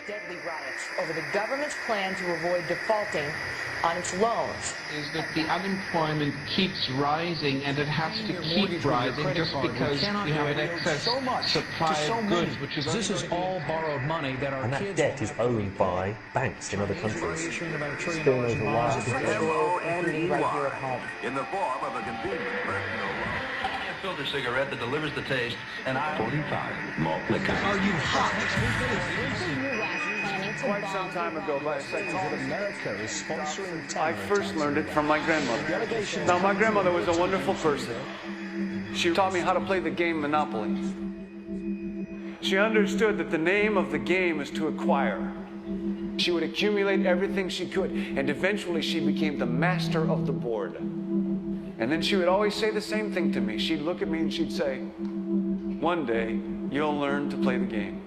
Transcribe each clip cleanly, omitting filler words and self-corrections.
deadly riots over the government's plan to avoid defaulting on its loans. Is that the unemployment keeps rising, and it has to keep rising just because we have an excess supply of goods, which is this is all borrowed money that our and that kids debt is owned by banks in other countries. It's been over a while. Including right here at home. In the form of a convenient personal loan. A filter cigarette that delivers the taste, and I 45 malt liquor. Are you hot? Quite some time ago, by a second America is sponsoring I first learned it from my grandmother. Now, my grandmother was a wonderful person. She taught me how to play the game Monopoly. She understood that the name of the game is to acquire. She would accumulate everything she could, and eventually she became the master of the board. And then she would always say the same thing to me. She'd look at me and she'd say, "One day, you'll learn to play the game."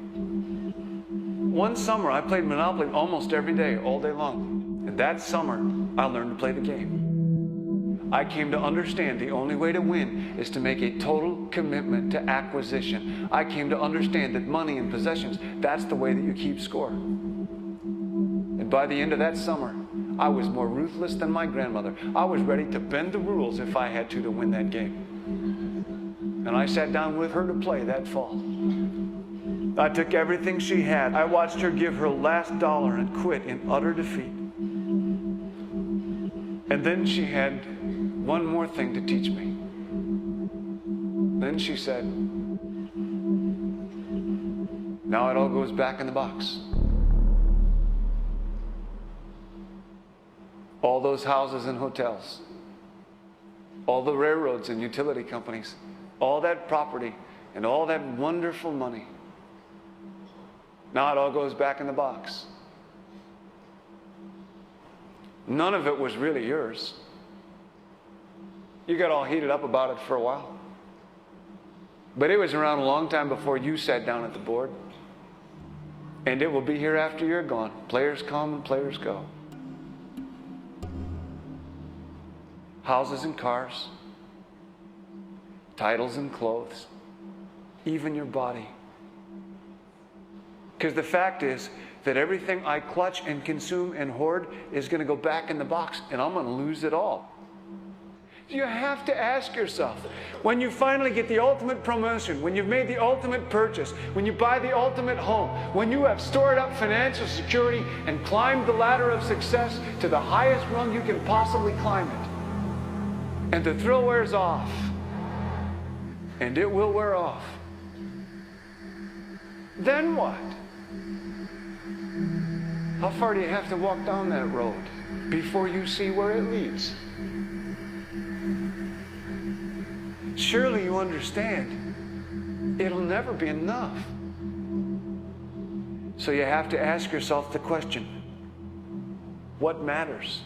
One summer, I played Monopoly almost every day, all day long. And that summer, I learned to play the game. I came to understand the only way to win is to make a total commitment to acquisition. I came to understand that money and possessions, that's the way that you keep score. And by the end of that summer, I was more ruthless than my grandmother. I was ready to bend the rules if I had to win that game. And I sat down with her to play that fall. I took everything she had. I watched her give her last dollar and quit in utter defeat. And then she had one more thing to teach me. Then she said, "Now it all goes back in the box." All those houses and hotels, all the railroads and utility companies, all that property and all that wonderful money. Now it all goes back in the box. None of it was really yours. You got all heated up about it for a while. But it was around a long time before you sat down at the board. And it will be here after you're gone. Players come and players go. Houses and cars, titles and clothes, even your body. Because the fact is that everything I clutch and consume and hoard is going to go back in the box, and I'm going to lose it all. You have to ask yourself, when you finally get the ultimate promotion, when you've made the ultimate purchase, when you buy the ultimate home, when you have stored up financial security and climbed the ladder of success to the highest rung you can possibly climb it, and the thrill wears off, and it will wear off, then what? How far do you have to walk down that road before you see where it leads? Surely you understand, it'll never be enough. So you have to ask yourself the question, what matters?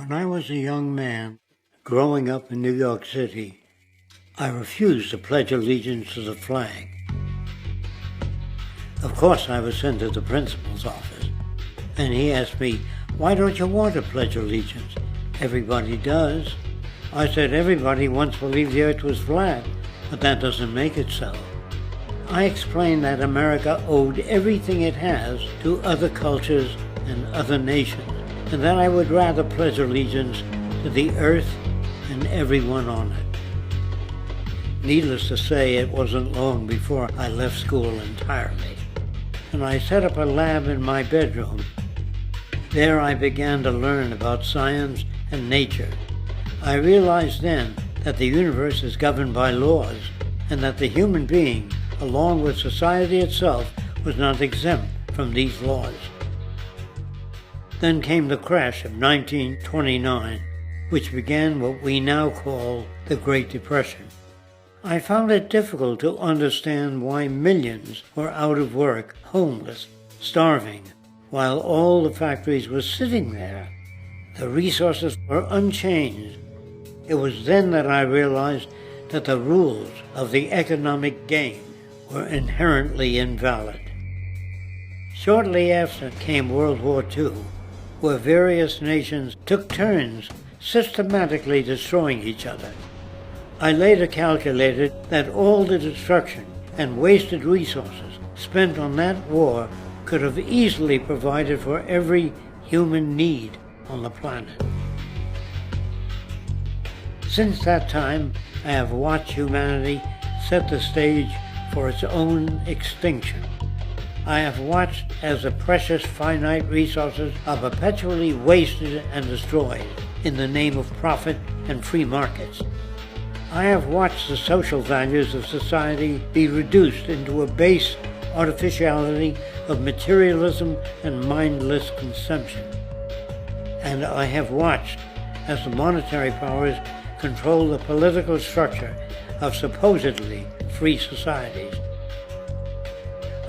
When I was a young man, growing up in New York City, I refused to pledge allegiance to the flag. Of course, I was sent to the principal's office, and he asked me, "Why don't you want to pledge allegiance? Everybody does." I said, "Everybody once believed the earth was flat, but that doesn't make it so." I explained that America owed everything it has to other cultures and other nations, and that I would rather pledge allegiance to the earth and everyone on it. Needless to say, it wasn't long before I left school entirely, and I set up a lab in my bedroom. There I began to learn about science and nature. I realized then that the universe is governed by laws, and that the human being, along with society itself, was not exempt from these laws. Then came the crash of 1929, which began what we now call the Great Depression. I found it difficult to understand why millions were out of work, homeless, starving, while all the factories were sitting there. The resources were unchanged. It was then that I realized that the rules of the economic game were inherently invalid. Shortly after came World War II, where various nations took turns systematically destroying each other. I later calculated that all the destruction and wasted resources spent on that war could have easily provided for every human need on the planet. Since that time, I have watched humanity set the stage for its own extinction. I have watched as the precious finite resources are perpetually wasted and destroyed in the name of profit and free markets. I have watched the social values of society be reduced into a base artificiality of materialism and mindless consumption. And I have watched as the monetary powers control the political structure of supposedly free societies.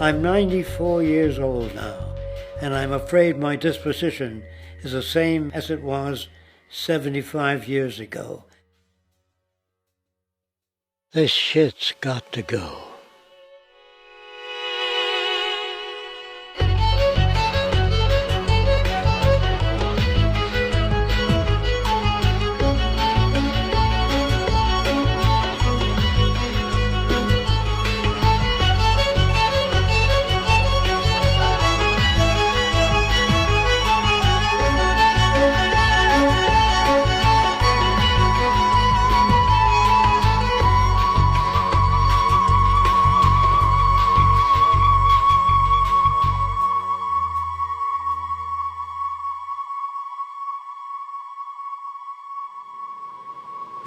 I'm 94 years old now, and I'm afraid my disposition is the same as it was 75 years ago. This shit's got to go.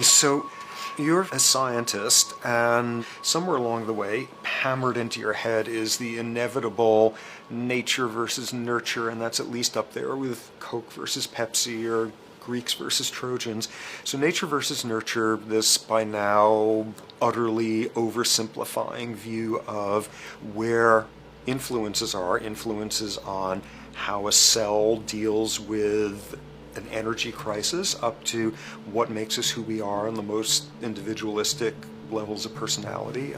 So you're a scientist, and somewhere along the way, hammered into your head is the inevitable nature versus nurture, and that's at least up there with Coke versus Pepsi or Greeks versus Trojans. So nature versus nurture, this by now utterly oversimplifying view of where influences on how a cell deals with an energy crisis, up to what makes us who we are on the most individualistic levels of personality.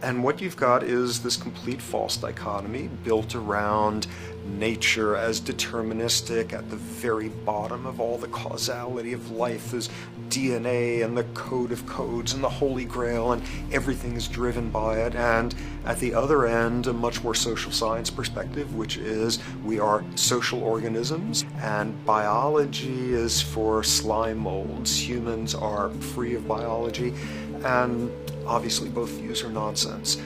And what you've got is this complete false dichotomy built around nature as deterministic. At the very bottom of all the causality of life is DNA and the code of codes and the Holy Grail, and everything is driven by it. And at the other end, a much more social science perspective, which is we are social organisms, and biology is for slime molds. Humans are free of biology, and obviously both views are nonsense.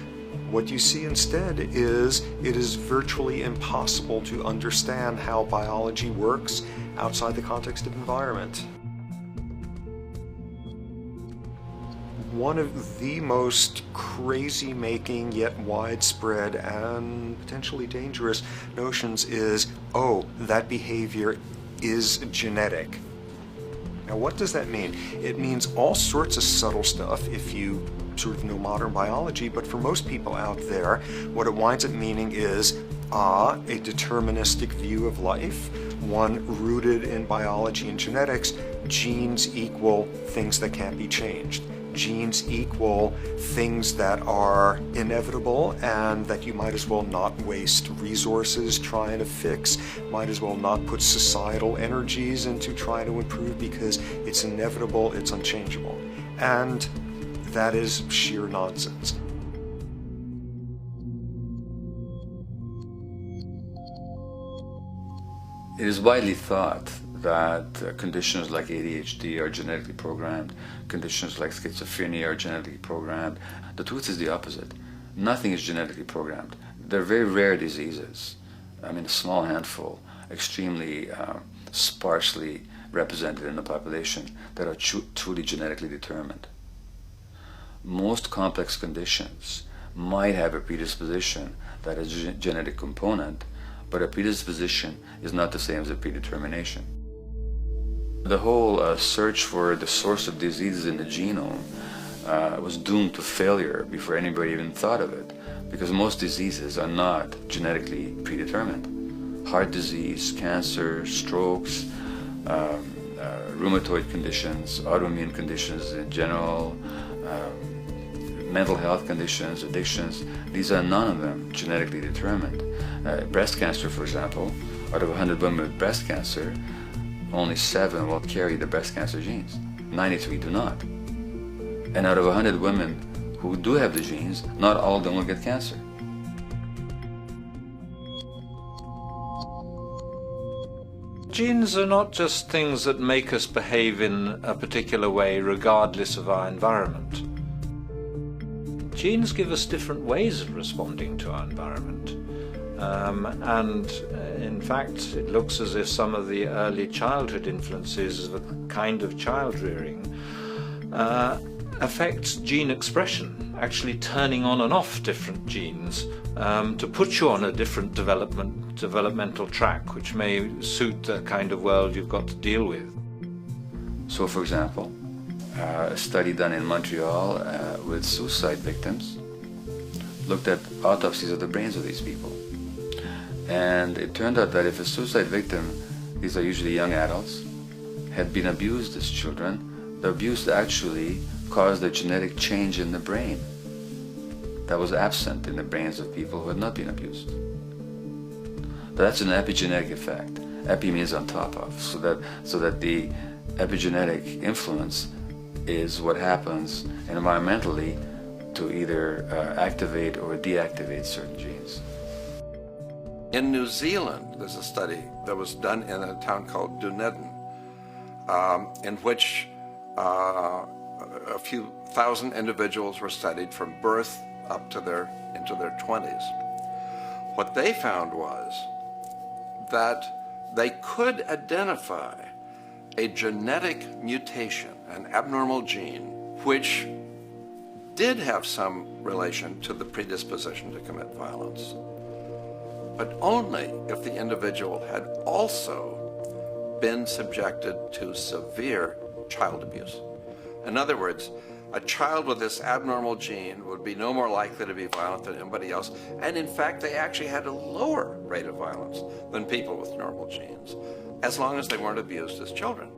What you see instead is it is virtually impossible to understand how biology works outside the context of environment. One of the most crazy-making yet widespread and potentially dangerous notions is, oh, that behavior is genetic. Now, what does that mean? It means all sorts of subtle stuff if you sort of know modern biology, but for most people out there, what it winds up meaning is, a deterministic view of life, one rooted in biology and genetics, genes equal things that can't be changed. Genes equal things that are inevitable and that you might as well not waste resources trying to fix, might as well not put societal energies into trying to improve because it's inevitable, it's unchangeable. And that is sheer nonsense. It is widely thought that conditions like ADHD are genetically programmed, conditions like schizophrenia are genetically programmed. The truth is the opposite. Nothing is genetically programmed. They're very rare diseases. I mean, a small handful, extremely sparsely represented in the population, that are truly genetically determined. Most complex conditions might have a predisposition that is a genetic component, but a predisposition is not the same as a predetermination. The whole search for the source of diseases in the genome was doomed to failure before anybody even thought of it, because most diseases are not genetically predetermined. Heart disease, cancer, strokes, rheumatoid conditions, autoimmune conditions in general, mental health conditions, addictions, these are none of them genetically determined. Breast cancer, for example, out of 100 women with breast cancer, only 7 will carry the breast cancer genes. 93 do not. And out of 100 women who do have the genes, not all of them will get cancer. Genes are not just things that make us behave in a particular way regardless of our environment. Genes give us different ways of responding to our environment. And in fact, it looks as if some of the early childhood influences of a kind of child rearing affects gene expression, actually turning on and off different genes to put you on a different developmental track, which may suit the kind of world you've got to deal with. So, for example, a study done in Montreal with suicide victims looked at autopsies of the brains of these people. And it turned out that if a suicide victim, these are usually young adults, had been abused as children, the abuse actually caused a genetic change in the brain that was absent in the brains of people who had not been abused. That's an epigenetic effect. Epi means on top of, so that the epigenetic influence is what happens environmentally to either activate or deactivate certain genes. In New Zealand, there's a study that was done in a town called Dunedin, in which a few thousand individuals were studied from birth up to into their 20s. What they found was that they could identify a genetic mutation, an abnormal gene, which did have some relation to the predisposition to commit violence, but only if the individual had also been subjected to severe child abuse. In other words, a child with this abnormal gene would be no more likely to be violent than anybody else, and in fact they actually had a lower rate of violence than people with normal genes, as long as they weren't abused as children.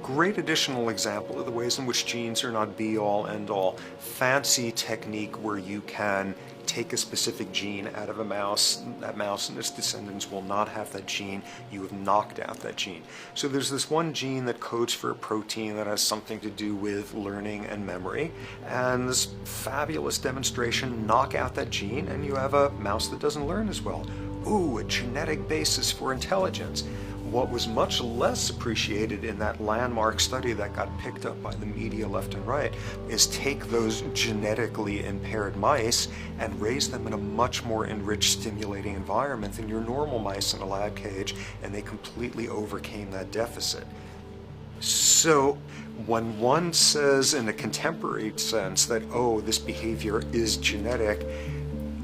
Great additional example of the ways in which genes are not be-all, end-all. Fancy technique where you can take a specific gene out of a mouse, that mouse and its descendants will not have that gene, you have knocked out that gene. So there's this one gene that codes for a protein that has something to do with learning and memory, and this fabulous demonstration, knock out that gene and you have a mouse that doesn't learn as well. Ooh, a genetic basis for intelligence. What was much less appreciated in that landmark study that got picked up by the media left and right is take those genetically impaired mice and raise them in a much more enriched, stimulating environment than your normal mice in a lab cage, and they completely overcame that deficit. So when one says in a contemporary sense that, oh, this behavior is genetic,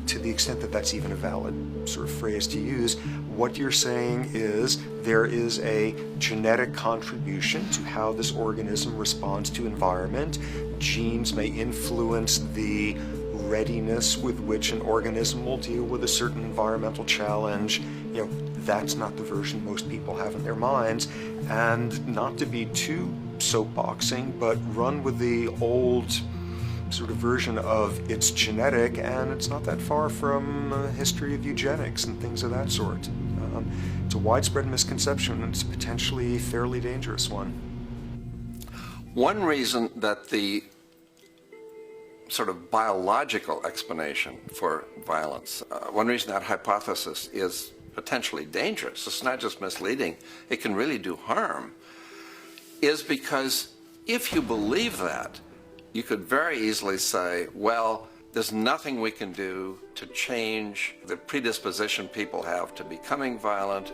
to the extent that that's even a valid sort of phrase to use, what you're saying is there is a genetic contribution to how this organism responds to environment. Genes may influence the readiness with which an organism will deal with a certain environmental challenge. That's not the version most people have in their minds. And not to be too soapboxing, but run with the old sort of version of it's genetic, and it's not that far from a history of eugenics and things of that sort. It's a widespread misconception, and it's a potentially fairly dangerous one. One reason that the sort of biological explanation for violence, one reason that hypothesis is potentially dangerous, it's not just misleading, it can really do harm, is because if you believe that, you could very easily say, well, there's nothing we can do to change the predisposition people have to becoming violent.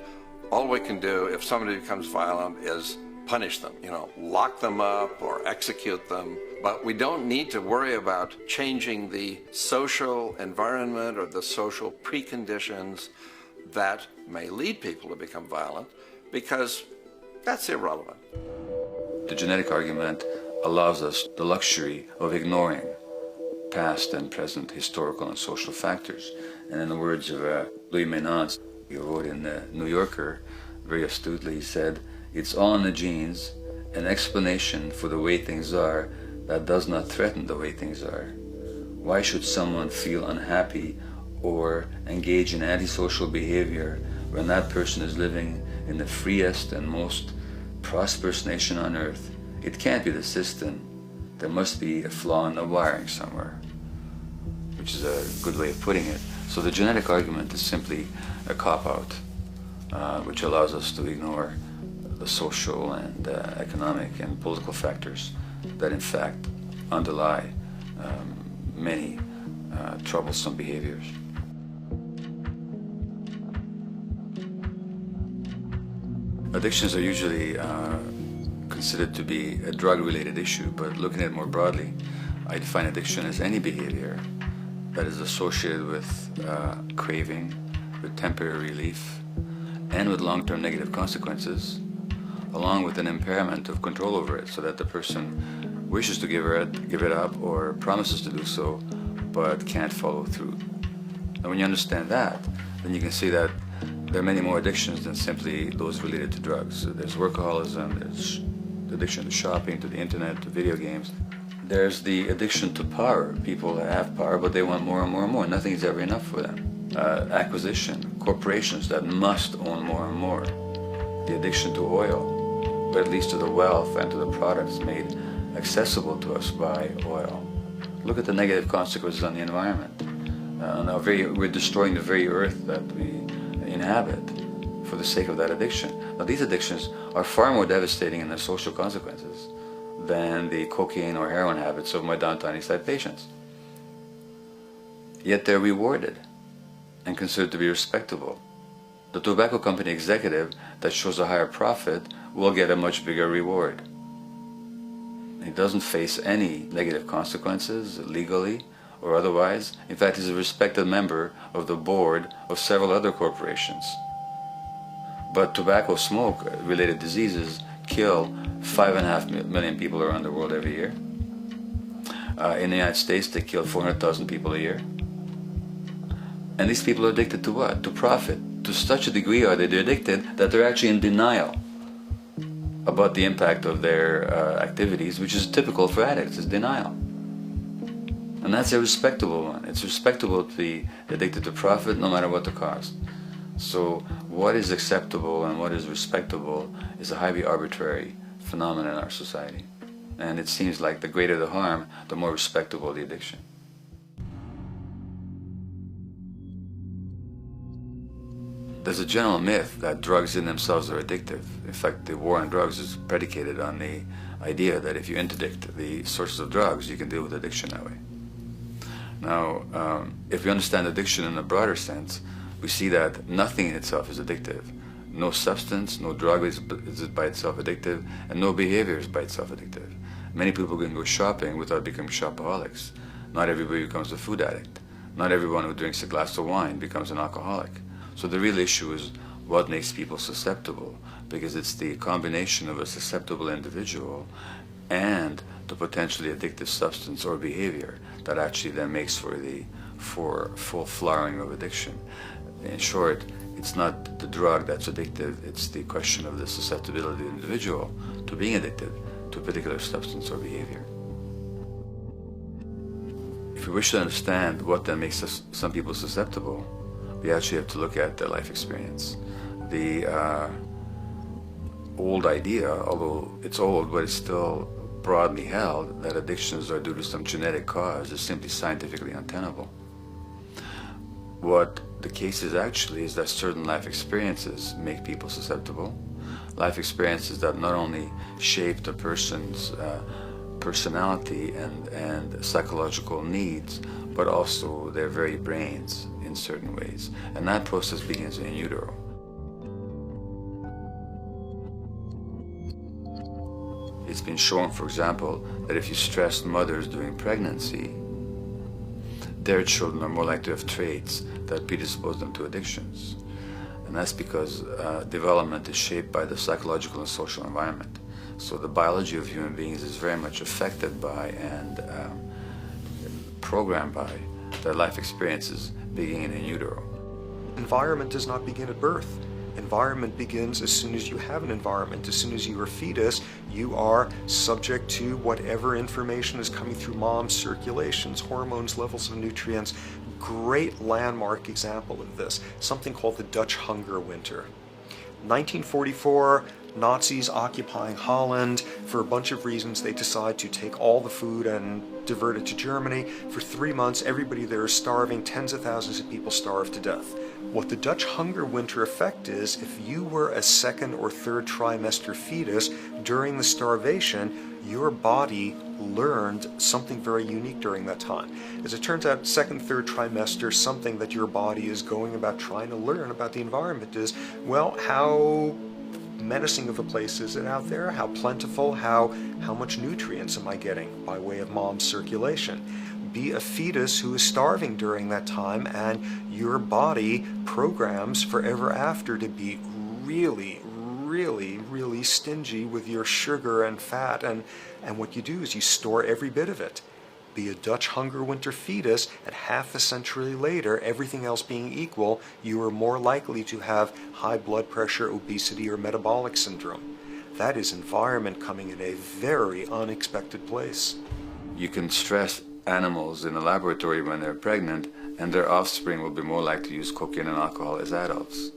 All we can do if somebody becomes violent is punish them, lock them up or execute them. But we don't need to worry about changing the social environment or the social preconditions that may lead people to become violent, because that's irrelevant. The genetic argument allows us the luxury of ignoring past and present historical and social factors. And in the words of Louis Menand, he wrote in the New Yorker, very astutely, he said, "It's all in the genes, an explanation for the way things are that does not threaten the way things are. Why should someone feel unhappy or engage in antisocial behavior when that person is living in the freest and most prosperous nation on earth? It can't be the system. There must be a flaw in the wiring somewhere," which is a good way of putting it. So the genetic argument is simply a cop-out, which allows us to ignore the social and economic and political factors that in fact underlie many troublesome behaviors. Addictions are usually considered to be a drug-related issue, but looking at it more broadly, I define addiction as any behavior that is associated with craving, with temporary relief, and with long-term negative consequences, along with an impairment of control over it, so that the person wishes to give it up or promises to do so, but can't follow through. And when you understand that, then you can see that there are many more addictions than simply those related to drugs. There's workaholism, there's addiction to shopping, to the internet, to video games. There's the addiction to power. People have power, but they want more and more and more. Nothing's ever enough for them. Acquisition, corporations that must own more and more. The addiction to oil, or at least to the wealth and to the products made accessible to us by oil. Look at the negative consequences on the environment. We're destroying the very earth that we inhabit for the sake of that addiction. Now, these addictions are far more devastating in their social consequences than the cocaine or heroin habits of my downtown East Side patients. Yet they're rewarded and considered to be respectable. The tobacco company executive that shows a higher profit will get a much bigger reward. He doesn't face any negative consequences legally or otherwise. In fact, he's a respected member of the board of several other corporations. But tobacco smoke-related diseases kill 5.5 million people around the world every year. In the United States, they kill 400,000 people a year. And these people are addicted to what? To profit. To such a degree are they addicted that they're actually in denial about the impact of their activities, which is typical for addicts, is denial. And that's a respectable one. It's respectable to be addicted to profit no matter what the cost. So what is acceptable and what is respectable is a highly arbitrary phenomenon in our society. And it seems like the greater the harm, the more respectable the addiction. There's a general myth that drugs in themselves are addictive. In fact, the war on drugs is predicated on the idea that if you interdict the sources of drugs, you can deal with addiction that way. Now, if we understand addiction in a broader sense, we see that nothing in itself is addictive. No substance, no drug is by itself addictive, and no behavior is by itself addictive. Many people can go shopping without becoming shopaholics. Not everybody becomes a food addict. Not everyone who drinks a glass of wine becomes an alcoholic. So the real issue is what makes people susceptible, because it's the combination of a susceptible individual and the to potentially addictive substance or behavior that actually then makes for full flowering of addiction. In short, it's not the drug that's addictive, it's the question of the susceptibility of the individual to being addicted to a particular substance or behavior. If we wish to understand what then makes some people susceptible, we actually have to look at their life experience. The old idea, although it's old, but it's still broadly held, that addictions are due to some genetic cause is simply scientifically untenable. What the case is actually is that certain life experiences make people susceptible. Life experiences that not only shape the person's personality and psychological needs, but also their very brains in certain ways. And that process begins in utero. It's been shown, for example, that if you stress mothers during pregnancy, their children are more likely to have traits that predispose them to addictions. And that's because development is shaped by the psychological and social environment. So the biology of human beings is very much affected by and programmed by their life experiences beginning in utero. Environment does not begin at birth. Environment begins as soon as you have an environment. As soon as you are a fetus, you are subject to whatever information is coming through mom's circulations, hormones, levels of nutrients. Great landmark example of this, something called the Dutch hunger winter. 1944, Nazis occupying Holland. For a bunch of reasons, they decide to take all the food and divert it to Germany. For 3 months, everybody there is starving. Tens of thousands of people starve to death. What the Dutch hunger winter effect is, if you were a second or third trimester fetus during the starvation, your body learned something very unique during that time. As it turns out, second, third trimester, something that your body is going about trying to learn about the environment is, well, how menacing of a place is it out there? How plentiful? How much nutrients am I getting by way of mom's circulation? Be a fetus who is starving during that time, and your body programs forever after to be really, really, really stingy with your sugar and fat, and what you do is you store every bit of it. Be a Dutch hunger winter fetus, and half a century later, everything else being equal, you are more likely to have high blood pressure, obesity, or metabolic syndrome. That is environment coming in a very unexpected place. You can stress animals in a laboratory when they're pregnant, and their offspring will be more likely to use cocaine and alcohol as adults.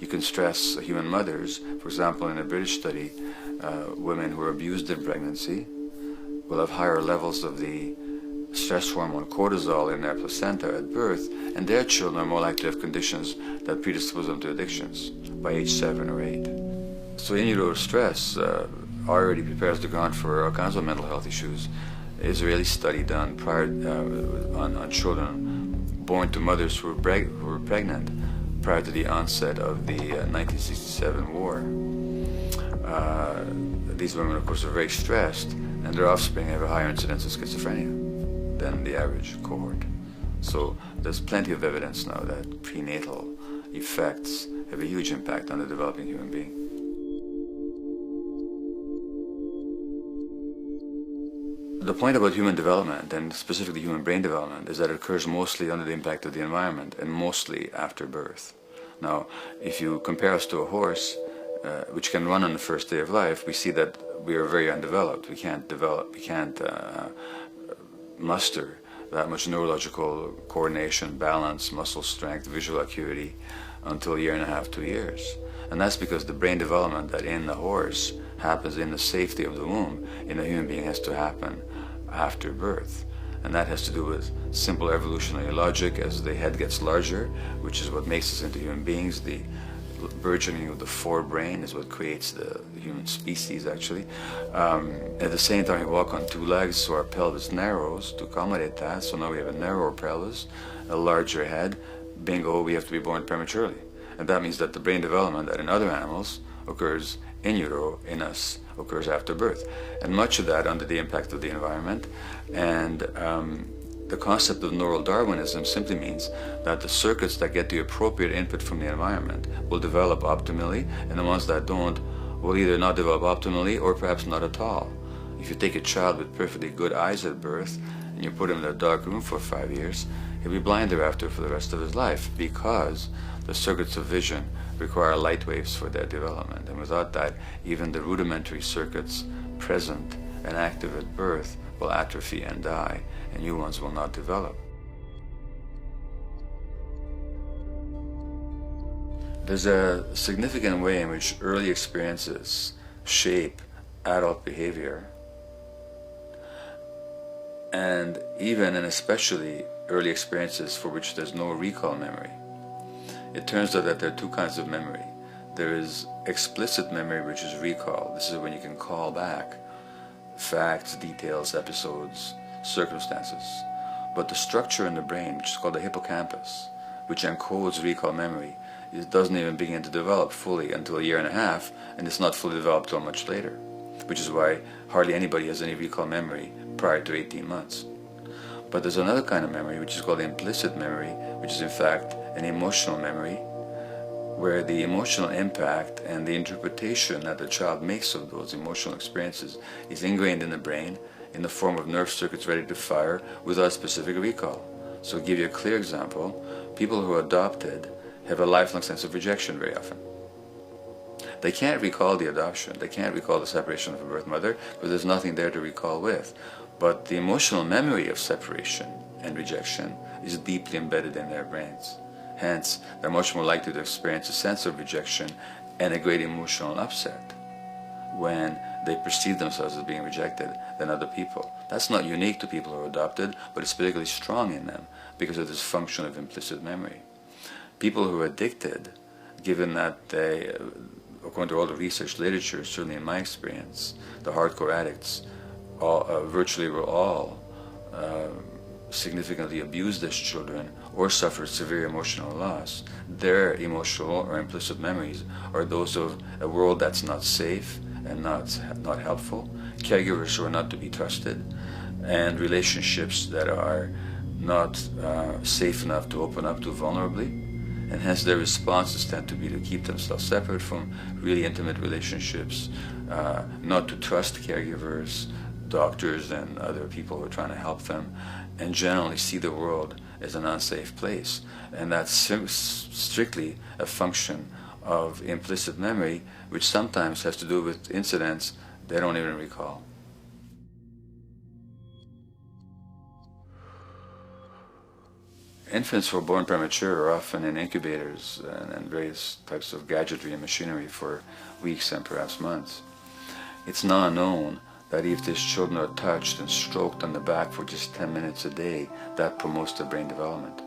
You can stress human mothers. For example, in a British study, women who are abused in pregnancy will have higher levels of the stress hormone cortisol in their placenta at birth, and their children are more likely to have conditions that predispose them to addictions by age 7 or 8. So in utero stress already prepares the ground for all kinds of mental health issues. Israeli study done prior on children born to mothers who were pregnant prior to the onset of the 1967 war. These women, of course, are very stressed, and their offspring have a higher incidence of schizophrenia than the average cohort. So there's plenty of evidence now that prenatal effects have a huge impact on the developing human being. The point about human development, and specifically human brain development, is that it occurs mostly under the impact of the environment and mostly after birth. Now, if you compare us to a horse, which can run on the first day of life, we see that we are very undeveloped. We can't muster that much neurological coordination, balance, muscle strength, visual acuity until a year and a half, 2 years. And that's because the brain development that in the horse happens in the safety of the womb, in a human being has to happen after birth. And that has to do with simple evolutionary logic. As the head gets larger, which is what makes us into human beings, the burgeoning of the forebrain is what creates the human species, actually. At the same time, we walk on 2 legs, so our pelvis narrows to accommodate that. So now we have a narrower pelvis, a larger head. Bingo, we have to be born prematurely. And that means that the brain development that in other animals occurs in utero, in us, occurs after birth. And much of that under the impact of the environment. And the concept of neural Darwinism simply means that the circuits that get the appropriate input from the environment will develop optimally, and the ones that don't will either not develop optimally or perhaps not at all. If you take a child with perfectly good eyes at birth and you put him in a dark room for 5 years, he'll be blind thereafter for the rest of his life, because the circuits of vision require light waves for their development. And without that, even the rudimentary circuits present and active at birth will atrophy and die, and new ones will not develop. There's a significant way in which early experiences shape adult behavior, and even and especially early experiences for which there's no recall memory. It turns out that there are two kinds of memory. There is explicit memory, which is recall. This is when you can call back facts, details, episodes, circumstances. But the structure in the brain, which is called the hippocampus, which encodes recall memory, it doesn't even begin to develop fully until 1.5 years, and it's not fully developed till much later, which is why hardly anybody has any recall memory prior to 18 months. But there's another kind of memory, which is called implicit memory, which is in fact an emotional memory, where the emotional impact and the interpretation that the child makes of those emotional experiences is ingrained in the brain in the form of nerve circuits ready to fire without specific recall. So to give you a clear example, people who are adopted have a lifelong sense of rejection very often. They can't recall the adoption, they can't recall the separation from birth mother, because there's nothing there to recall with. But the emotional memory of separation and rejection is deeply embedded in their brains. Hence, they're much more likely to experience a sense of rejection and a great emotional upset when they perceive themselves as being rejected than other people. That's not unique to people who are adopted, but it's particularly strong in them because of this function of implicit memory. People who are addicted, given that they, according to all the research literature, certainly in my experience, the hardcore addicts virtually were all significantly abused as children or suffered severe emotional loss. Their emotional or implicit memories are those of a world that's not safe and not helpful, caregivers who are not to be trusted, and relationships that are not safe enough to open up to vulnerably. And hence their responses tend to be to keep themselves separate from really intimate relationships, not to trust caregivers, doctors and other people who are trying to help them, and generally see the world as an unsafe place. And that's strictly a function of implicit memory, which sometimes has to do with incidents they don't even recall. Infants who are born premature are often in incubators and various types of gadgetry and machinery for weeks and perhaps months. It's now known that if these children are touched and stroked on the back for just 10 minutes a day, that promotes their brain development.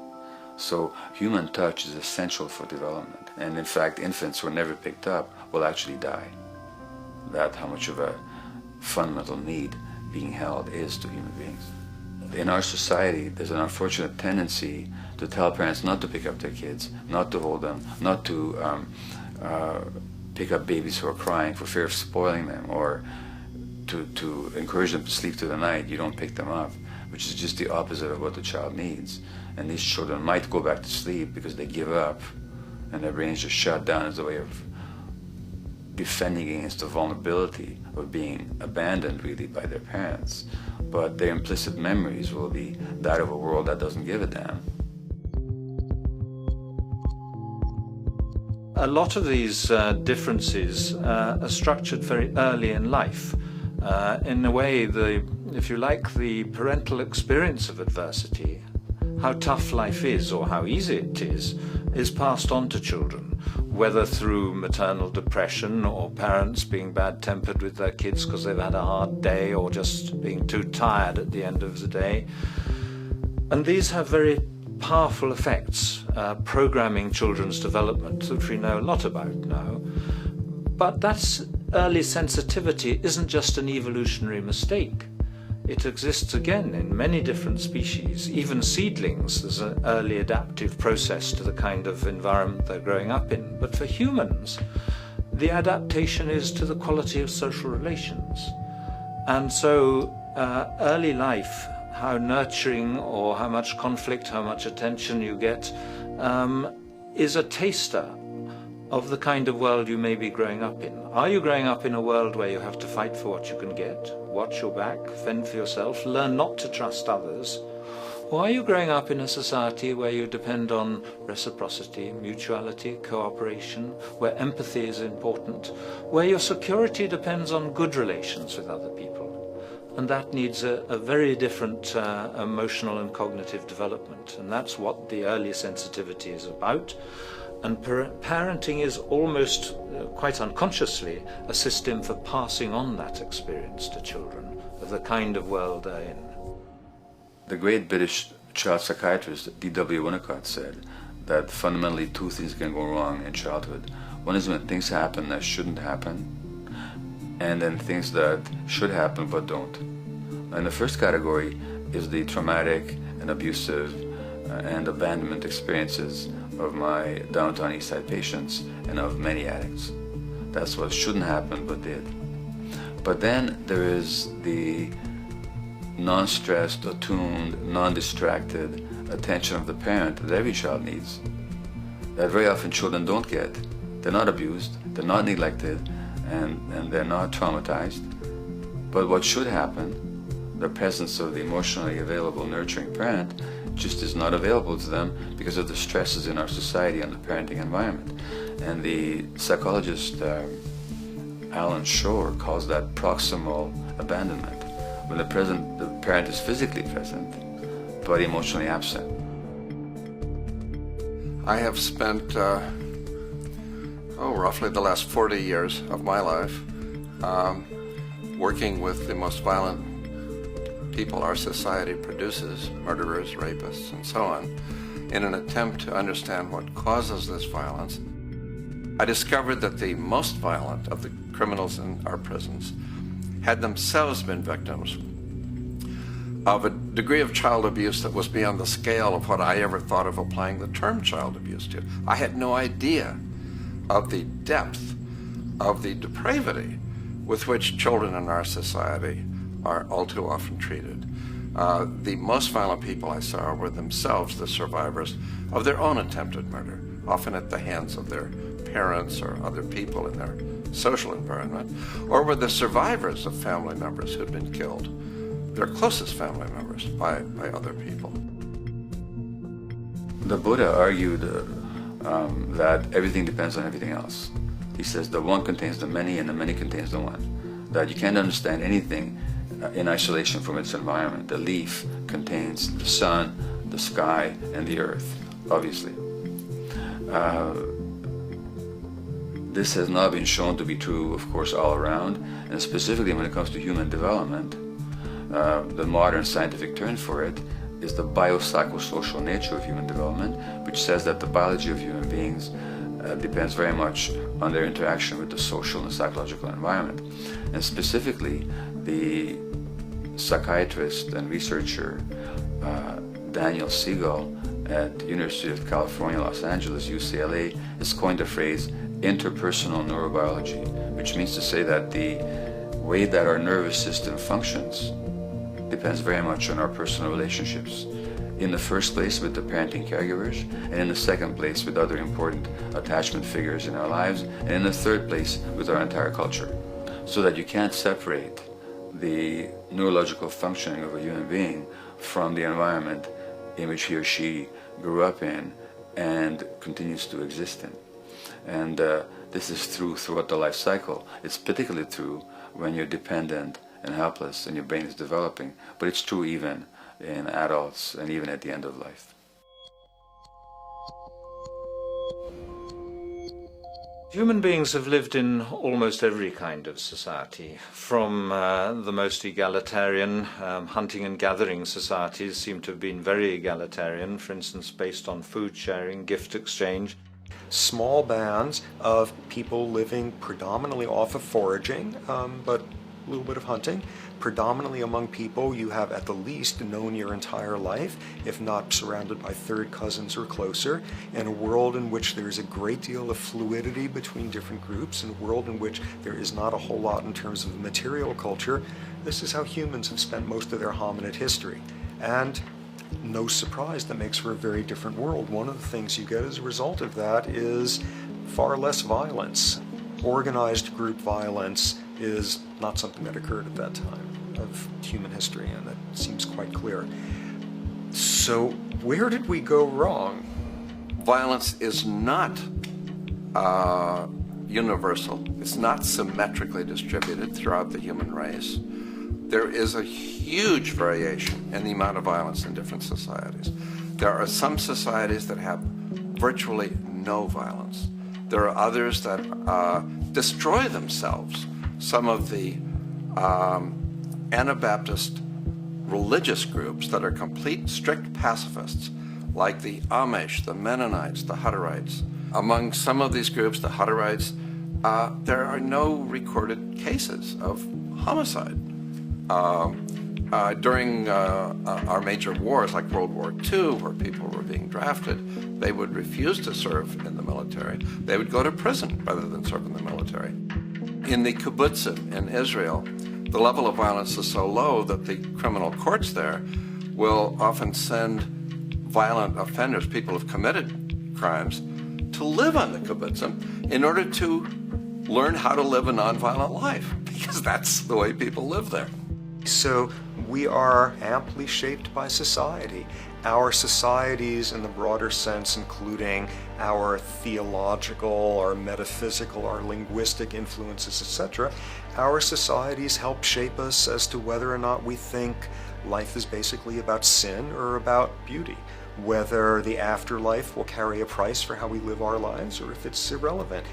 So human touch is essential for development. And in fact, infants who are never picked up will actually die. That's how much of a fundamental need being held is to human beings. In our society, there's an unfortunate tendency to tell parents not to pick up their kids, not to hold them, not to pick up babies who are crying for fear of spoiling them, or to encourage them to sleep through the night. You don't pick them up, which is just the opposite of what the child needs. And these children might go back to sleep because they give up and their brains just shut down as a way of defending against the vulnerability of being abandoned really by their parents. But their implicit memories will be that of a world that doesn't give a damn. A lot of these differences are structured very early in life. In a way, if you like, the parental experience of adversity, how tough life is or how easy it is passed on to children, whether through maternal depression or parents being bad-tempered with their kids because they've had a hard day or just being too tired at the end of the day. And these have very powerful effects, programming children's development, which we know a lot about now. But that early sensitivity isn't just an evolutionary mistake. It exists again in many different species. Even seedlings, there's an early adaptive process to the kind of environment they're growing up in. But for humans, the adaptation is to the quality of social relations. And so early life, how nurturing or how much conflict, how much attention you get, is a taster of the kind of world you may be growing up in. Are you growing up in a world where you have to fight for what you can get? watch your back, fend for yourself, learn not to trust others? Or are you growing up in a society where you depend on reciprocity, mutuality, cooperation, where empathy is important, where your security depends on good relations with other people? And that needs a very different emotional and cognitive development. And that's what the early sensitivity is about. And parenting is almost, quite unconsciously, a system for passing on that experience to children of the kind of world they're in. The great British child psychiatrist D.W. Winnicott said that fundamentally two things can go wrong in childhood. One is when things happen that shouldn't happen, and then things that should happen but don't. And the first category is the traumatic and abusive and abandonment experiences of my downtown East Side patients and of many addicts. That's what shouldn't happen but did. But then there is the non-stressed, attuned, non-distracted attention of the parent that every child needs, that very often children don't get. They're not abused, they're not neglected, and they're not traumatized. But what should happen, the presence of the emotionally available, nurturing parent, just is not available to them because of the stresses in our society and the parenting environment. And the psychologist Alan Shore calls that proximal abandonment, when the parent is physically present but emotionally absent. I have spent roughly the last 40 years of my life working with the most violent people our society produces, murderers, rapists, and so on, in an attempt to understand what causes this violence. I discovered that the most violent of the criminals in our prisons had themselves been victims of a degree of child abuse that was beyond the scale of what I ever thought of applying the term child abuse to. I had no idea of the depth of the depravity with which children in our society are all too often treated. The most violent people I saw were themselves the survivors of their own attempted murder, often at the hands of their parents or other people in their social environment, or were the survivors of family members who'd been killed, their closest family members, by other people. The Buddha argued that everything depends on everything else. He says the one contains the many and the many contains the one. That you can't understand anything in isolation from its environment. The leaf contains the sun, the sky, and the earth, obviously. This has not been shown to be true, of course, all around, and specifically when it comes to human development. The modern scientific term for it is the biopsychosocial nature of human development, which says that the biology of human beings depends very much on their interaction with the social and psychological environment. And specifically, the psychiatrist and researcher Daniel Siegel at the University of California, Los Angeles, UCLA, has coined the phrase interpersonal neurobiology, which means to say that the way that our nervous system functions depends very much on our personal relationships. In the first place with the parenting caregivers, and in the second place with other important attachment figures in our lives, and in the third place with our entire culture. So that you can't separate the neurological functioning of a human being from the environment in which he or she grew up in and continues to exist in. And this is true throughout the life cycle. It's particularly true when you're dependent and helpless and your brain is developing, but it's true even in adults and even at the end of life. Human beings have lived in almost every kind of society, from the most egalitarian, hunting and gathering societies seem to have been very egalitarian, for instance, based on food sharing, gift exchange. Small bands of people living predominantly off of foraging, but a little bit of hunting. Predominantly among people you have at the least known your entire life, if not surrounded by third cousins or closer, in a world in which there is a great deal of fluidity between different groups, in a world in which there is not a whole lot in terms of material culture. This is how humans have spent most of their hominid history. And no surprise, that makes for a very different world. One of the things you get as a result of that is far less violence. Organized group violence is not something that occurred at that time. of human history, and that seems quite clear. So where did we go wrong? Violence is not universal. It's not symmetrically distributed throughout the human race. There is a huge variation in the amount of violence in different societies. There are some societies that have virtually no violence. There are others that destroy themselves. Some of the Anabaptist religious groups that are complete, strict pacifists, like the Amish, the Mennonites, the Hutterites. Among some of these groups, the Hutterites, there are no recorded cases of homicide. During our major wars, like World War II, where people were being drafted, they would refuse to serve in the military. They would go to prison rather than serve in the military. In the kibbutzim in Israel, the level of violence is so low that the criminal courts there will often send violent offenders, people who have committed crimes, to live on the kibbutzim in order to learn how to live a nonviolent life, because that's the way people live there. So we are amply shaped by society. Our societies in the broader sense, including our theological, our metaphysical, our linguistic influences, etc., our societies help shape us as to whether or not we think life is basically about sin or about beauty, whether the afterlife will carry a price for how we live our lives or if it's irrelevant.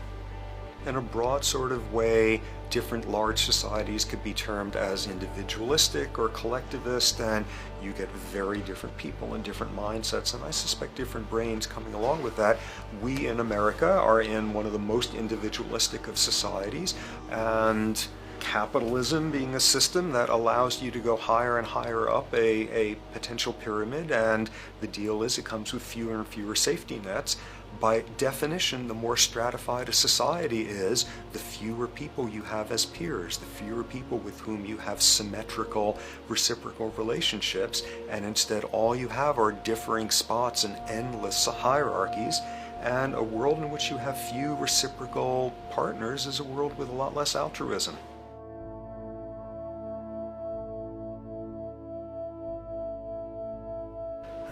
In a broad sort of way, different large societies could be termed as individualistic or collectivist, and you get very different people and different mindsets, and I suspect different brains coming along with that. We in America are in one of the most individualistic of societies, and capitalism being a system that allows you to go higher and higher up a potential pyramid, and the deal is it comes with fewer and fewer safety nets. By definition, the more stratified a society is, the fewer people you have as peers, the fewer people with whom you have symmetrical, reciprocal relationships, and instead all you have are differing spots and endless hierarchies. And a world in which you have few reciprocal partners is a world with a lot less altruism.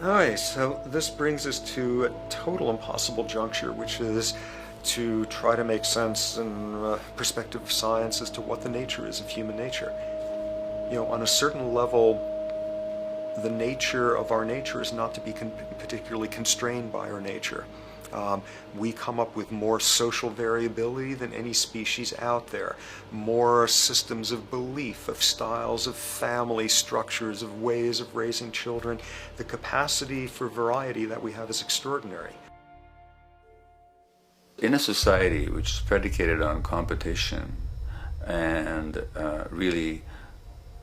Alright, so this brings us to a total impossible juncture, which is to try to make sense in perspective of science as to what the nature is of human nature. You know, on a certain level, the nature of our nature is not to be particularly constrained by our nature. We come up with more social variability than any species out there, more systems of belief, of styles of family structures, of ways of raising children. The capacity for variety that we have is extraordinary. In a society which is predicated on competition and really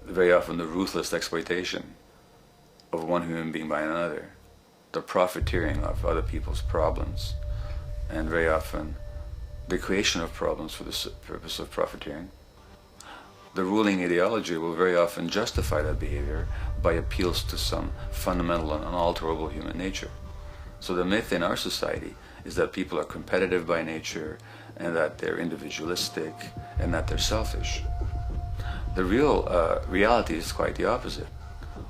very often the ruthless exploitation of one human being by another, the profiteering of other people's problems, and very often the creation of problems for the purpose of profiteering, the ruling ideology will very often justify that behavior by appeals to some fundamental and unalterable human nature. So the myth in our society is that people are competitive by nature, and that they're individualistic, and that they're selfish. The real reality is quite the opposite.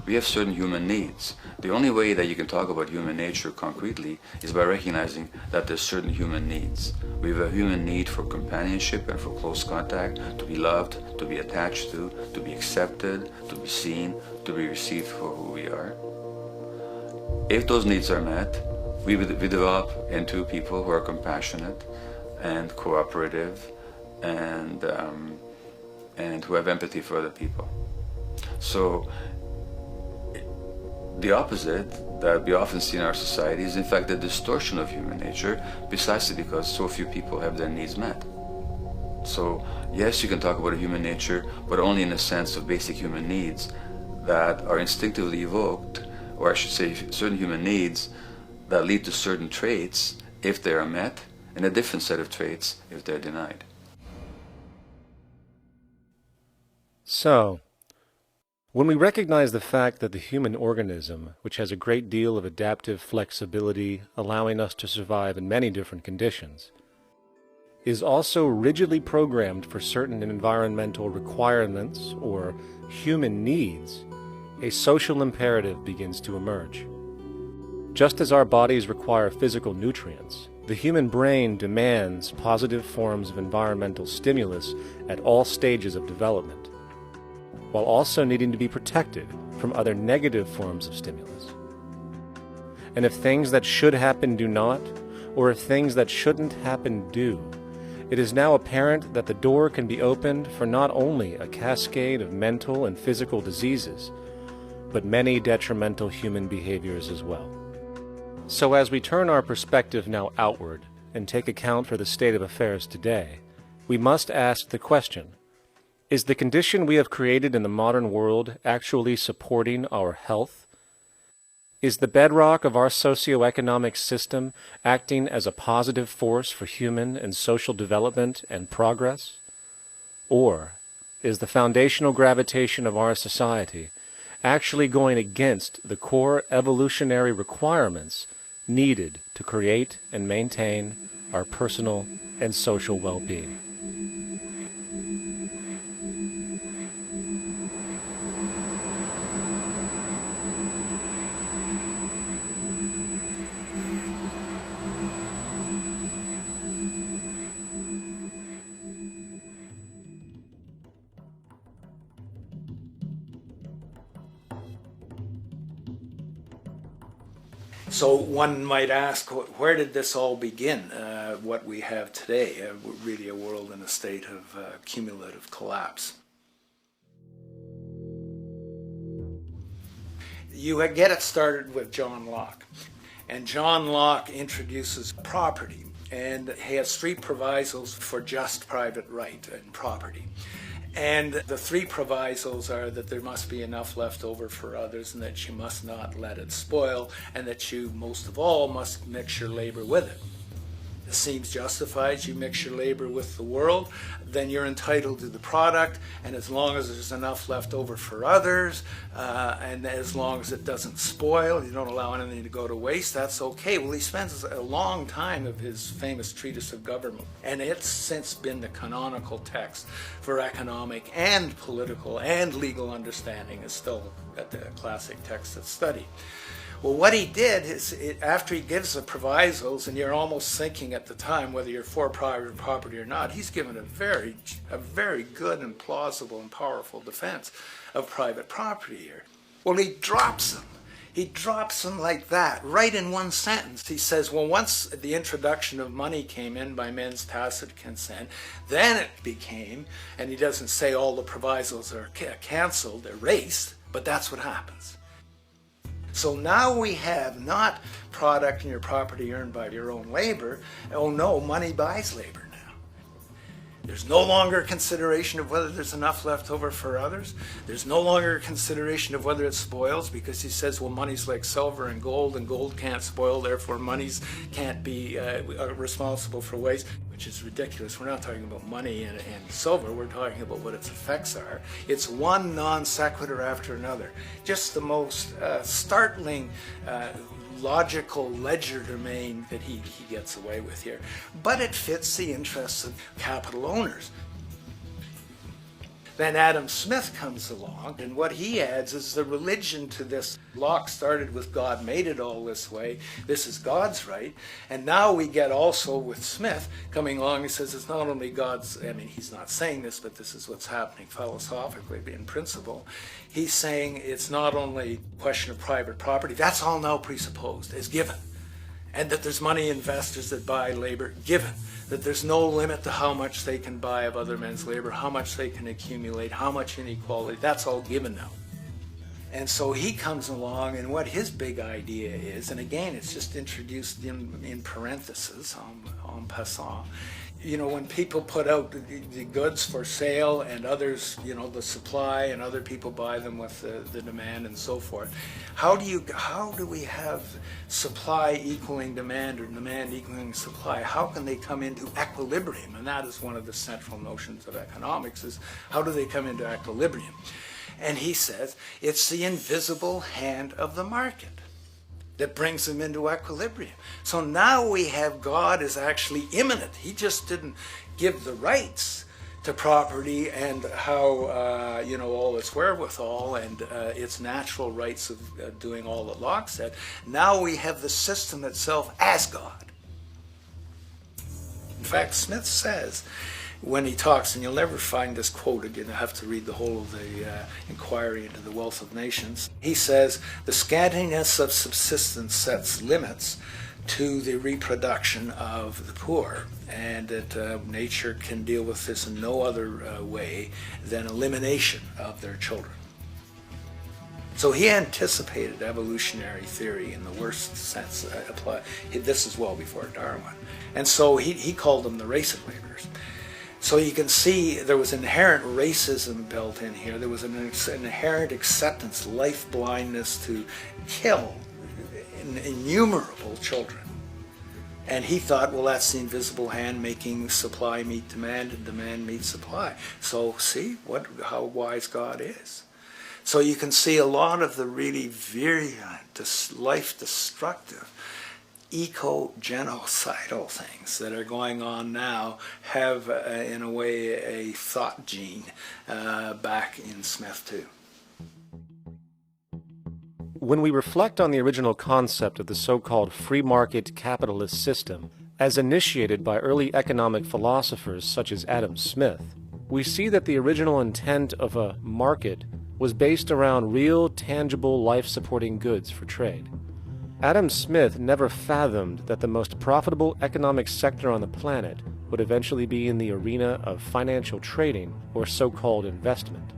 We have certain human needs. The only way that you can talk about human nature concretely is by recognizing that there's certain human needs. We have a human need for companionship and for close contact, to be loved, to be attached to be accepted, to be seen, to be received for who we are. If those needs are met, we develop into people who are compassionate and cooperative and who have empathy for other people. So the opposite that we often see in our society is in fact the distortion of human nature, precisely because so few people have their needs met. So yes, you can talk about a human nature, but only in a sense of basic human needs that are instinctively evoked, or I should say certain human needs that lead to certain traits if they are met, and a different set of traits if they're denied. So, when we recognize the fact that the human organism, which has a great deal of adaptive flexibility, allowing us to survive in many different conditions, is also rigidly programmed for certain environmental requirements or human needs, a social imperative begins to emerge. Just as our bodies require physical nutrients, the human brain demands positive forms of environmental stimulus at all stages of development, while also needing to be protected from other negative forms of stimulus. And if things that should happen do not, or if things that shouldn't happen do, it is now apparent that the door can be opened for not only a cascade of mental and physical diseases, but many detrimental human behaviors as well. So as we turn our perspective now outward and take account for the state of affairs today, we must ask the question, is the condition we have created in the modern world actually supporting our health? Is the bedrock of our socioeconomic system acting as a positive force for human and social development and progress? Or is the foundational gravitation of our society actually going against the core evolutionary requirements needed to create and maintain our personal and social well-being? So one might ask, where did this all begin? What we have today, really a world in a state of cumulative collapse. You get it started with John Locke. And John Locke introduces property, and he has three provisos for just private right and property. And the three provisos are that there must be enough left over for others, and that you must not let it spoil, and that you, most of all, must mix your labor with it. It seems justified. You mix your labor with the world, then you're entitled to the product, and as long as there's enough left over for others, and as long as it doesn't spoil, you don't allow anything to go to waste, that's okay. Well, he spends a long time of his famous treatise of government, and it's since been the canonical text for economic and political and legal understanding. Is still a classic text that's studied. Well, what he did is, after he gives the provisos, and you're almost thinking at the time whether you're for private property or not, he's given a very good and plausible and powerful defense of private property here. Well, he drops them. He drops them like that, right in one sentence. He says, well, once the introduction of money came in by men's tacit consent, then it became, and he doesn't say all the provisos are canceled, erased, but that's what happens. So now we have not product and your property earned by your own labor. Oh no, money buys labor now. There's no longer a consideration of whether there's enough left over for others. There's no longer a consideration of whether it spoils, because he says, well, money's like silver and gold can't spoil, therefore monies can't be responsible for waste, which is ridiculous. We're not talking about money and silver, we're talking about what its effects are. It's one non sequitur after another. Just the most startling logical legerdemain that he gets away with here. But it fits the interests of capital owners. Then Adam Smith comes along, and what he adds is the religion to this. Locke started with God made it all this way. This is God's right. And now we get also with Smith coming along and says it's not only God's, I mean, he's not saying this, but this is what's happening philosophically in principle. He's saying it's not only a question of private property. That's all now presupposed, is given. And that there's money investors that buy labor, given. That there's no limit to how much they can buy of other men's labor, how much they can accumulate, how much inequality, that's all given now. And so he comes along, and what his big idea is, and again, it's just introduced in parentheses, en passant. You know, when people put out the goods for sale and others, you know, the supply, and other people buy them with the demand and so forth, how do we have supply equaling demand or demand equaling supply? How can they come into equilibrium? And that is one of the central notions of economics, is how do they come into equilibrium? And he says it's the invisible hand of the market. that brings them into equilibrium. So now we have God is actually immanent. He just didn't give the rights to property and how, all its wherewithal and its natural rights of doing all that Locke said. Now we have the system itself as God. In fact, Smith says, when he talks, and you'll never find this quote again, you have to read the whole of the Inquiry into the Wealth of Nations. He says, the scantiness of subsistence sets limits to the reproduction of the poor, and that nature can deal with this in no other way than elimination of their children. So he anticipated evolutionary theory in the worst sense. This is well before Darwin. And so he called them the race of laborers. So you can see there was inherent racism built in here. There was an inherent acceptance, life blindness to kill innumerable children. And he thought, well, that's the invisible hand making supply meet demand and demand meet supply. So see how wise God is. So you can see a lot of the really virulent, life-destructive, eco-genocidal things that are going on now have, in a way, a thought gene back in Smith too. When we reflect on the original concept of the so-called free market capitalist system, as initiated by early economic philosophers such as Adam Smith, we see that the original intent of a market was based around real, tangible, life-supporting goods for trade. Adam Smith never fathomed that the most profitable economic sector on the planet would eventually be in the arena of financial trading or so-called investment,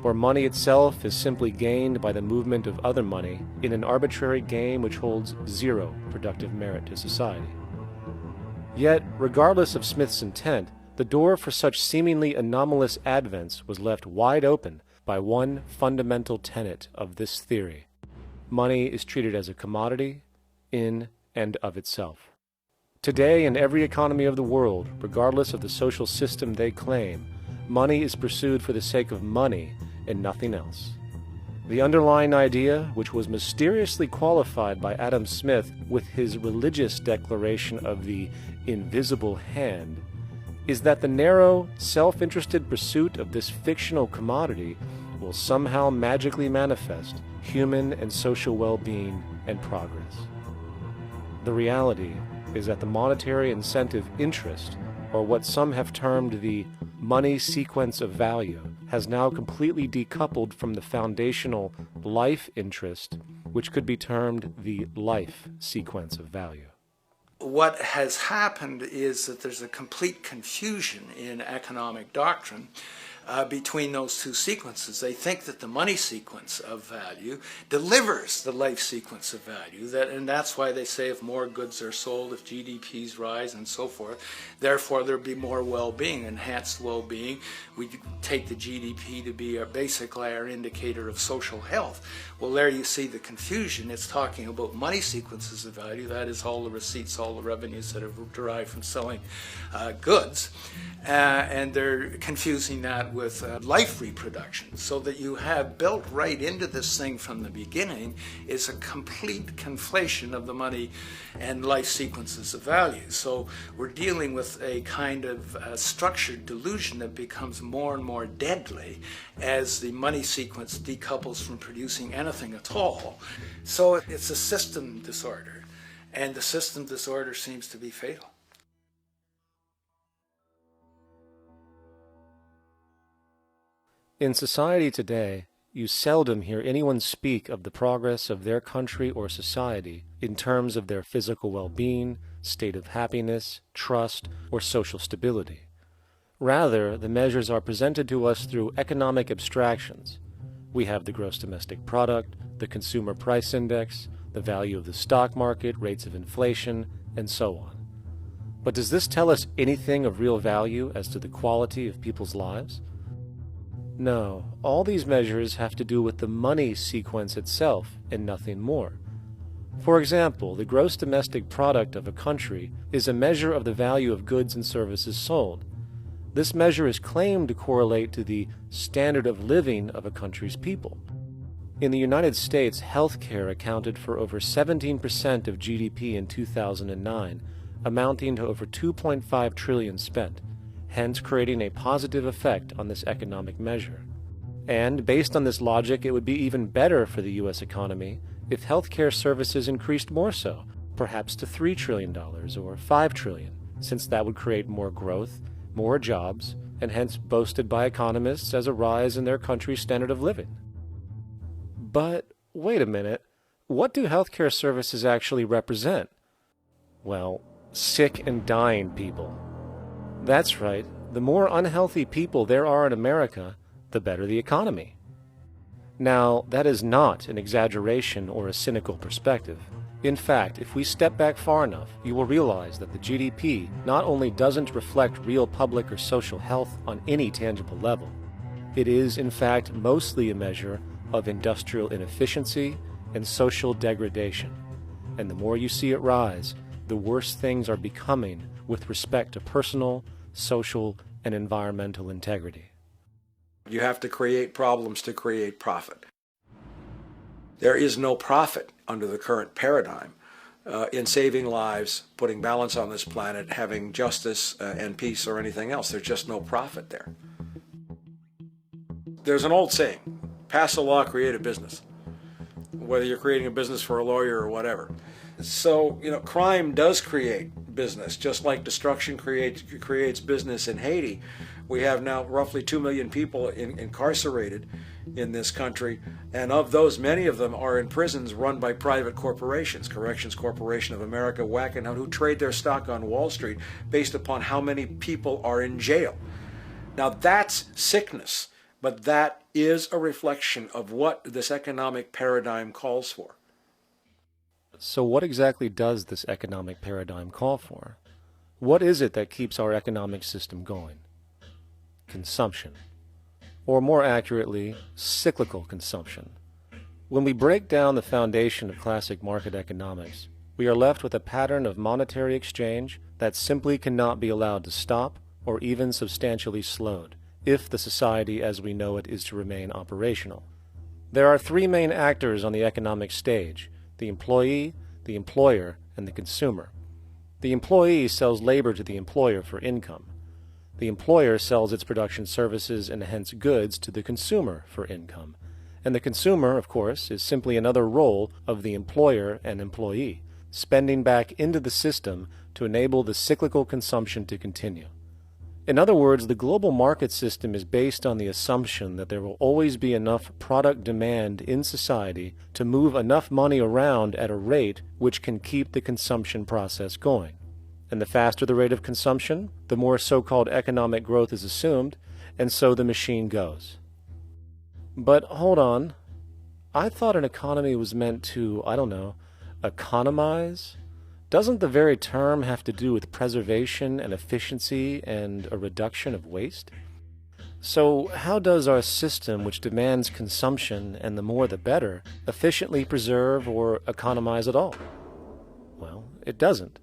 where money itself is simply gained by the movement of other money in an arbitrary game which holds zero productive merit to society. Yet, regardless of Smith's intent, the door for such seemingly anomalous advents was left wide open by one fundamental tenet of this theory. Money is treated as a commodity in and of itself. Today, in every economy of the world, regardless of the social system they claim, money is pursued for the sake of money and nothing else. The underlying idea, which was mysteriously qualified by Adam Smith with his religious declaration of the invisible hand, is that the narrow, self-interested pursuit of this fictional commodity will somehow magically manifest human and social well-being and progress. The reality is that the monetary incentive interest, or what some have termed the money sequence of value, has now completely decoupled from the foundational life interest, which could be termed the life sequence of value. What has happened is that there's a complete confusion in economic doctrine between those two sequences. They think that the money sequence of value delivers the life sequence of value, and that's why they say if more goods are sold, if GDPs rise and so forth, therefore there'll be more well-being, enhanced well-being. We take the GDP to be basically our indicator of social health. Well, there you see the confusion. It's talking about money sequences of value, that is all the receipts, all the revenues that are derived from selling goods, and they're confusing that with life reproduction, so that you have built right into this thing from the beginning is a complete conflation of the money and life sequences of value. So we're dealing with a kind of structured delusion that becomes more and more deadly as the money sequence decouples from producing anything at all. So it's a system disorder, and the system disorder seems to be fatal. In society today, you seldom hear anyone speak of the progress of their country or society in terms of their physical well-being, state of happiness, trust, or social stability. Rather, the measures are presented to us through economic abstractions. We have the gross domestic product, the consumer price index, the value of the stock market, rates of inflation, and so on. But does this tell us anything of real value as to the quality of people's lives? No, all these measures have to do with the money sequence itself and nothing more. For example, the gross domestic product of a country is a measure of the value of goods and services sold. This measure is claimed to correlate to the standard of living of a country's people. In the United States, healthcare accounted for over 17% of GDP in 2009, amounting to over $2.5 trillion spent, hence creating a positive effect on this economic measure. And based on this logic, it would be even better for the U.S. economy if healthcare services increased more so, perhaps to $3 trillion or $5 trillion, since that would create more growth, more jobs, and hence boasted by economists as a rise in their country's standard of living. But wait a minute, what do healthcare services actually represent? Well, sick and dying people. That's right, the more unhealthy people there are in America, the better the economy. Now, that is not an exaggeration or a cynical perspective. In fact, if we step back far enough, you will realize that the GDP not only doesn't reflect real public or social health on any tangible level, it is, in fact, mostly a measure of industrial inefficiency and social degradation. And the more you see it rise, the worse things are becoming with respect to personal, social, and environmental integrity. You have to create problems to create profit. There is no profit under the current paradigm in saving lives, putting balance on this planet, having justice and peace or anything else. There's just no profit there. There's an old saying, pass a law, create a business, whether you're creating a business for a lawyer or whatever. So, crime does create business, just like destruction creates business in Haiti. We have now roughly 2 million people incarcerated in this country, and of those, many of them are in prisons run by private corporations, Corrections Corporation of America, Wackenhut, who trade their stock on Wall Street based upon how many people are in jail. Now that's sickness, but that is a reflection of what this economic paradigm calls for. So what exactly does this economic paradigm call for? What is it that keeps our economic system going? Consumption. Or more accurately, cyclical consumption. When we break down the foundation of classic market economics, we are left with a pattern of monetary exchange that simply cannot be allowed to stop or even substantially slowed, if the society as we know it is to remain operational. There are three main actors on the economic stage: the employee, the employer, and the consumer. The employee sells labor to the employer for income. The employer sells its production services and hence goods to the consumer for income. And the consumer, of course, is simply another role of the employer and employee, spending back into the system to enable the cyclical consumption to continue. In other words, the global market system is based on the assumption that there will always be enough product demand in society to move enough money around at a rate which can keep the consumption process going. And the faster the rate of consumption, the more so-called economic growth is assumed, and so the machine goes. But hold on, I thought an economy was meant to, economize? Doesn't the very term have to do with preservation and efficiency and a reduction of waste? So how does our system, which demands consumption and the more the better, efficiently preserve or economize at all? Well, it doesn't.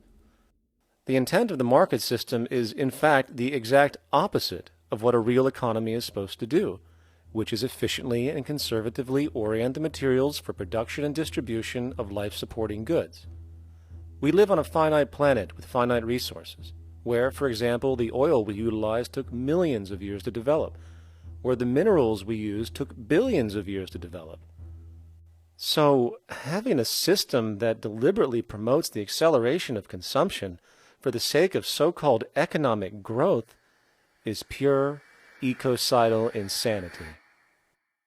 The intent of the market system is, in fact, the exact opposite of what a real economy is supposed to do, which is efficiently and conservatively orient the materials for production and distribution of life-supporting goods. We live on a finite planet with finite resources, where, for example, the oil we utilize took millions of years to develop, where the minerals we use took billions of years to develop. So, having a system that deliberately promotes the acceleration of consumption for the sake of so-called economic growth is pure ecocidal insanity.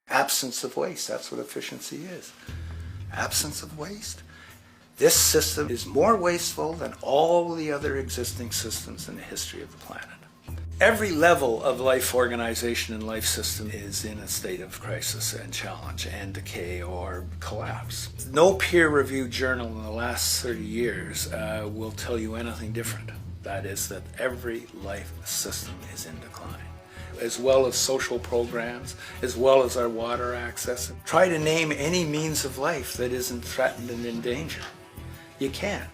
Absence of waste, that's what efficiency is. Absence of waste. This system is more wasteful than all the other existing systems in the history of the planet. Every level of life organization and life system is in a state of crisis and challenge and decay or collapse. No peer-reviewed journal in the last 30 years will tell you anything different. That is that every life system is in decline, as well as social programs, as well as our water access. Try to name any means of life that isn't threatened and in danger. You can't.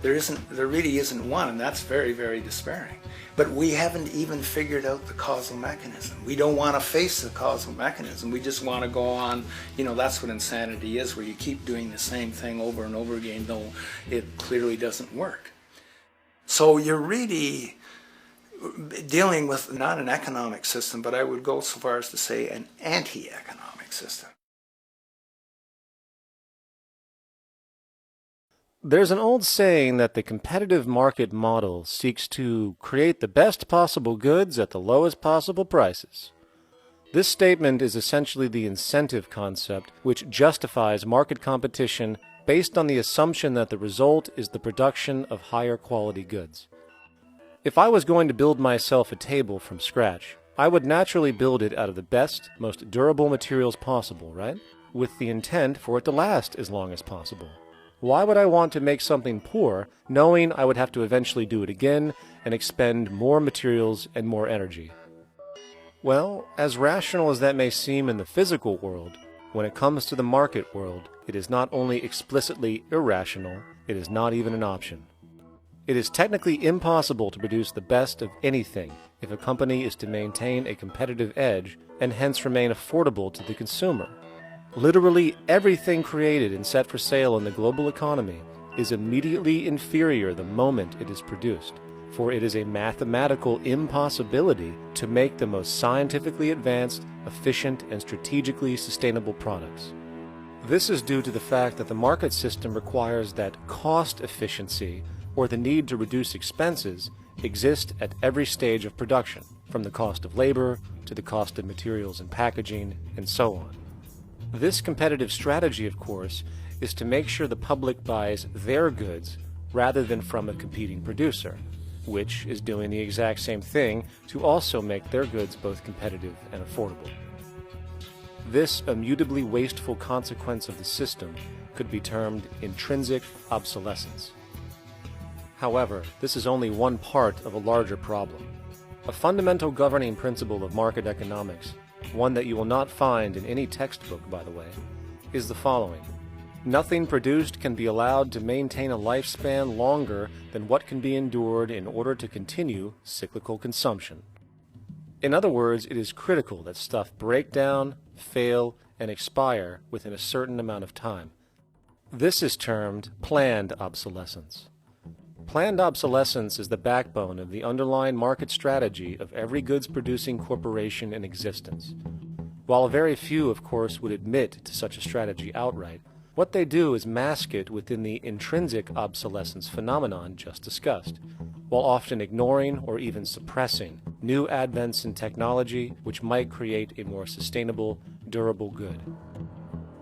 There really isn't one, and that's very, very despairing. But we haven't even figured out the causal mechanism. We don't want to face the causal mechanism. We just want to go on, that's what insanity is, where you keep doing the same thing over and over again, though it clearly doesn't work. So you're really dealing with not an economic system, but I would go so far as to say an anti-economic system. There's an old saying that the competitive market model seeks to create the best possible goods at the lowest possible prices. This statement is essentially the incentive concept, which justifies market competition based on the assumption that the result is the production of higher quality goods. If I was going to build myself a table from scratch, I would naturally build it out of the best, most durable materials possible, right? With the intent for it to last as long as possible. Why would I want to make something poor, knowing I would have to eventually do it again and expend more materials and more energy? Well, as rational as that may seem in the physical world, when it comes to the market world, it is not only explicitly irrational, it is not even an option. It is technically impossible to produce the best of anything if a company is to maintain a competitive edge and hence remain affordable to the consumer. Literally everything created and set for sale in the global economy is immediately inferior the moment it is produced, for it is a mathematical impossibility to make the most scientifically advanced, efficient, and strategically sustainable products. This is due to the fact that the market system requires that cost efficiency, or the need to reduce expenses, exist at every stage of production, from the cost of labor to the cost of materials and packaging, and so on. This competitive strategy, of course, is to make sure the public buys their goods rather than from a competing producer, which is doing the exact same thing to also make their goods both competitive and affordable. This immutably wasteful consequence of the system could be termed intrinsic obsolescence. However, this is only one part of a larger problem. A fundamental governing principle of market economics, one that you will not find in any textbook, by the way, is the following. Nothing produced can be allowed to maintain a lifespan longer than what can be endured in order to continue cyclical consumption. In other words, it is critical that stuff break down, fail, and expire within a certain amount of time. This is termed planned obsolescence. Planned obsolescence is the backbone of the underlying market strategy of every goods-producing corporation in existence. While very few, of course, would admit to such a strategy outright, what they do is mask it within the intrinsic obsolescence phenomenon just discussed, while often ignoring or even suppressing new advents in technology which might create a more sustainable, durable good.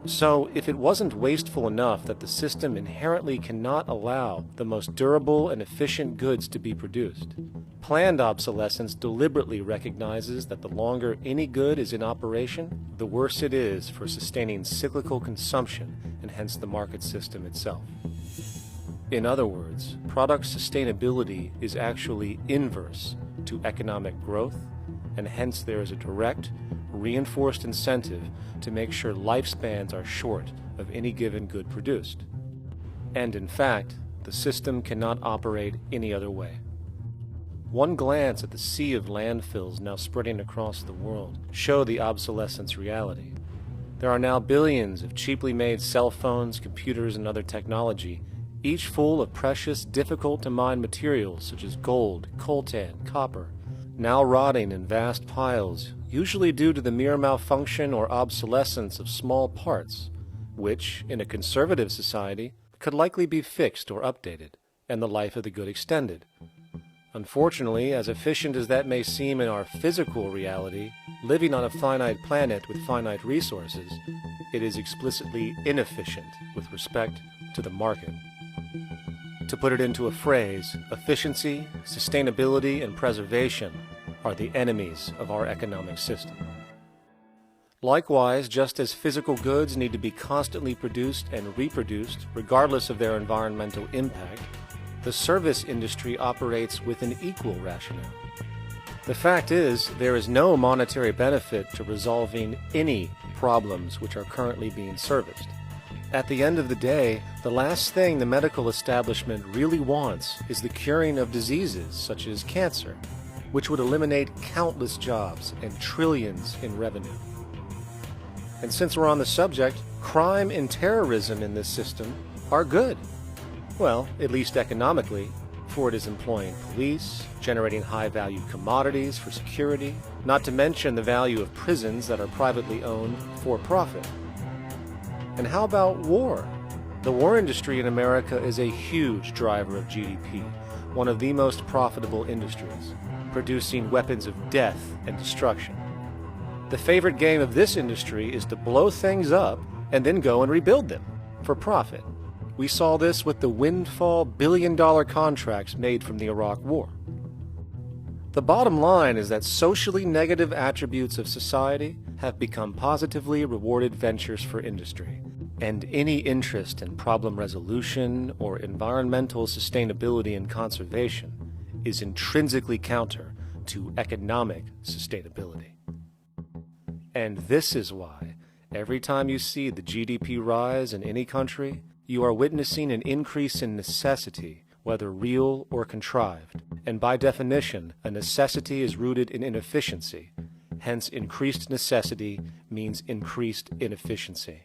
So, if it wasn't wasteful enough that the system inherently cannot allow the most durable and efficient goods to be produced, planned obsolescence deliberately recognizes that the longer any good is in operation, the worse it is for sustaining cyclical consumption and hence the market system itself. In other words, product sustainability is actually inverse to economic growth, and hence there is a direct, reinforced incentive to make sure lifespans are short of any given good produced. And in fact, the system cannot operate any other way. One glance at the sea of landfills now spreading across the world show the obsolescence reality. There are now billions of cheaply made cell phones, computers, and other technology, each full of precious, difficult-to-mine materials such as gold, coltan, copper, now rotting in vast piles, usually due to the mere malfunction or obsolescence of small parts, which, in a conservative society, could likely be fixed or updated, and the life of the good extended. Unfortunately, as efficient as that may seem in our physical reality, living on a finite planet with finite resources, it is explicitly inefficient with respect to the market. To put it into a phrase, efficiency, sustainability, and preservation are the enemies of our economic system. Likewise, just as physical goods need to be constantly produced and reproduced, regardless of their environmental impact, the service industry operates with an equal rationale. The fact is, there is no monetary benefit to resolving any problems which are currently being serviced, At the end of the day, the last thing the medical establishment really wants is the curing of diseases such as cancer, which would eliminate countless jobs and trillions in revenue. And since we're on the subject, crime and terrorism in this system are good. Well, at least economically, for it is employing police, generating high-value commodities for security, not to mention the value of prisons that are privately owned for profit. And how about war? The war industry in America is a huge driver of GDP, one of the most profitable industries, producing weapons of death and destruction. The favorite game of this industry is to blow things up and then go and rebuild them for profit. We saw this with the windfall billion-dollar contracts made from the Iraq War. The bottom line is that socially negative attributes of society have become positively rewarded ventures for industry, and any interest in problem resolution or environmental sustainability and conservation is intrinsically counter to economic sustainability. And this is why, every time you see the GDP rise in any country, you are witnessing an increase in necessity, whether real or contrived. And by definition, a necessity is rooted in inefficiency. Hence, increased necessity means increased inefficiency.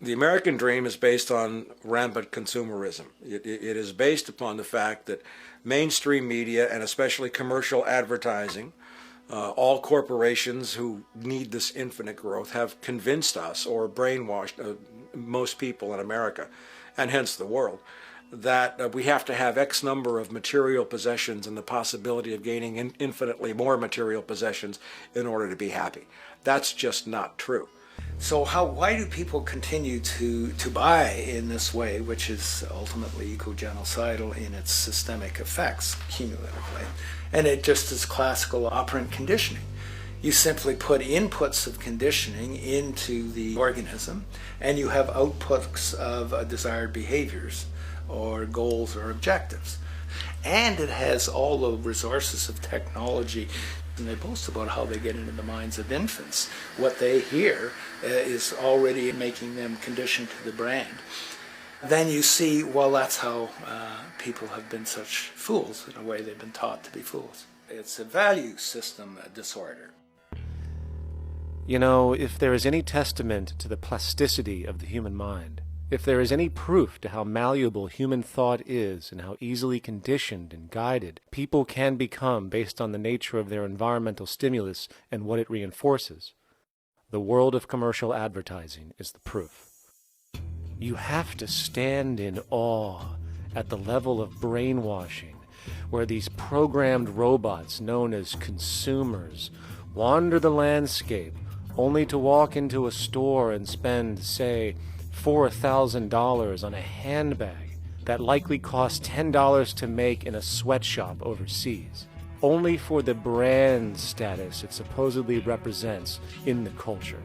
The American dream is based on rampant consumerism. It is based upon the fact that mainstream media, and especially commercial advertising, all corporations who need this infinite growth have convinced us or brainwashed most people in America, and hence the world, that we have to have X number of material possessions and the possibility of gaining infinitely more material possessions in order to be happy. That's just not true. So why do people continue to buy in this way, which is ultimately eco-genocidal in its systemic effects cumulatively? And it just is classical operant conditioning. You simply put inputs of conditioning into the organism, and you have outputs of desired behaviors or goals or objectives. And it has all the resources of technology. And they boast about how they get into the minds of infants. What they hear is already making them conditioned to the brand. Then you see, well, that's how people have been such fools. In a way, they've been taught to be fools. It's a value system disorder. You know, if there is any testament to the plasticity of the human mind, if there is any proof to how malleable human thought is and how easily conditioned and guided people can become based on the nature of their environmental stimulus and what it reinforces, the world of commercial advertising is the proof. You have to stand in awe at the level of brainwashing where these programmed robots known as consumers wander the landscape only to walk into a store and spend, say, $4,000 on a handbag that likely costs $10 to make in a sweatshop overseas, only for the brand status it supposedly represents in the culture.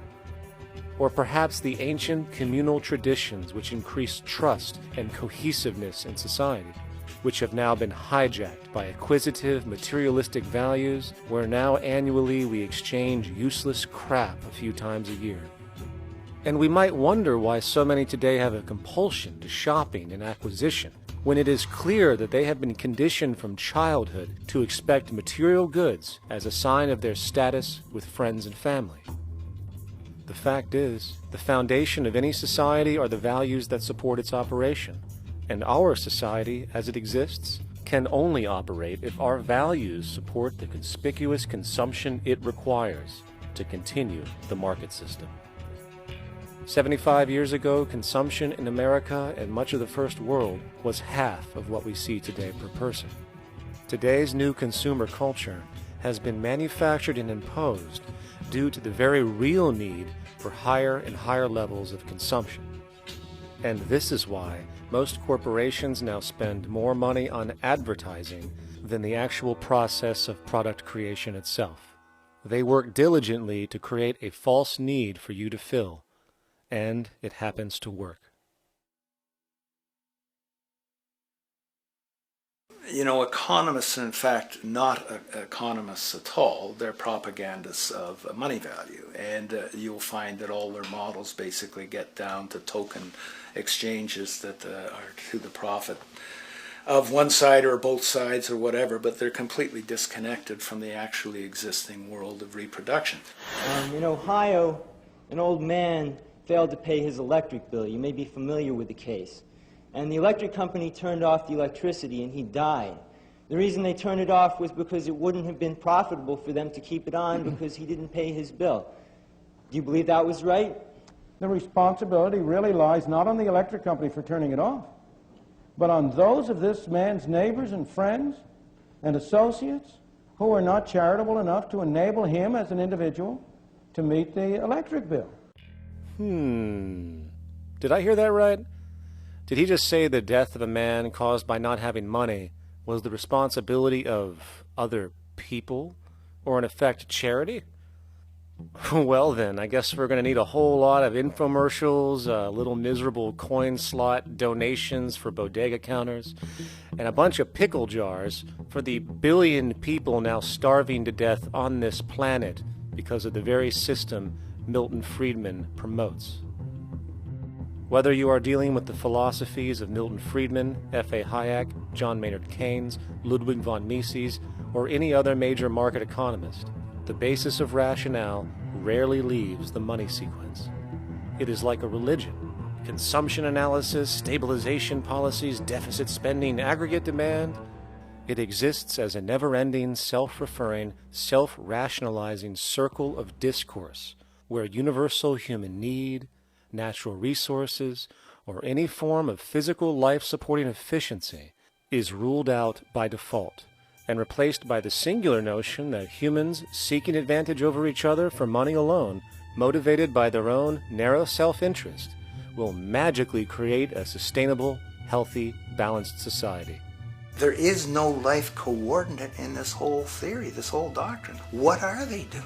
Or perhaps the ancient communal traditions which increase trust and cohesiveness in society, which have now been hijacked by acquisitive, materialistic values, where now annually we exchange useless crap a few times a year. And we might wonder why so many today have a compulsion to shopping and acquisition, when it is clear that they have been conditioned from childhood to expect material goods as a sign of their status with friends and family. The fact is, the foundation of any society are the values that support its operation, and our society, as it exists, can only operate if our values support the conspicuous consumption it requires to continue the market system. 75 years ago, consumption in America and much of the First World was half of what we see today per person. Today's new consumer culture has been manufactured and imposed due to the very real need for higher and higher levels of consumption. And this is why most corporations now spend more money on advertising than the actual process of product creation itself. They work diligently to create a false need for you to fill, and it happens to work. You know, economists are in fact not economists at all. They're propagandists of money value. And you'll find that all their models basically get down to token exchanges that are to the profit of one side or both sides or whatever, but they're completely disconnected from the actually existing world of reproduction. In Ohio, an old man failed to pay his electric bill. You may be familiar with the case. And the electric company turned off the electricity and he died. The reason they turned it off was because it wouldn't have been profitable for them to keep it on because he didn't pay his bill. Do you believe that was right? The responsibility really lies not on the electric company for turning it off, but on those of this man's neighbors and friends and associates who are not charitable enough to enable him as an individual to meet the electric bill. Did I hear that right? Did he just say the death of a man caused by not having money was the responsibility of other people, or in effect charity? Well then, I guess we're going to need a whole lot of infomercials, little miserable coin slot donations for bodega counters, and a bunch of pickle jars for the billion people now starving to death on this planet because of the very system Milton Friedman promotes. Whether you are dealing with the philosophies of Milton Friedman, F.A. Hayek, John Maynard Keynes, Ludwig von Mises, or any other major market economist, the basis of rationale rarely leaves the money sequence. It is like a religion. Consumption analysis, stabilization policies, deficit spending, aggregate demand. It exists as a never-ending, self-referring, self-rationalizing circle of discourse where universal human need, natural resources, or any form of physical life-supporting efficiency is ruled out by default and replaced by the singular notion that humans seeking advantage over each other for money alone, motivated by their own narrow self-interest, will magically create a sustainable, healthy, balanced society. There is no life coordinate in this whole theory, this whole doctrine. What are they doing?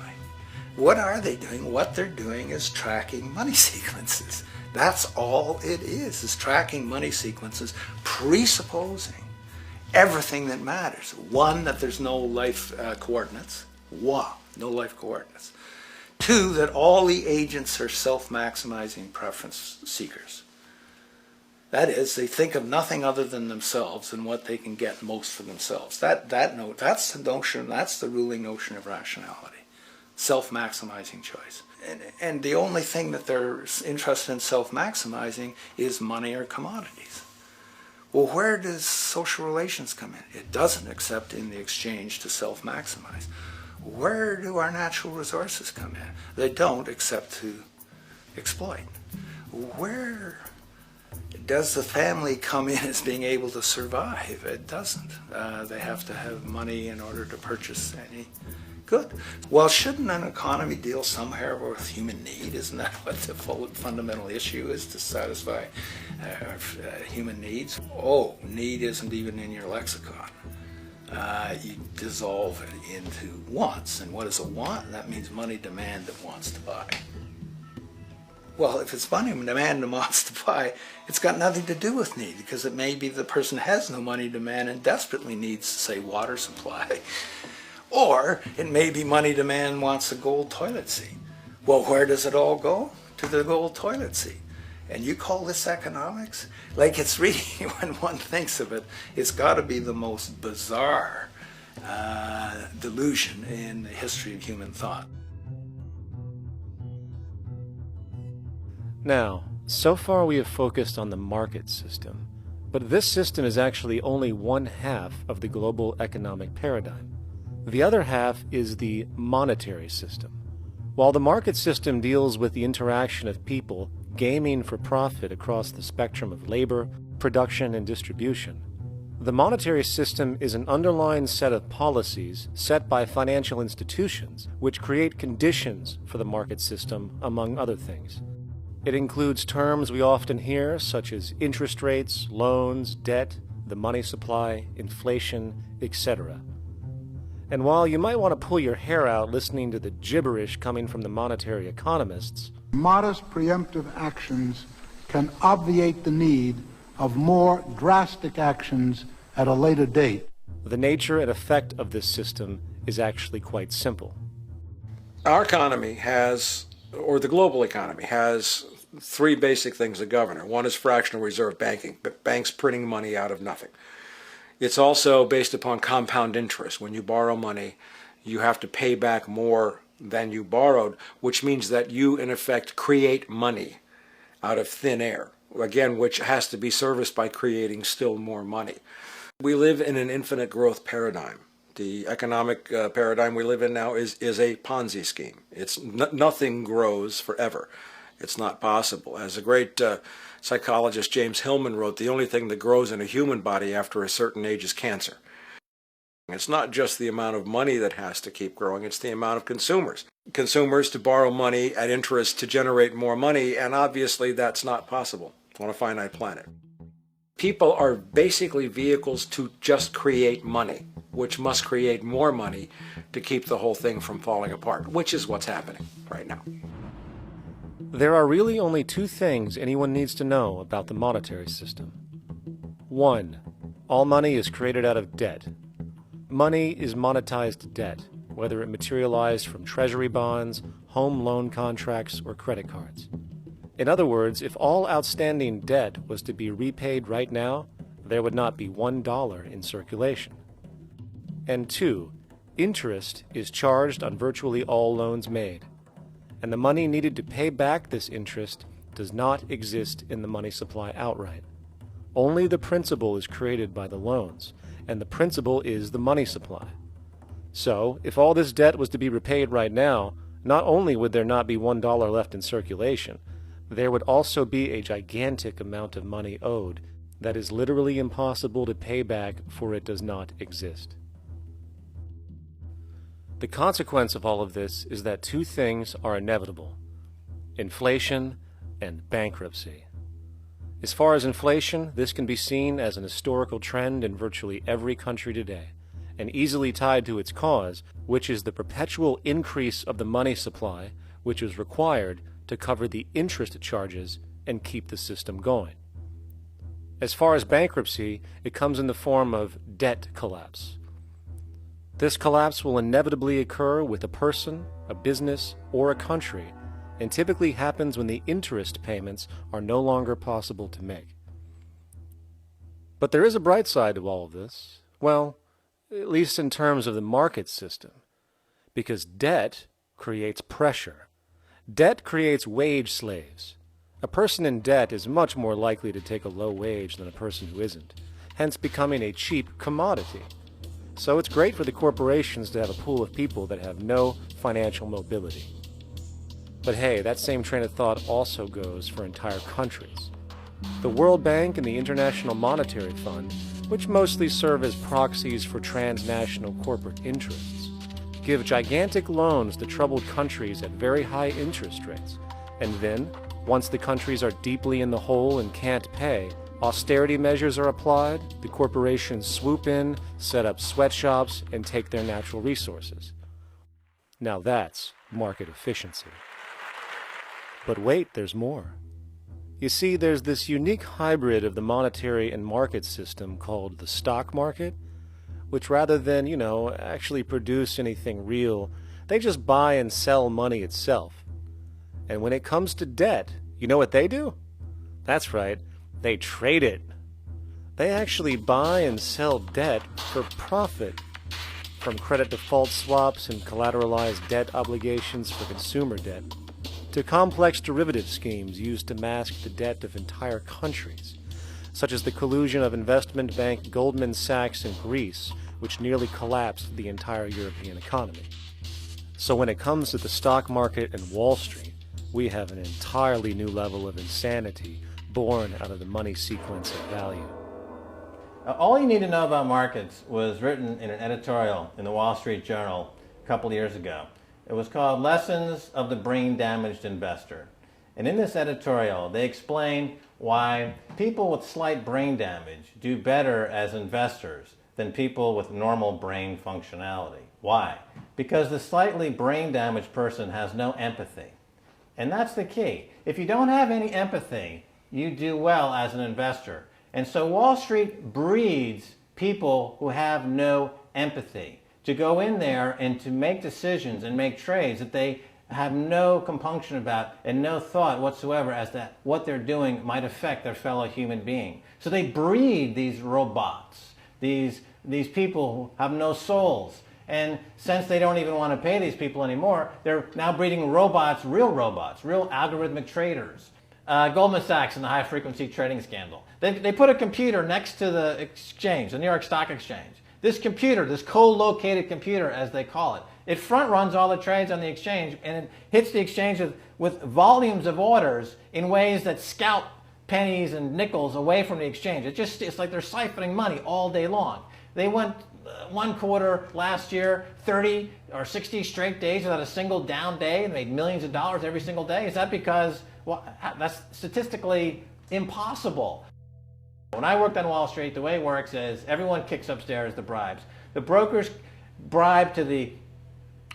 What are they doing? What they're doing is tracking money sequences. That's all it is tracking money sequences, presupposing everything that matters. One, that there's no life coordinates. Wow, no life coordinates. Two, that all the agents are self-maximizing preference seekers. That is, they think of nothing other than themselves and what they can get most for themselves. That's the notion, that's the ruling notion of rationality. Self-maximizing choice. And the only thing that they're interested in self-maximizing is money or commodities. Well, where does social relations come in? It doesn't, except in the exchange to self-maximize. Where do our natural resources come in? They don't, except to exploit. Where does the family come in as being able to survive? It doesn't. They have to have money in order to purchase any good. Well, shouldn't an economy deal somewhere with human need? Isn't that what the fundamental issue is, to satisfy human needs? Oh, need isn't even in your lexicon. You dissolve it into wants. And what is a want? That means money demand that wants to buy. Well, if it's money demand that wants to buy, it's got nothing to do with need, because it may be the person has no money demand and desperately needs, say, water supply. Or it may be money demand wants a gold toilet seat. Well, where does it all go? To the gold toilet seat. And you call this economics? Like, it's really, when one thinks of it, it's got to be the most bizarre delusion in the history of human thought. Now, so far we have focused on the market system, but this system is actually only one half of the global economic paradigm. The other half is the monetary system. While the market system deals with the interaction of people gaming for profit across the spectrum of labor, production, and distribution, the monetary system is an underlying set of policies set by financial institutions which create conditions for the market system, among other things. It includes terms we often hear, such as interest rates, loans, debt, the money supply, inflation, etc. And while you might want to pull your hair out listening to the gibberish coming from the monetary economists, modest preemptive actions can obviate the need of more drastic actions at a later date. The nature and effect of this system is actually quite simple. Our economy has, or the global economy, has three basic things that govern it. One is fractional reserve banking, banks printing money out of nothing. It's also based upon compound interest. When you borrow money, you have to pay back more than you borrowed, which means that you, in effect, create money out of thin air, again, which has to be serviced by creating still more money. We live in an infinite growth paradigm. The economic paradigm we live in now is a Ponzi scheme. Nothing grows forever. It's not possible. As a great psychologist James Hillman wrote, the only thing that grows in a human body after a certain age is cancer. It's not just the amount of money that has to keep growing, it's the amount of consumers. Consumers to borrow money at interest to generate more money, and obviously that's not possible on a finite planet. People are basically vehicles to just create money, which must create more money to keep the whole thing from falling apart, which is what's happening right now. There are really only two things anyone needs to know about the monetary system. 1. All money is created out of debt. Money is monetized debt, whether it materialized from treasury bonds, home loan contracts, or credit cards. In other words, if all outstanding debt was to be repaid right now, there would not be $1 in circulation. And 2, interest is charged on virtually all loans made, and the money needed to pay back this interest does not exist in the money supply outright. Only the principal is created by the loans, and the principal is the money supply. So, if all this debt was to be repaid right now, not only would there not be $1 left in circulation, there would also be a gigantic amount of money owed that is literally impossible to pay back, for it does not exist. The consequence of all of this is that two things are inevitable: inflation and bankruptcy. As far as inflation, this can be seen as an historical trend in virtually every country today, and easily tied to its cause, which is the perpetual increase of the money supply, which is required to cover the interest charges and keep the system going. As far as bankruptcy, it comes in the form of debt collapse. This collapse will inevitably occur with a person, a business, or a country, and typically happens when the interest payments are no longer possible to make. But there is a bright side to all of this. Well, at least in terms of the market system, because debt creates pressure. Debt creates wage slaves. A person in debt is much more likely to take a low wage than a person who isn't, hence becoming a cheap commodity. So it's great for the corporations to have a pool of people that have no financial mobility. But hey, that same train of thought also goes for entire countries. The World Bank and the International Monetary Fund, which mostly serve as proxies for transnational corporate interests, give gigantic loans to troubled countries at very high interest rates, and then, once the countries are deeply in the hole and can't pay, austerity measures are applied, the corporations swoop in, set up sweatshops, and take their natural resources. Now that's market efficiency. But wait, there's more. You see, there's this unique hybrid of the monetary and market system called the stock market, which rather than, actually produce anything real, they just buy and sell money itself. And when it comes to debt, you know what they do? That's right, they trade it. They actually buy and sell debt for profit, from credit default swaps and collateralized debt obligations for consumer debt, to complex derivative schemes used to mask the debt of entire countries, such as the collusion of investment bank Goldman Sachs in Greece, which nearly collapsed the entire European economy. So when it comes to the stock market and Wall Street, we have an entirely new level of insanity born out of the money sequence of value. All you need to know about markets was written in an editorial in the Wall Street Journal a couple years ago. It was called Lessons of the Brain-Damaged Investor. And in this editorial, they explain why people with slight brain damage do better as investors than people with normal brain functionality. Why? Because the slightly brain-damaged person has no empathy. And that's the key. If you don't have any empathy, you do well as an investor. And so Wall Street breeds people who have no empathy, to go in there and to make decisions and make trades that they have no compunction about and no thought whatsoever as to what they're doing might affect their fellow human being. So they breed these robots, these people who have no souls. And since they don't even want to pay these people anymore, they're now breeding robots, real algorithmic traders. Goldman Sachs and the high-frequency trading scandal. They put a computer next to the exchange, the New York Stock Exchange. This computer, this co-located computer, as they call it, it front-runs all the trades on the exchange, and it hits the exchange with volumes of orders in ways that scalp pennies and nickels away from the exchange. It's like they're siphoning money all day long. They went one quarter last year, 30 or 60 straight days without a single down day and made millions of dollars every single day. Is that because, well, that's statistically impossible. When I worked on Wall Street, the way it works is everyone kicks upstairs the bribes. The brokers bribe to the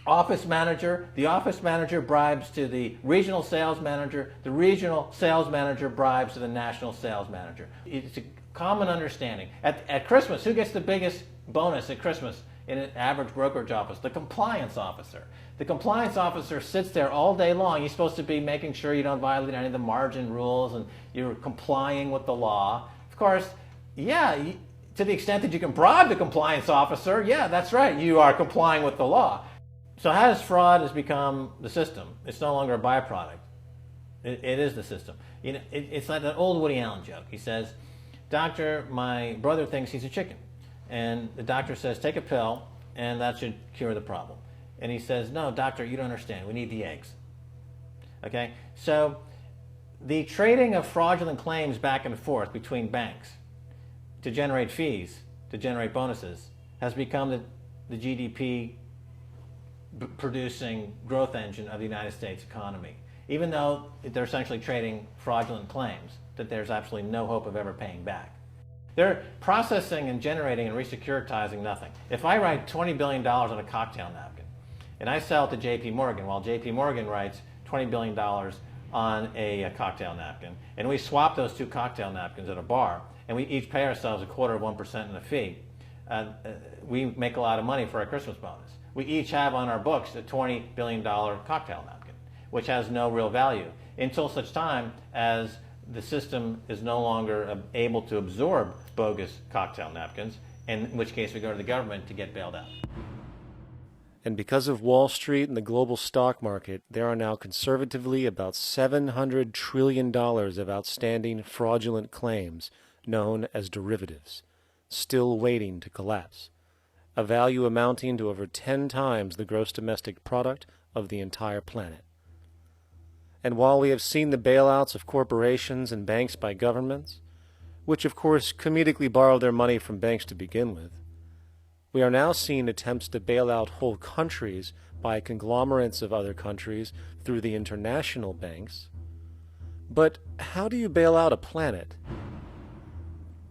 office manager bribes to the regional sales manager bribes to the national sales manager. It's a common understanding. At Christmas, who gets the biggest bonus at Christmas in an average brokerage office? The compliance officer. The compliance officer sits there all day long. He's supposed to be making sure you don't violate any of the margin rules and you're complying with the law. Of course, yeah, to the extent that you can bribe the compliance officer, yeah, that's right, you are complying with the law. So how does fraud has become the system? It's no longer a byproduct. It is the system. You know, it's like that old Woody Allen joke. He says, "Doctor, my brother thinks he's a chicken." And the doctor says, "Take a pill, and that should cure the problem." And he says, "No, doctor, you don't understand. We need the eggs." Okay? So the trading of fraudulent claims back and forth between banks to generate fees, to generate bonuses, has become the GDP producing growth engine of the United States economy. Even though they're essentially trading fraudulent claims that there's absolutely no hope of ever paying back. They're processing and generating and resecuritizing nothing. If I write $20 billion on a cocktail napkin and I sell it to JP Morgan while JP Morgan writes $20 billion on a cocktail napkin, and we swap those two cocktail napkins at a bar, and we each pay ourselves 1/4% in a fee, we make a lot of money for our Christmas bonus. We each have on our books a $20 billion cocktail napkin, which has no real value until such time as the system is no longer able to absorb bogus cocktail napkins, in which case we go to the government to get bailed out. And because of Wall Street and the global stock market, there are now conservatively about $700 trillion of outstanding fraudulent claims known as derivatives, still waiting to collapse, a value amounting to over 10 times the gross domestic product of the entire planet. And while we have seen the bailouts of corporations and banks by governments, which of course comedically borrowed their money from banks to begin with, we are now seeing attempts to bail out whole countries by conglomerates of other countries through the international banks. But how do you bail out a planet?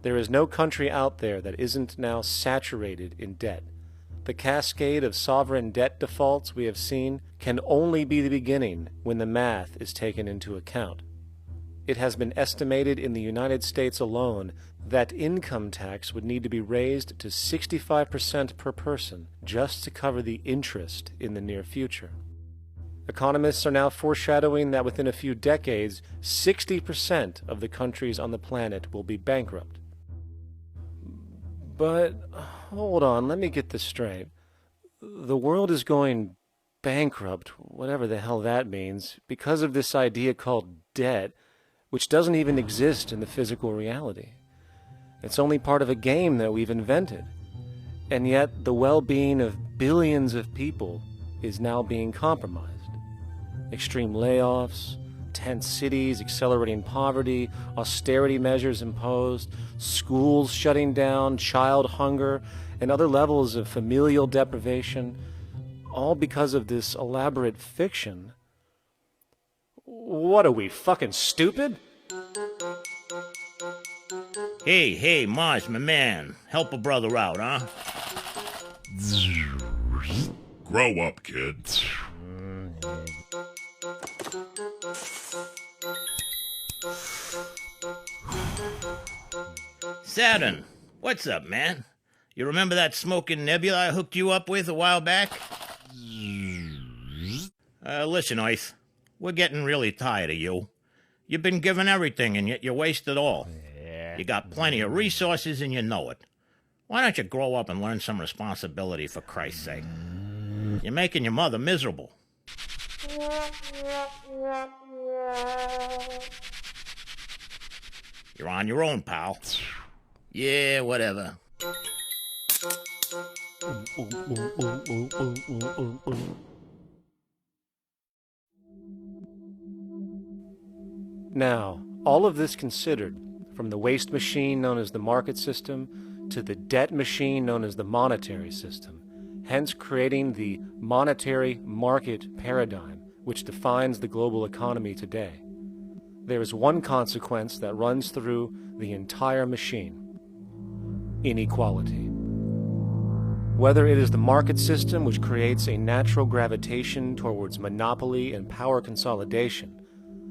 There is no country out there that isn't now saturated in debt. The cascade of sovereign debt defaults we have seen can only be the beginning when the math is taken into account. It has been estimated in the United States alone that income tax would need to be raised to 65% per person just to cover the interest in the near future. Economists are now foreshadowing that within a few decades, 60% of the countries on the planet will be bankrupt. But hold on, let me get this straight. The world is going bankrupt, whatever the hell that means, because of this idea called debt, which doesn't even exist in the physical reality. It's only part of a game that we've invented. And yet the well-being of billions of people is now being compromised. Extreme layoffs, tent cities, accelerating poverty, austerity measures imposed, schools shutting down, child hunger, and other levels of familial deprivation, all because of this elaborate fiction. What are we, fucking stupid? Hey, Mars, my man. Help a brother out, huh? Grow up, kid. Saturn, what's up, man? You remember that smoking nebula I hooked you up with a while back? Listen, Earth, we're getting really tired of you. You've been given everything, and yet you waste it all. You got plenty of resources, and you know it. Why don't you grow up and learn some responsibility, for Christ's sake? You're making your mother miserable. You're on your own, pal. Yeah, whatever. Now, all of this considered, from the waste machine known as the market system to the debt machine known as the monetary system, hence creating the monetary market paradigm which defines the global economy today, there is one consequence that runs through the entire machine: inequality. Whether it is the market system which creates a natural gravitation towards monopoly and power consolidation,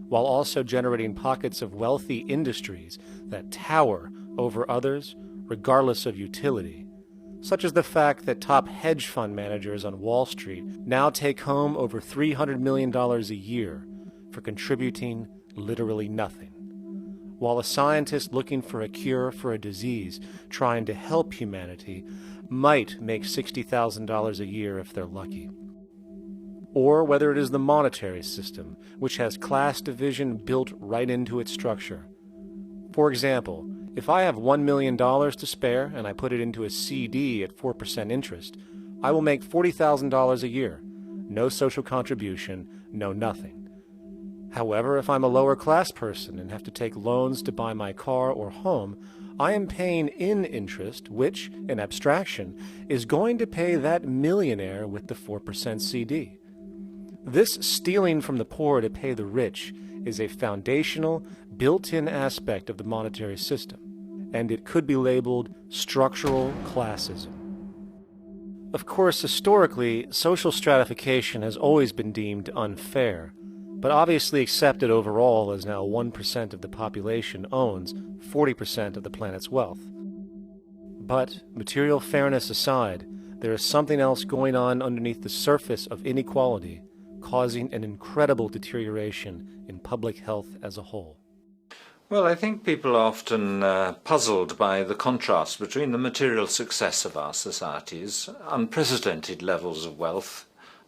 while also generating pockets of wealthy industries that tower over others regardless of utility, such as the fact that top hedge fund managers on Wall Street now take home over $300 million a year for contributing literally nothing, while a scientist looking for a cure for a disease trying to help humanity might make $60,000 a year if they're lucky. Or whether it is the monetary system, which has class division built right into its structure. For example, if I have $1 million to spare and I put it into a CD at 4% interest, I will make $40,000 a year. No social contribution, no nothing. However, if I'm a lower class person and have to take loans to buy my car or home, I am paying in interest, which, in abstraction, is going to pay that millionaire with the 4% CD. This stealing from the poor to pay the rich is a foundational, built-in aspect of the monetary system, and it could be labeled structural classism. Of course, historically, social stratification has always been deemed unfair, but obviously accepted overall as now 1% of the population owns 40% of the planet's wealth. But, material fairness aside, there is something else going on underneath the surface of inequality, causing an incredible deterioration in public health as a whole. Well, I think people are often puzzled by the contrast between the material success of our societies, unprecedented levels of wealth,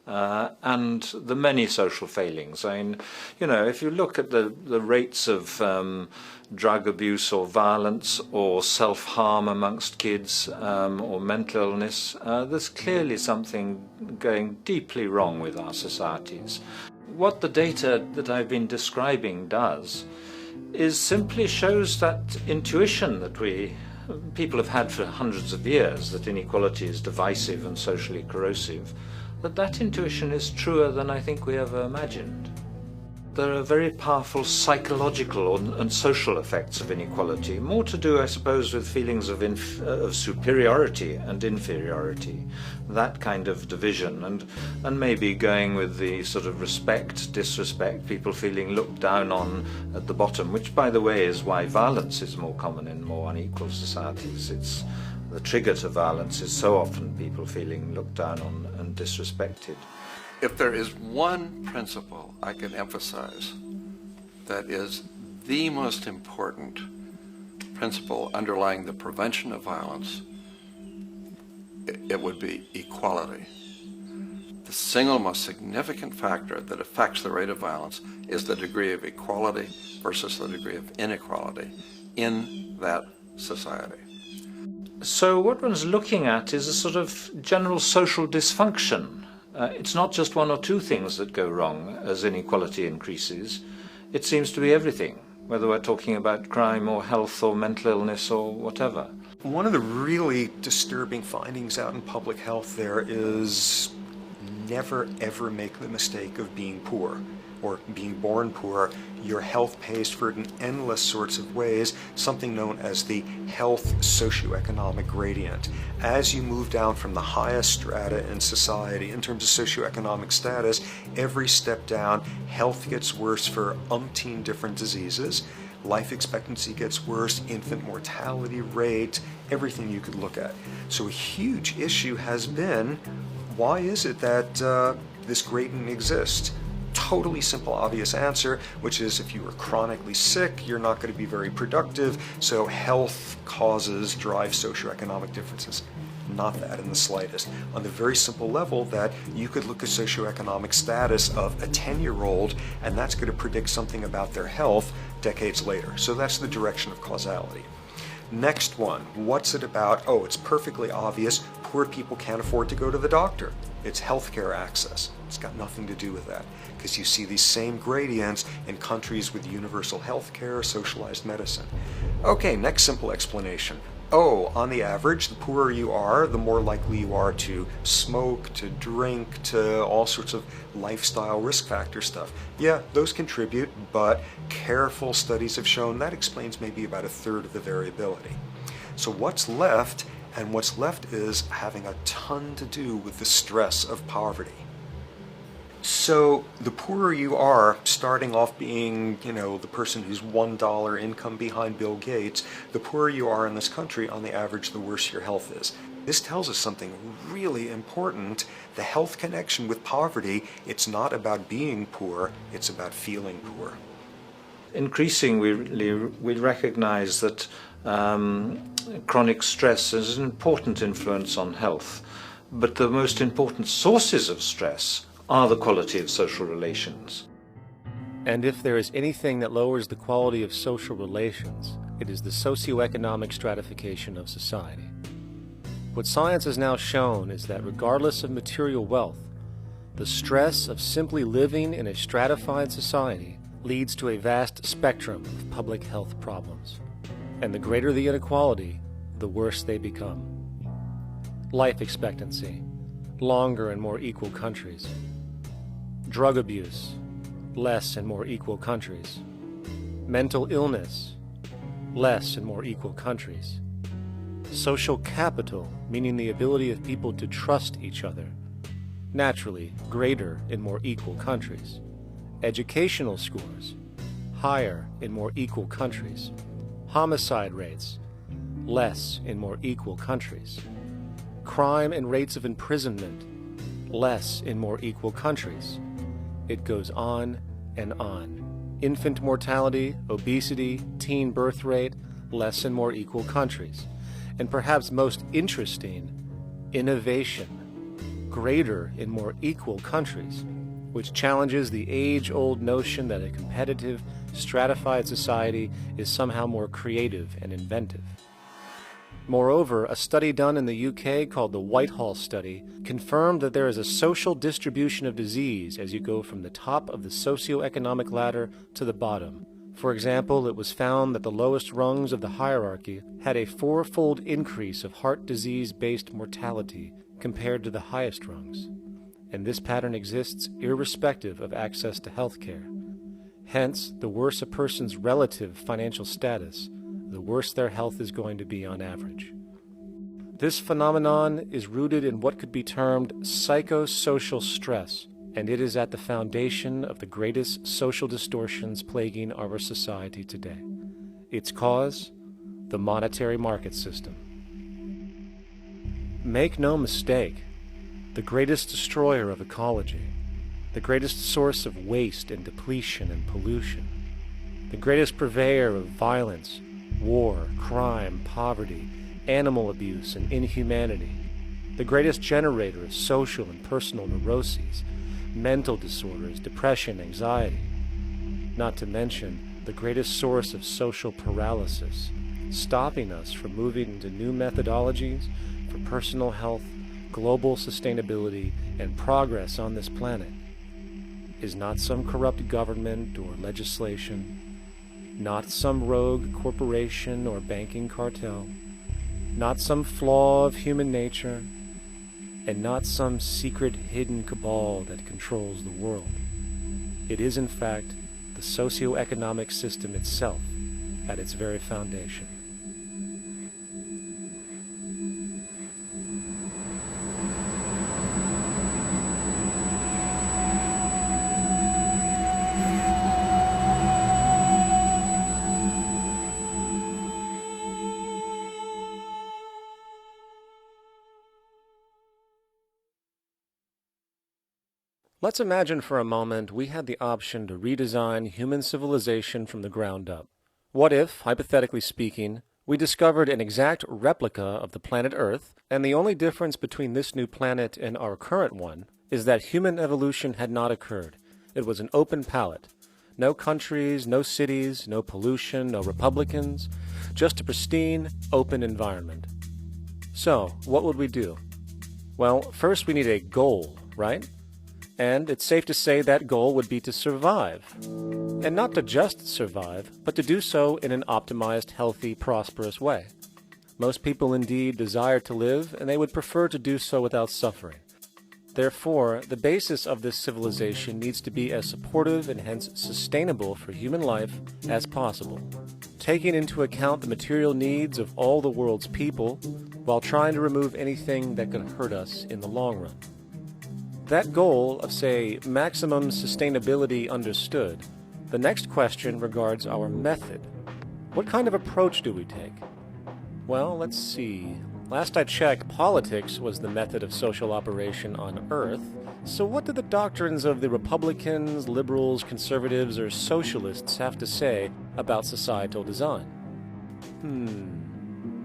and the many social failings. I mean, you know, if you look at the rates of drug abuse or violence or self-harm amongst kids or mental illness, there's clearly something going deeply wrong with our societies. What the data that I've been describing does is simply shows that intuition that people have had for hundreds of years, that inequality is divisive and socially corrosive, that intuition is truer than I think we ever imagined. There are very powerful psychological and social effects of inequality, more to do, I suppose, with feelings of superiority and inferiority, that kind of division, and maybe going with the sort of respect, disrespect, people feeling looked down on at the bottom, which, by the way, is why violence is more common in more unequal societies. It's the trigger to violence is so often people feeling looked down on and disrespected. If there is one principle I can emphasize that is the most important principle underlying the prevention of violence, it would be equality. The single most significant factor that affects the rate of violence is the degree of equality versus the degree of inequality in that society. So what one's looking at is a sort of general social dysfunction. It's not just one or two things that go wrong as inequality increases. It seems to be everything, whether we're talking about crime or health or mental illness or whatever. One of the really disturbing findings out in public health there is never ever make the mistake of being poor or being born poor. Your health pays for it in endless sorts of ways, something known as the health socioeconomic gradient. As you move down from the highest strata in society in terms of socioeconomic status, every step down, health gets worse for umpteen different diseases. life expectancy gets worse, infant mortality rate, everything you could look at. So a huge issue has been, why is it that this gradient exists? Totally simple, obvious answer, which is if you are chronically sick, you're not going to be very productive, so health causes drive socioeconomic differences. Not that in the slightest. On the very simple level that you could look at socioeconomic status of a 10-year-old, and that's going to predict something about their health decades later. So that's the direction of causality. Next one, what's it about? Oh, it's perfectly obvious. Poor people can't afford to go to the doctor. It's healthcare access. It's got nothing to do with that, because you see these same gradients in countries with universal healthcare, socialized medicine. Okay, next simple explanation. Oh, on the average, the poorer you are, the more likely you are to smoke, to drink, to all sorts of lifestyle risk factor stuff. Yeah, those contribute, but careful studies have shown that explains maybe about a third of the variability. So what's left? And what's left is having a ton to do with the stress of poverty. So the poorer you are, starting off being, the person who's $1 income behind Bill Gates, the poorer you are in this country, on the average, the worse your health is. This tells us something really important. The health connection with poverty, it's not about being poor, it's about feeling poor. Increasingly, we recognize that chronic stress is an important influence on health, but the most important sources of stress are the quality of social relations. And if there is anything that lowers the quality of social relations, it is the socioeconomic stratification of society. What science has now shown is that regardless of material wealth, the stress of simply living in a stratified society leads to a vast spectrum of public health problems. And the greater the inequality, the worse they become. Life expectancy, longer in more equal countries. Drug abuse, less in more equal countries. Mental illness, less in more equal countries. Social capital, meaning the ability of people to trust each other, naturally greater in more equal countries. Educational scores, higher in more equal countries. Homicide rates, less in more equal countries. Crime and rates of imprisonment, less in more equal countries. It goes on and on. Infant mortality, obesity, teen birth rate, less in more equal countries. And perhaps most interesting, innovation, greater in more equal countries, which challenges the age-old notion that a competitive, stratified society is somehow more creative and inventive. Moreover, a study done in the UK called the Whitehall Study confirmed that there is a social distribution of disease as you go from the top of the socioeconomic ladder to the bottom. For example, it was found that the lowest rungs of the hierarchy had a 4-fold increase of heart disease-based mortality compared to the highest rungs. And this pattern exists irrespective of access to health care. Hence, the worse a person's relative financial status, the worse their health is going to be on average. This phenomenon is rooted in what could be termed psychosocial stress, and it is at the foundation of the greatest social distortions plaguing our society today. Its cause? The monetary market system. Make no mistake, the greatest destroyer of ecology, the greatest source of waste and depletion and pollution, the greatest purveyor of violence, war, crime, poverty, animal abuse, and inhumanity, the greatest generator of social and personal neuroses, mental disorders, depression, anxiety, not to mention the greatest source of social paralysis, stopping us from moving into new methodologies for personal health, global sustainability, and progress on this planet, is not some corrupt government or legislation, not some rogue corporation or banking cartel, not some flaw of human nature, and not some secret hidden cabal that controls the world. It is, in fact, the socio-economic system itself at its very foundation. Let's imagine for a moment we had the option to redesign human civilization from the ground up. What if, hypothetically speaking, we discovered an exact replica of the planet Earth, and the only difference between this new planet and our current one is that human evolution had not occurred. It was an open palette. No countries, no cities, no pollution, no Republicans, just a pristine, open environment. So, what would we do? Well, first we need a goal, right? And it's safe to say that goal would be to survive. And not to just survive, but to do so in an optimized, healthy, prosperous way. Most people indeed desire to live, and they would prefer to do so without suffering. Therefore, the basis of this civilization needs to be as supportive and hence sustainable for human life as possible, taking into account the material needs of all the world's people while trying to remove anything that could hurt us in the long run. That goal of, say, maximum sustainability understood, the next question regards our method. What kind of approach do we take? Well, let's see. Last I checked, politics was the method of social operation on Earth. So what do the doctrines of the Republicans, liberals, conservatives, or socialists have to say about societal design?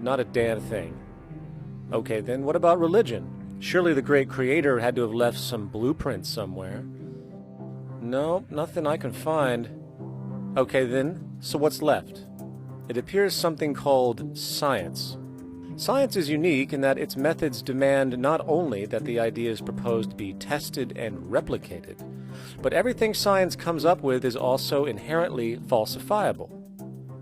Not a damn thing. Okay, then what about religion? Surely the great creator had to have left some blueprint somewhere. No, nothing I can find. Okay then, so what's left? It appears something called science. Science is unique in that its methods demand not only that the ideas proposed be tested and replicated, but everything science comes up with is also inherently falsifiable.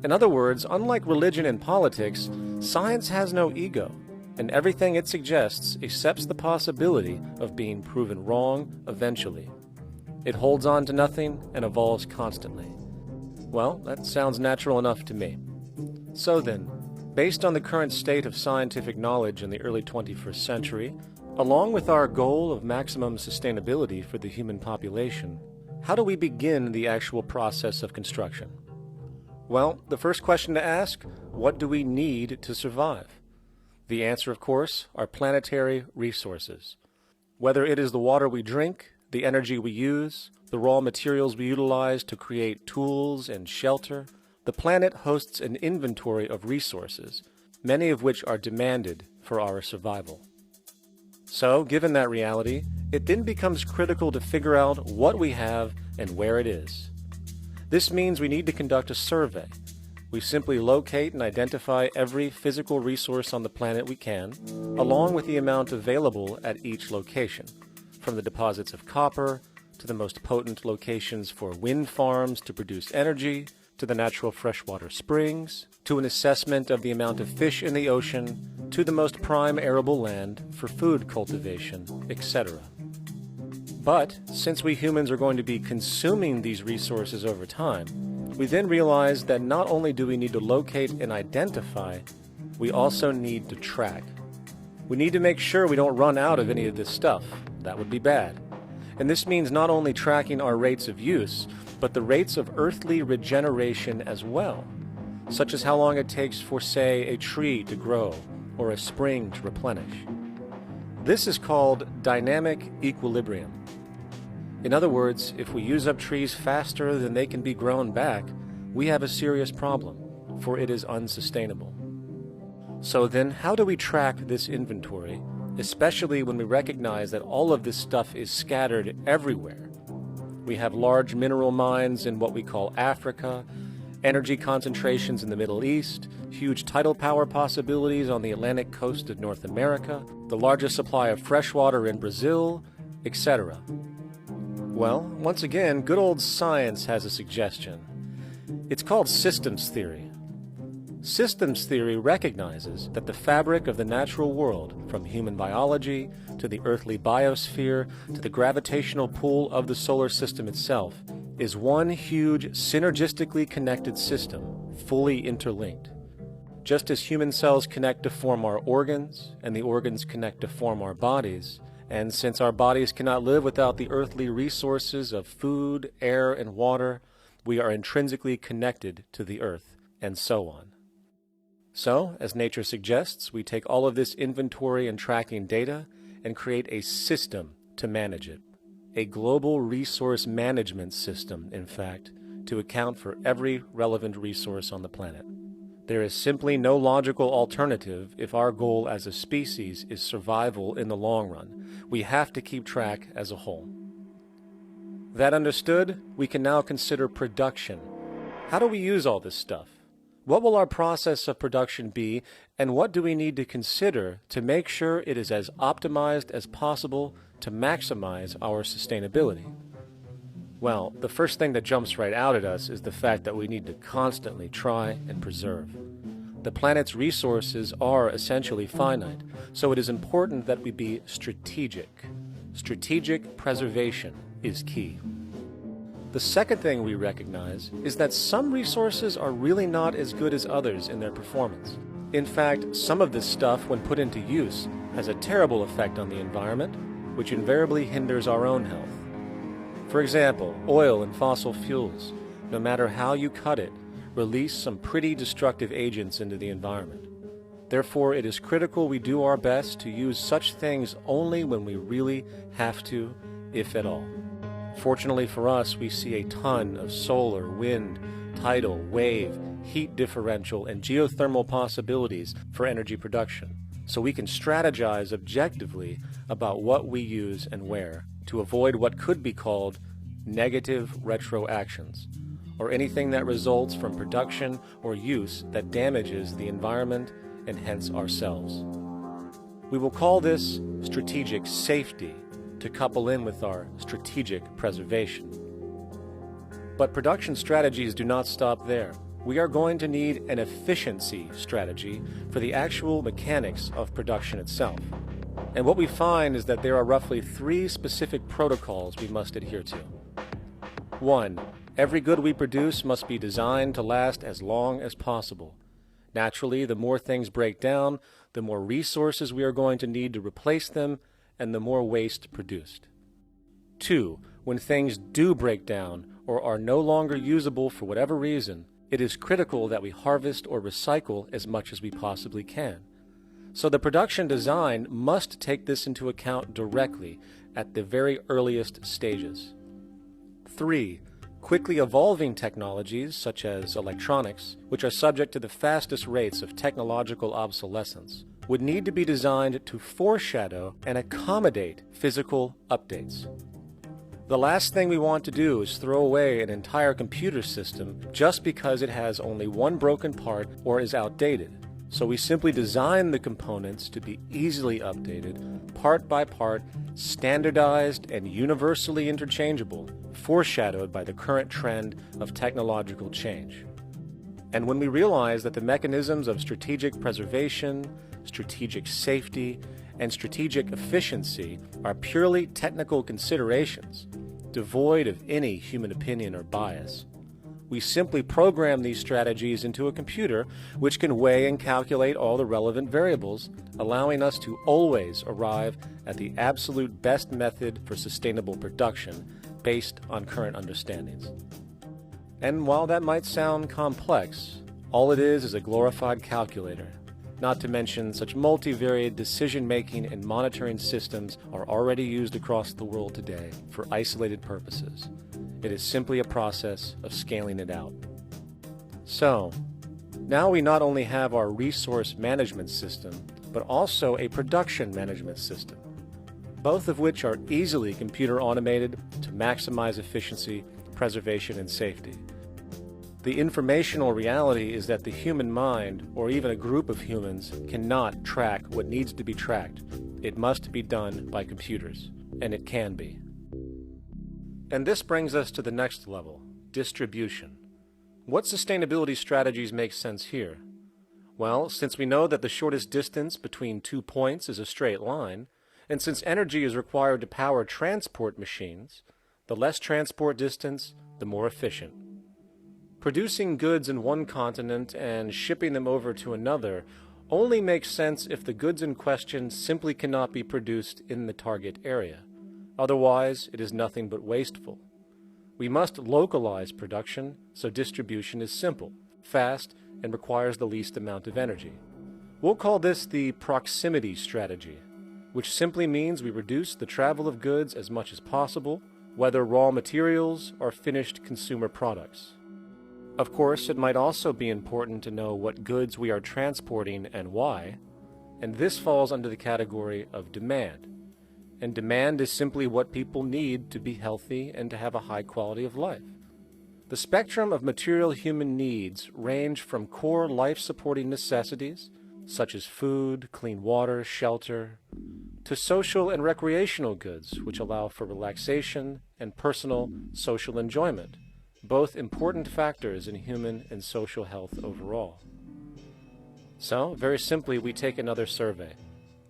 In other words, unlike religion and politics, science has no ego, and everything it suggests accepts the possibility of being proven wrong eventually. It holds on to nothing and evolves constantly. Well, that sounds natural enough to me. So then, based on the current state of scientific knowledge in the early 21st century, along with our goal of maximum sustainability for the human population, how do we begin the actual process of construction? Well, the first question to ask, what do we need to survive? The answer, of course, are planetary resources. Whether it is the water we drink, the energy we use, the raw materials we utilize to create tools and shelter, the planet hosts an inventory of resources, many of which are demanded for our survival. So, given that reality, it then becomes critical to figure out what we have and where it is. This means we need to conduct a survey. We simply locate and identify every physical resource on the planet we can, along with the amount available at each location, from the deposits of copper, to the most potent locations for wind farms to produce energy, to the natural freshwater springs, to an assessment of the amount of fish in the ocean, to the most prime arable land for food cultivation, etc. But, since we humans are going to be consuming these resources over time, we then realize that not only do we need to locate and identify, we also need to track. We need to make sure we don't run out of any of this stuff. That would be bad. And this means not only tracking our rates of use, but the rates of earthly regeneration as well, such as how long it takes for, say, a tree to grow or a spring to replenish. This is called dynamic equilibrium. In other words, if we use up trees faster than they can be grown back, we have a serious problem, for it is unsustainable. So then, how do we track this inventory, especially when we recognize that all of this stuff is scattered everywhere? We have large mineral mines in what we call Africa, energy concentrations in the Middle East, huge tidal power possibilities on the Atlantic coast of North America, the largest supply of fresh water in Brazil, etc. Well, once again, good old science has a suggestion. It's called systems theory. Systems theory recognizes that the fabric of the natural world, from human biology to the earthly biosphere to the gravitational pull of the solar system itself, is one huge synergistically connected system, fully interlinked. Just as human cells connect to form our organs, and the organs connect to form our bodies, and since our bodies cannot live without the earthly resources of food, air, and water, we are intrinsically connected to the earth, and so on. So, as nature suggests, we take all of this inventory and tracking data and create a system to manage it. a global resource management system, in fact, to account for every relevant resource on the planet. There is simply no logical alternative if our goal as a species is survival in the long run. We have to keep track as a whole. That understood, we can now consider production. How do we use all this stuff? What will our process of production be, and what do we need to consider to make sure it is as optimized as possible to maximize our sustainability? Well, the first thing that jumps right out at us is the fact that we need to constantly try and preserve. The planet's resources are essentially finite, so it is important that we be strategic. Strategic preservation is key. The second thing we recognize is that some resources are really not as good as others in their performance. In fact, some of this stuff, when put into use, has a terrible effect on the environment, which invariably hinders our own health. For example, oil and fossil fuels, no matter how you cut it, release some pretty destructive agents into the environment. Therefore, it is critical we do our best to use such things only when we really have to, if at all. Fortunately for us, we see a ton of solar, wind, tidal, wave, heat differential, and geothermal possibilities for energy production, so we can strategize objectively about what we use and where to avoid what could be called negative retroactions, or anything that results from production or use that damages the environment and hence ourselves. We will call this strategic safety to couple in with our strategic preservation. But production strategies do not stop there. We are going to need an efficiency strategy for the actual mechanics of production itself. And what we find is that there are roughly 3 specific protocols we must adhere to. 1. Every good we produce must be designed to last as long as possible. Naturally, the more things break down, the more resources we are going to need to replace them, and the more waste produced. 2. When things do break down or are no longer usable for whatever reason, it is critical that we harvest or recycle as much as we possibly can. So the production design must take this into account directly at the very earliest stages. 3. Quickly evolving technologies, such as electronics, which are subject to the fastest rates of technological obsolescence, would need to be designed to foreshadow and accommodate physical updates. The last thing we want to do is throw away an entire computer system just because it has only one broken part or is outdated. So we simply design the components to be easily updated, part by part, standardized and universally interchangeable, foreshadowed by the current trend of technological change. And when we realize that the mechanisms of strategic preservation, strategic safety, and strategic efficiency are purely technical considerations, devoid of any human opinion or bias, we simply program these strategies into a computer which can weigh and calculate all the relevant variables, allowing us to always arrive at the absolute best method for sustainable production based on current understandings. And while that might sound complex, all it is a glorified calculator. Not to mention such multivariate decision-making and monitoring systems are already used across the world today for isolated purposes. It is simply a process of scaling it out. So, now we not only have our resource management system, but also a production management system, both of which are easily computer automated to maximize efficiency, preservation, and safety. The informational reality is that the human mind, or even a group of humans, cannot track what needs to be tracked. It must be done by computers, and it can be. And this brings us to the next level, distribution. What sustainability strategies make sense here? Well, since we know that the shortest distance between 2 points is a straight line, and since energy is required to power transport machines, the less transport distance, the more efficient. Producing goods in one continent and shipping them over to another only makes sense if the goods in question simply cannot be produced in the target area. Otherwise, it is nothing but wasteful. We must localize production so distribution is simple, fast, and requires the least amount of energy. We'll call this the proximity strategy. which simply means we reduce the travel of goods as much as possible, whether raw materials or finished consumer products. Of course, it might also be important to know what goods we are transporting and why, and this falls under the category of demand. And demand is simply what people need to be healthy and to have a high quality of life. The spectrum of material human needs range from core life-supporting necessities, such as food, clean water, shelter, to social and recreational goods, which allow for relaxation and personal social enjoyment, both important factors in human and social health overall. So, very simply, we take another survey.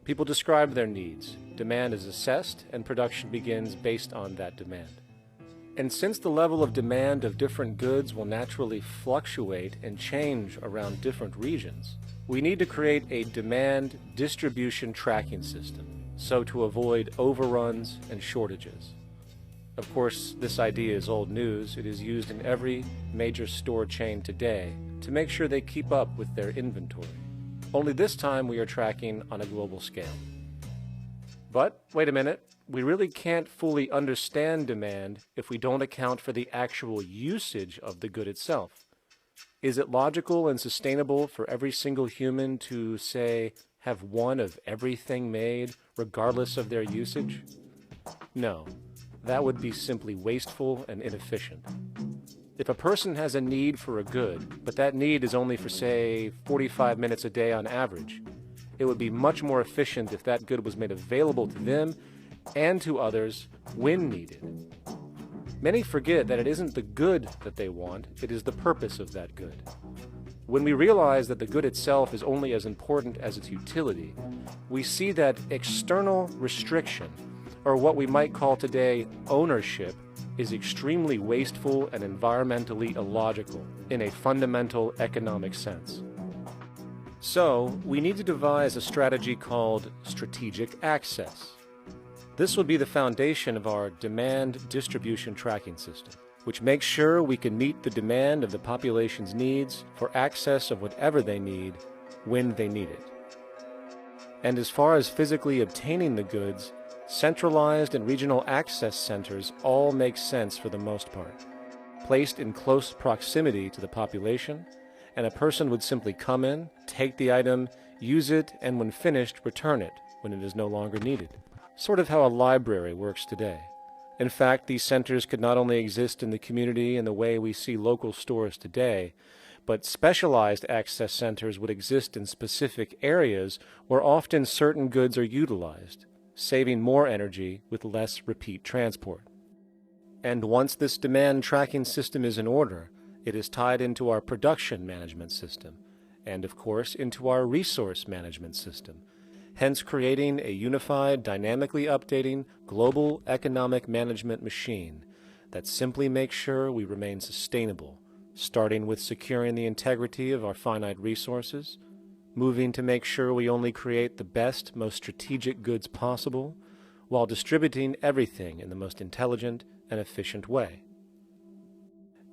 People describe their needs, demand is assessed, and production begins based on that demand. And since the level of demand of different goods will naturally fluctuate and change around different regions, we need to create a demand distribution tracking system, so to avoid overruns and shortages. Of course, this idea is old news. It is used in every major store chain today to make sure they keep up with their inventory. Only this time we are tracking on a global scale. But, wait a minute, we really can't fully understand demand if we don't account for the actual usage of the good itself. Is it logical and sustainable for every single human to, say, have one of everything made, regardless of their usage? No, that would be simply wasteful and inefficient. If a person has a need for a good, but that need is only for, say, 45 minutes a day on average, it would be much more efficient if that good was made available to them and to others when needed. Many forget that it isn't the good that they want, it is the purpose of that good. When we realize that the good itself is only as important as its utility, we see that external restriction, or what we might call today ownership, is extremely wasteful and environmentally illogical in a fundamental economic sense. So, we need to devise a strategy called strategic access. This will be the foundation of our demand distribution tracking system, which makes sure we can meet the demand of the population's needs for access of whatever they need when they need it. And as far as physically obtaining the goods, centralized and regional access centers all make sense for the most part, placed in close proximity to the population, and a person would simply come in, take the item, use it, and when finished, return it when it is no longer needed. Sort of how a library works today. In fact, these centers could not only exist in the community in the way we see local stores today, but specialized access centers would exist in specific areas where often certain goods are utilized, saving more energy with less repeat transport. And once this demand tracking system is in order, it is tied into our production management system, and of course into our resource management system, hence creating a unified, dynamically updating, global economic management machine that simply makes sure we remain sustainable, starting with securing the integrity of our finite resources, moving to make sure we only create the best, most strategic goods possible, while distributing everything in the most intelligent and efficient way.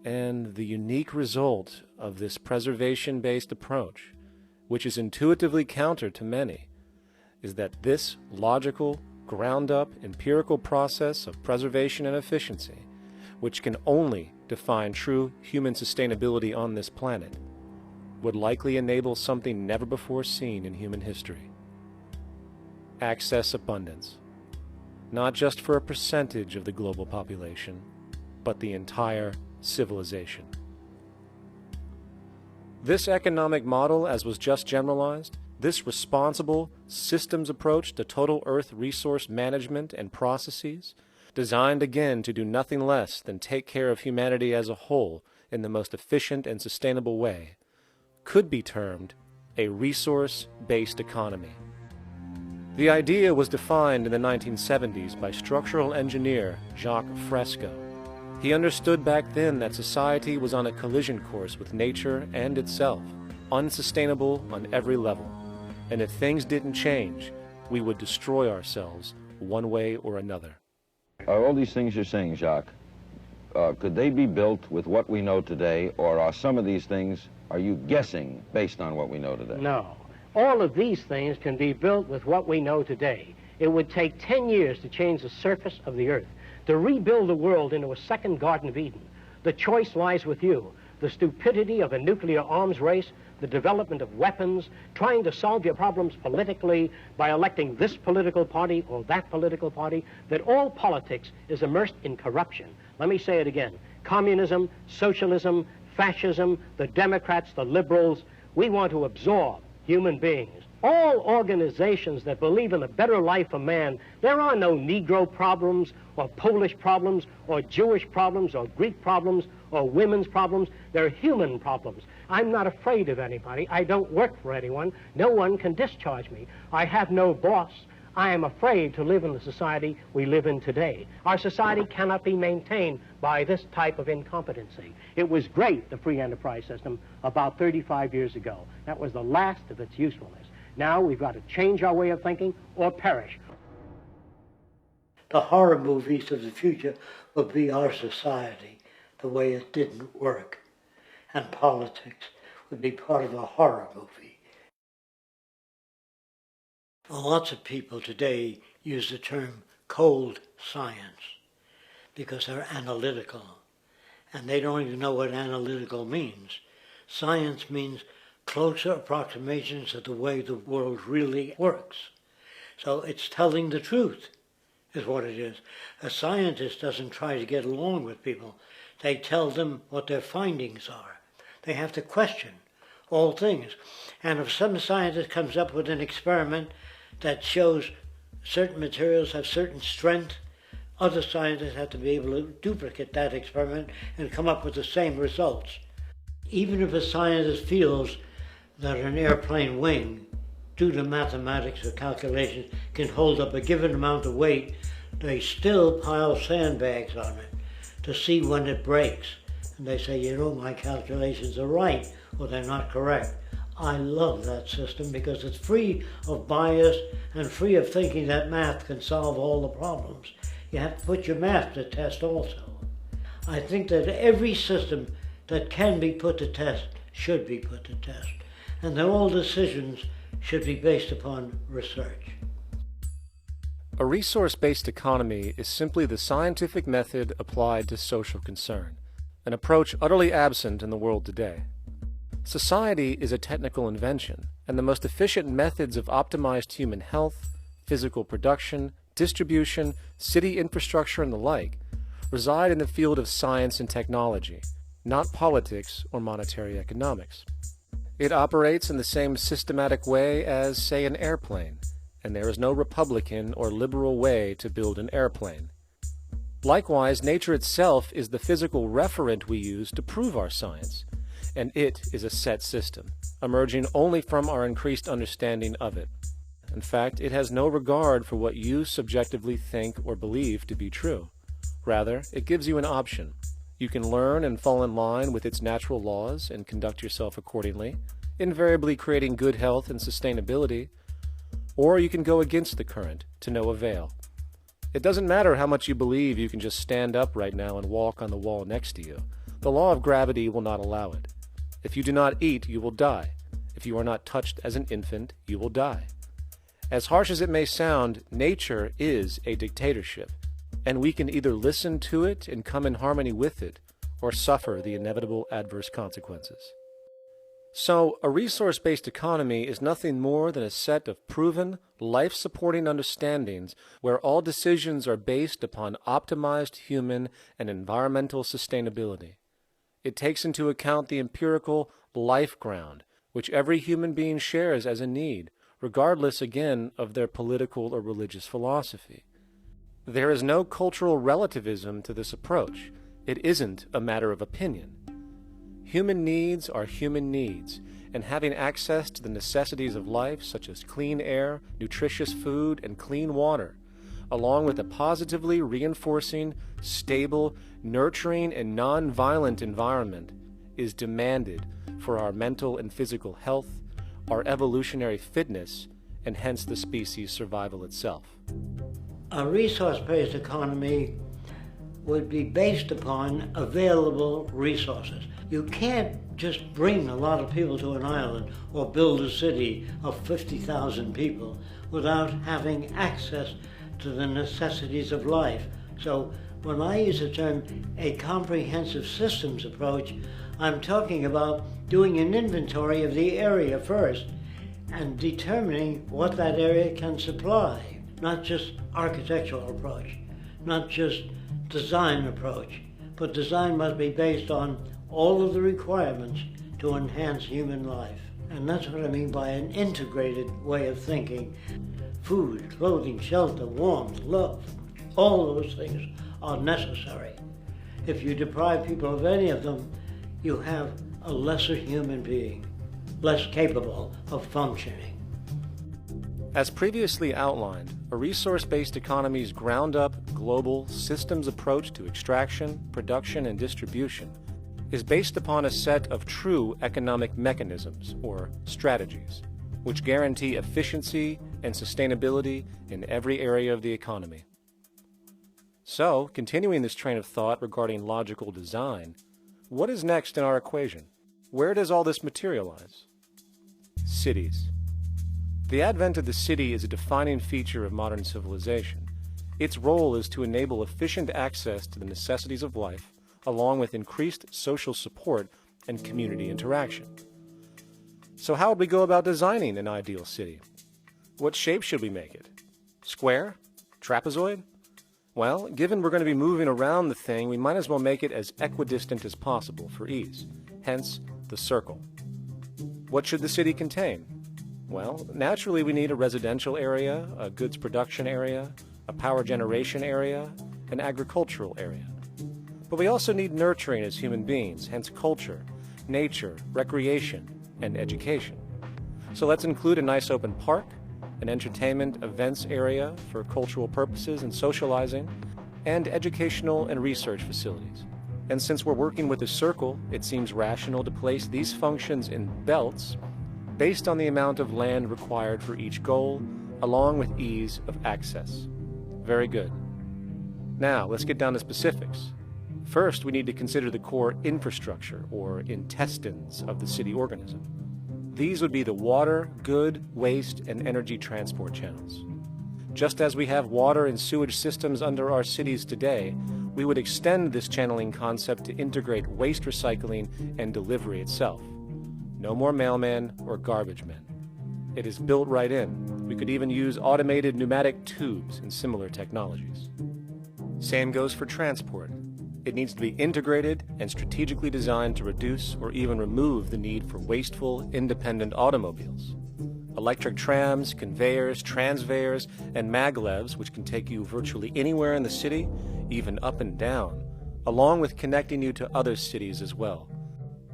And the unique result of this preservation-based approach, which is intuitively counter to many, is that this logical, ground-up, empirical process of preservation and efficiency, which can only define true human sustainability on this planet, would likely enable something never before seen in human history. Access abundance, not just for a percentage of the global population, but the entire civilization. This economic model, as was just generalized, this responsible systems approach to total Earth resource management and processes, designed again to do nothing less than take care of humanity as a whole in the most efficient and sustainable way, could be termed a resource-based economy. The idea was defined in the 1970s by structural engineer Jacques Fresco. He understood back then that society was on a collision course with nature and itself, unsustainable on every level. And if things didn't change, we would destroy ourselves one way or another. All these things you're saying, Jacques, could they be built with what we know today, or are some of these things, are you guessing based on what we know today? No. All of these things can be built with what we know today. It would take 10 years to change the surface of the earth, to rebuild the world into a second Garden of Eden. The choice lies with you. The stupidity of a nuclear arms race, the development of weapons, trying to solve your problems politically by electing this political party or that political party, that all politics is immersed in corruption. Let me say it again. Communism, socialism, fascism, the Democrats, the liberals, we want to absorb human beings. All organizations that believe in a better life for man, there are no Negro problems or Polish problems or Jewish problems or Greek problems or women's problems. They're human problems. I'm not afraid of anybody. I don't work for anyone. No one can discharge me. I have no boss. I am afraid to live in the society we live in today. Our society cannot be maintained by this type of incompetency. It was great, the free enterprise system, about 35 years ago. That was the last of its usefulness. Now we've got to change our way of thinking or perish. The horror movies of the future will be our society, the way it didn't work. And politics would be part of a horror movie. Lots of people today use the term cold science because they're analytical. And they don't even know what analytical means. Science means closer approximations of the way the world really works. So it's telling the truth, is what it is. A scientist doesn't try to get along with people. They tell them what their findings are. They have to question all things. And if some scientist comes up with an experiment that shows certain materials have certain strength, other scientists have to be able to duplicate that experiment and come up with the same results. Even if a scientist feels that an airplane wing, due to mathematics or calculations, can hold up a given amount of weight, they still pile sandbags on it to see when it breaks. And they say, you know, my calculations are right, or they're not correct. I love that system because it's free of bias and free of thinking that math can solve all the problems. You have to put your math to test also. I think that every system that can be put to test should be put to test. And that all decisions should be based upon research. A resource-based economy is simply the scientific method applied to social concern, an approach utterly absent in the world today. Society is a technical invention, and the most efficient methods of optimized human health, physical production, distribution, city infrastructure, and the like reside in the field of science and technology, not politics or monetary economics. It operates in the same systematic way as, say, an airplane, and there is no Republican or liberal way to build an airplane. Likewise, nature itself is the physical referent we use to prove our science, and it is a set system, emerging only from our increased understanding of it. In fact, it has no regard for what you subjectively think or believe to be true. Rather, it gives you an option. You can learn and fall in line with its natural laws and conduct yourself accordingly, invariably creating good health and sustainability, or you can go against the current to no avail. It doesn't matter how much you believe you can just stand up right now and walk on the wall next to you. The law of gravity will not allow it. If you do not eat, you will die. If you are not touched as an infant, you will die. As harsh as it may sound, nature is a dictatorship, and we can either listen to it and come in harmony with it, or suffer the inevitable adverse consequences. So, a resource-based economy is nothing more than a set of proven, life-supporting understandings where all decisions are based upon optimized human and environmental sustainability. It takes into account the empirical life ground, which every human being shares as a need, regardless, again, of their political or religious philosophy. There is no cultural relativism to this approach. It isn't a matter of opinion. Human needs are human needs, and having access to the necessities of life, such as clean air, nutritious food, and clean water, along with a positively reinforcing, stable, nurturing, and non-violent environment, is demanded for our mental and physical health, our evolutionary fitness, and hence the species' survival itself. A resource-based economy would be based upon available resources. You can't just bring a lot of people to an island or build a city of 50,000 people without having access to the necessities of life. So when I use the term a comprehensive systems approach, I'm talking about doing an inventory of the area first and determining what that area can supply, not just architectural approach, not just design approach, but design must be based on all of the requirements to enhance human life. And that's what I mean by an integrated way of thinking. Food, clothing, shelter, warmth, love, all those things are necessary. If you deprive people of any of them, you have a lesser human being, less capable of functioning. As previously outlined, a resource-based economy's ground-up, global, systems approach to extraction, production, and distribution is based upon a set of true economic mechanisms, or strategies, which guarantee efficiency and sustainability in every area of the economy. So, continuing this train of thought regarding logical design, what is next in our equation? Where does all this materialize? Cities. The advent of the city is a defining feature of modern civilization. Its role is to enable efficient access to the necessities of life, along with increased social support and community interaction. So how would we go about designing an ideal city? What shape should we make it? Square? Trapezoid? Well, given we're going to be moving around the thing, we might as well make it as equidistant as possible for ease, hence the circle. What should the city contain? Well, naturally we need a residential area, a goods production area, a power generation area, an agricultural area. But we also need nurturing as human beings, hence culture, nature, recreation, and education. So let's include a nice open park, an entertainment events area for cultural purposes and socializing, and educational and research facilities. And since we're working with a circle, it seems rational to place these functions in belts based on the amount of land required for each goal, along with ease of access. Very good. Now, let's get down to specifics. First, we need to consider the core infrastructure, or intestines, of the city organism. These would be the water, good, waste, and energy transport channels. Just as we have water and sewage systems under our cities today, we would extend this channeling concept to integrate waste recycling and delivery itself. No more mailmen or garbage men. It is built right in. We could even use automated pneumatic tubes and similar technologies. Same goes for transport. It needs to be integrated and strategically designed to reduce or even remove the need for wasteful, independent automobiles. Electric trams, conveyors, transveyors, and maglevs, which can take you virtually anywhere in the city, even up and down, along with connecting you to other cities as well.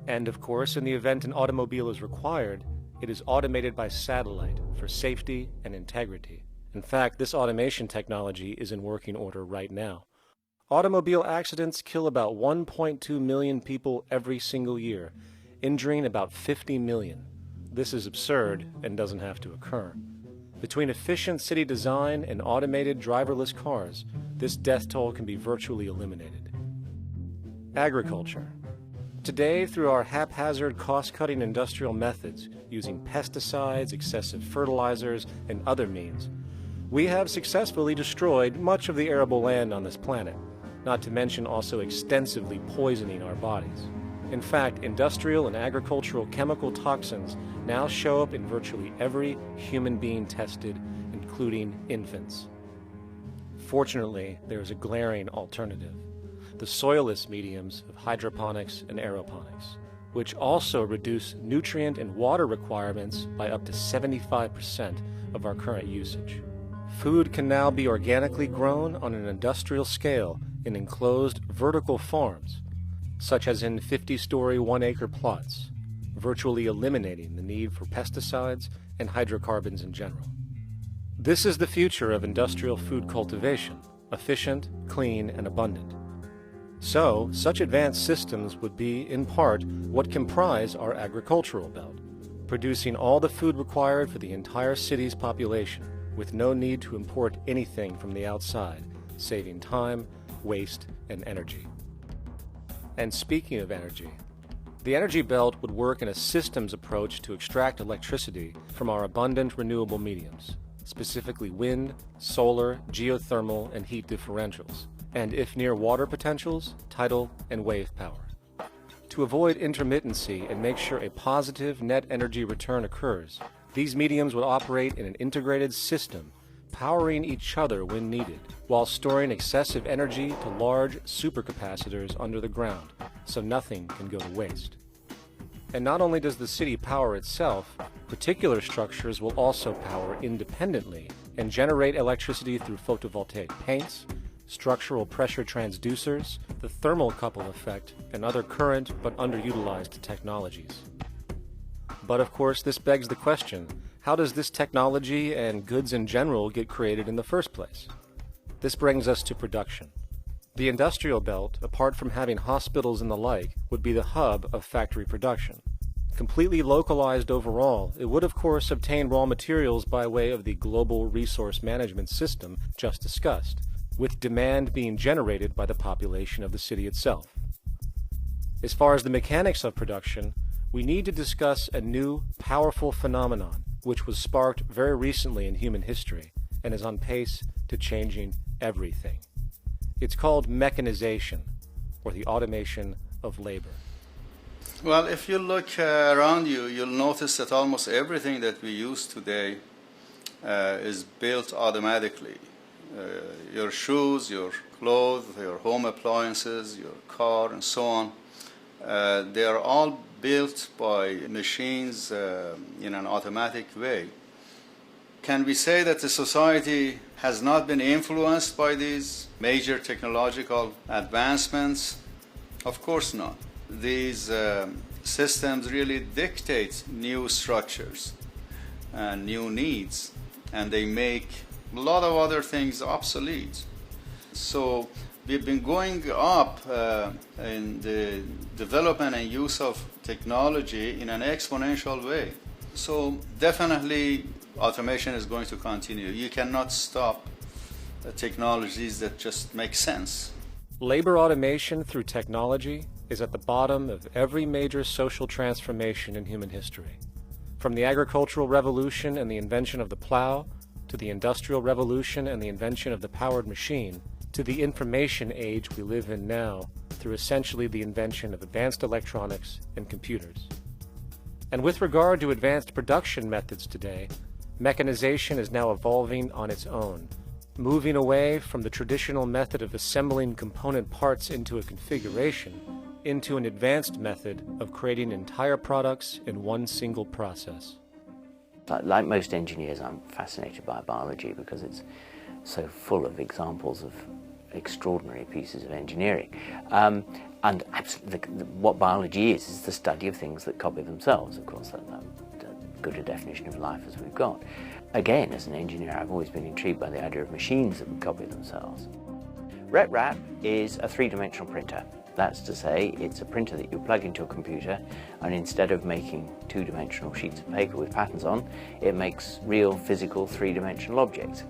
And of course, in the event an automobile is required, it is automated by satellite for safety and integrity. In fact, this automation technology is in working order right now. Automobile accidents kill about 1.2 million people every single year, injuring about 50 million. This is absurd and doesn't have to occur. Between efficient city design and automated driverless cars, this death toll can be virtually eliminated. Agriculture. Today, through our haphazard, cost-cutting industrial methods, using pesticides, excessive fertilizers, and other means, we have successfully destroyed much of the arable land on this planet, not to mention also extensively poisoning our bodies. In fact, industrial and agricultural chemical toxins now show up in virtually every human being tested, including infants. Fortunately, there is a glaring alternative: the soilless mediums of hydroponics and aeroponics, which also reduce nutrient and water requirements by up to 75% of our current usage. Food can now be organically grown on an industrial scale in enclosed vertical farms, such as in 50-story 1-acre plots, virtually eliminating the need for pesticides and hydrocarbons in general. This is the future of industrial food cultivation, efficient, clean, and abundant. So, such advanced systems would be, in part, what comprise our agricultural belt, producing all the food required for the entire city's population, with no need to import anything from the outside, saving time, waste, and energy. And speaking of energy, The energy belt would work in a systems approach to extract electricity from our abundant renewable mediums, specifically wind, solar, geothermal, and heat differentials, and if near water potentials, tidal and wave power. To avoid intermittency and make sure a positive net energy return occurs, these mediums would operate in an integrated system, powering each other when needed, while storing excessive energy to large supercapacitors under the ground, so nothing can go to waste. And not only does the city power itself, particular structures will also power independently and generate electricity through photovoltaic paints, structural pressure transducers, the thermocouple effect, and other current but underutilized technologies. But of course, this begs the question, how does this technology and goods in general get created in the first place? This brings us to production. The industrial belt, apart from having hospitals and the like, would be the hub of factory production. Completely localized overall, it would of course obtain raw materials by way of the global resource management system just discussed, with demand being generated by the population of the city itself. As far as the mechanics of production, we need to discuss a new, powerful phenomenon which was sparked very recently in human history and is on pace to changing everything. It's called mechanization, or the automation of labor. Well, if you look around you, you'll notice that almost everything that we use today is built automatically. Your shoes, your clothes, your home appliances, your car, and so on, they are all built by machines in an automatic way. Can we say that the society has not been influenced by these major technological advancements? Of course not. These systems really dictate new structures and new needs, and they make a lot of other things obsolete. So we've been going up in the development and use of technology in an exponential way. So definitely automation is going to continue. You cannot stop technologies that just make sense. Labor automation through technology is at the bottom of every major social transformation in human history. From the agricultural revolution and the invention of the plow, to the Industrial Revolution and the invention of the powered machine, to the information age we live in now, through essentially the invention of advanced electronics and computers. And with regard to advanced production methods today, mechanization is now evolving on its own, moving away from the traditional method of assembling component parts into a configuration into an advanced method of creating entire products in one single process. Like most engineers, I'm fascinated by biology because it's so full of examples of extraordinary pieces of engineering. And what biology is the study of things that copy themselves. Of course, that's good a definition of life as we've got. Again, as an engineer, I've always been intrigued by the idea of machines that would copy themselves. RepRap is a three-dimensional printer. That's to say, it's a printer that you plug into a computer, and instead of making two-dimensional sheets of paper with patterns on, it makes real, physical, three-dimensional objects.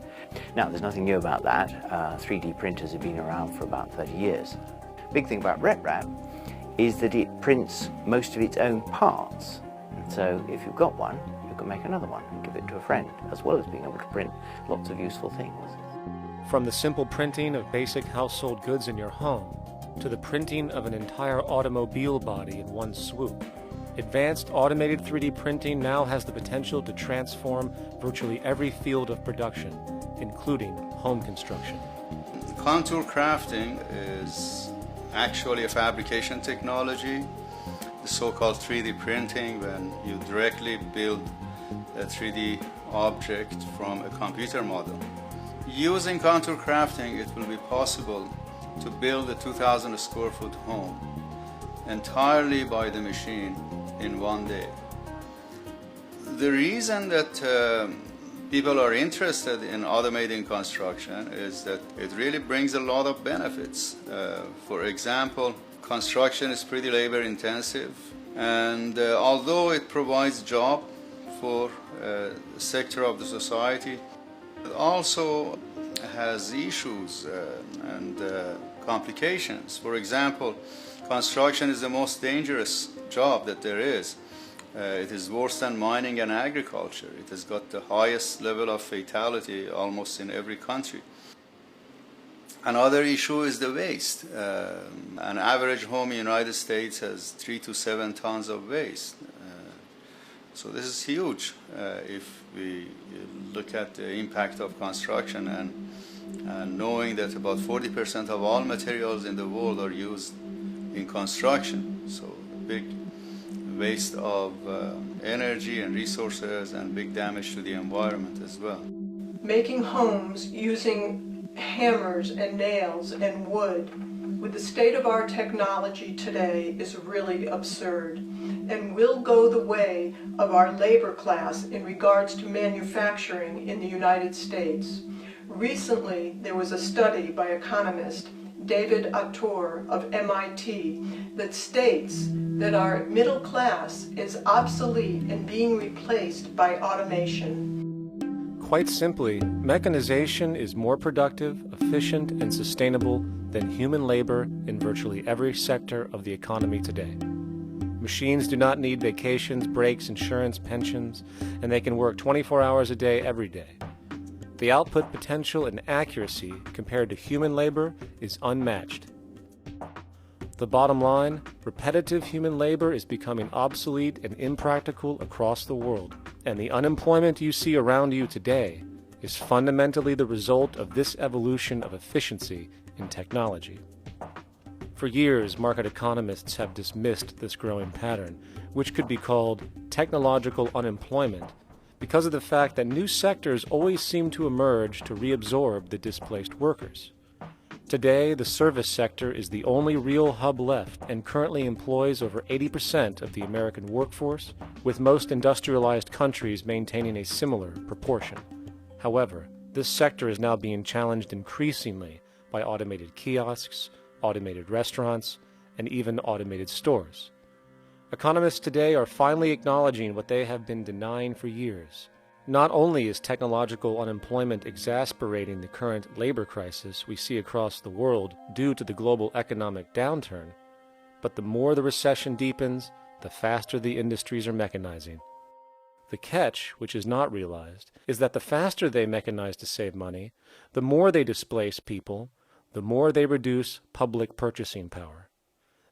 Now, there's nothing new about that. 3D printers have been around for about 30 years. Big thing about RepRap is that it prints most of its own parts. So if you've got one, you can make another one and give it to a friend, as well as being able to print lots of useful things. From the simple printing of basic household goods in your home, to the printing of an entire automobile body in one swoop, advanced automated 3D printing now has the potential to transform virtually every field of production, including home construction. Contour crafting is actually a fabrication technology, the so-called 3D printing, when you directly build a 3D object from a computer model. Using contour crafting, it will be possible to build a 2,000 square foot home entirely by the machine in one day. The reason that people are interested in automating construction is that it really brings a lot of benefits. For example, construction is pretty labor intensive, and although it provides job for a sector of the society, it also has issues and complications. For example, Construction is the most dangerous job that there is. It is worse than mining and agriculture. It has got the highest level of fatality almost in every country. Another issue is the waste. An average home in the United States has 3 to 7 tons of waste. So this is huge if we look at the impact of construction and knowing that about 40% of all materials in the world are used in construction. So big waste of energy and resources and big damage to the environment as well. Making homes using hammers and nails and wood with the state of our technology today is really absurd and will go the way of our labor class in regards to manufacturing in the United States. Recently, there was a study by economist David Autor of MIT that states that our middle class is obsolete and being replaced by automation. Quite simply, mechanization is more productive, efficient, and sustainable than human labor in virtually every sector of the economy today. Machines do not need vacations, breaks, insurance, pensions, and they can work 24 hours a day every day. The output potential and accuracy compared to human labor is unmatched. The bottom line, repetitive human labor is becoming obsolete and impractical across the world, and the unemployment you see around you today is fundamentally the result of this evolution of efficiency in technology. For years, market economists have dismissed this growing pattern, which could be called technological unemployment, because of the fact that new sectors always seem to emerge to reabsorb the displaced workers. Today, the service sector is the only real hub left and currently employs over 80% of the American workforce, with most industrialized countries maintaining a similar proportion. However, this sector is now being challenged increasingly by automated kiosks, automated restaurants, and even automated stores. Economists today are finally acknowledging what they have been denying for years. Not only is technological unemployment exacerbating the current labor crisis we see across the world due to the global economic downturn, but the more the recession deepens, the faster the industries are mechanizing. The catch, which is not realized, is that the faster they mechanize to save money, the more they displace people, the more they reduce public purchasing power.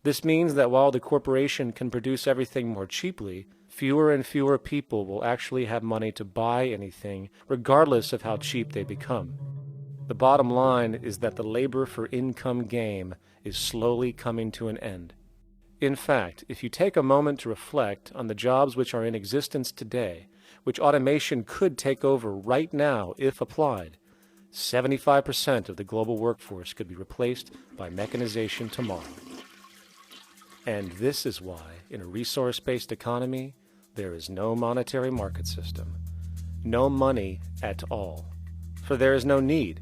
This means that while the corporation can produce everything more cheaply, fewer and fewer people will actually have money to buy anything, regardless of how cheap they become. The bottom line is that the labor for income game is slowly coming to an end. In fact, if you take a moment to reflect on the jobs which are in existence today, which automation could take over right now if applied, 75% of the global workforce could be replaced by mechanization tomorrow. And this is why, in a resource-based economy, there is no monetary market system, no money at all, for there is no need.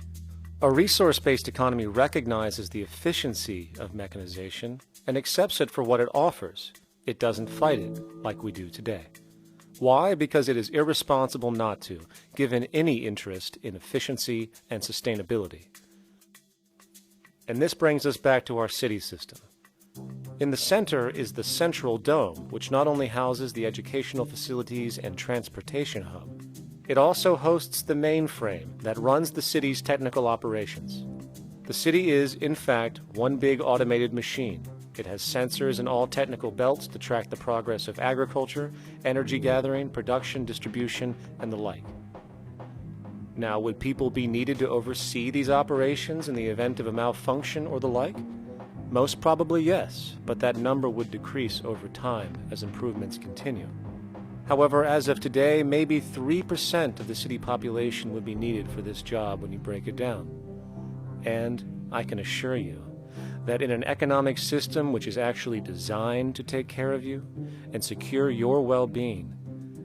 A resource-based economy recognizes the efficiency of mechanization and accepts it for what it offers. It doesn't fight it like we do today. Why? Because it is irresponsible not to, given any interest in efficiency and sustainability. And this brings us back to our city system. In the center is the central dome, which not only houses the educational facilities and transportation hub, it also hosts the mainframe that runs the city's technical operations. The city is, in fact, one big automated machine. It has sensors in all technical belts to track the progress of agriculture, energy gathering, production, distribution, and the like. Now, would people be needed to oversee these operations in the event of a malfunction or the like? Most probably yes, but that number would decrease over time as improvements continue. However, as of today, maybe 3% of the city population would be needed for this job when you break it down. And I can assure you that in an economic system which is actually designed to take care of you and secure your well-being,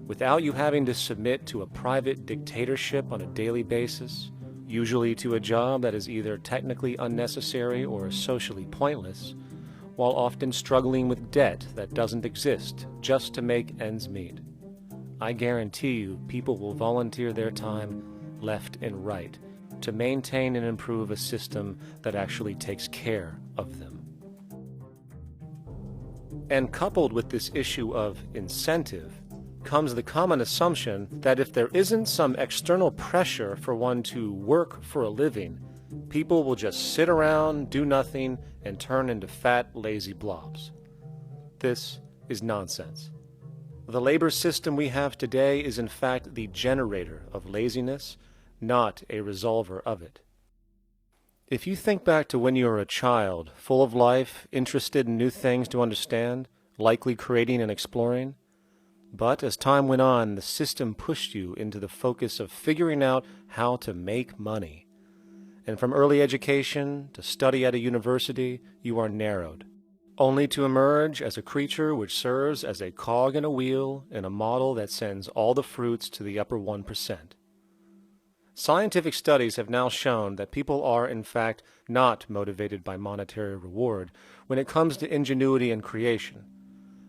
without you having to submit to a private dictatorship on a daily basis, usually to a job that is either technically unnecessary or socially pointless, while often struggling with debt that doesn't exist just to make ends meet. I guarantee you people will volunteer their time left and right to maintain and improve a system that actually takes care of them. And coupled with this issue of incentive comes the common assumption that if there isn't some external pressure for one to work for a living, people will just sit around, do nothing, and turn into fat, lazy blobs. This is nonsense. The labor system we have today is in fact the generator of laziness, not a resolver of it. If you think back to when you were a child, full of life, interested in new things to understand, likely creating and exploring, but as time went on, the system pushed you into the focus of figuring out how to make money. And from early education to study at a university, you are narrowed, only to emerge as a creature which serves as a cog in a wheel in a model that sends all the fruits to the upper 1%. Scientific studies have now shown that people are, in fact, not motivated by monetary reward when it comes to ingenuity and creation.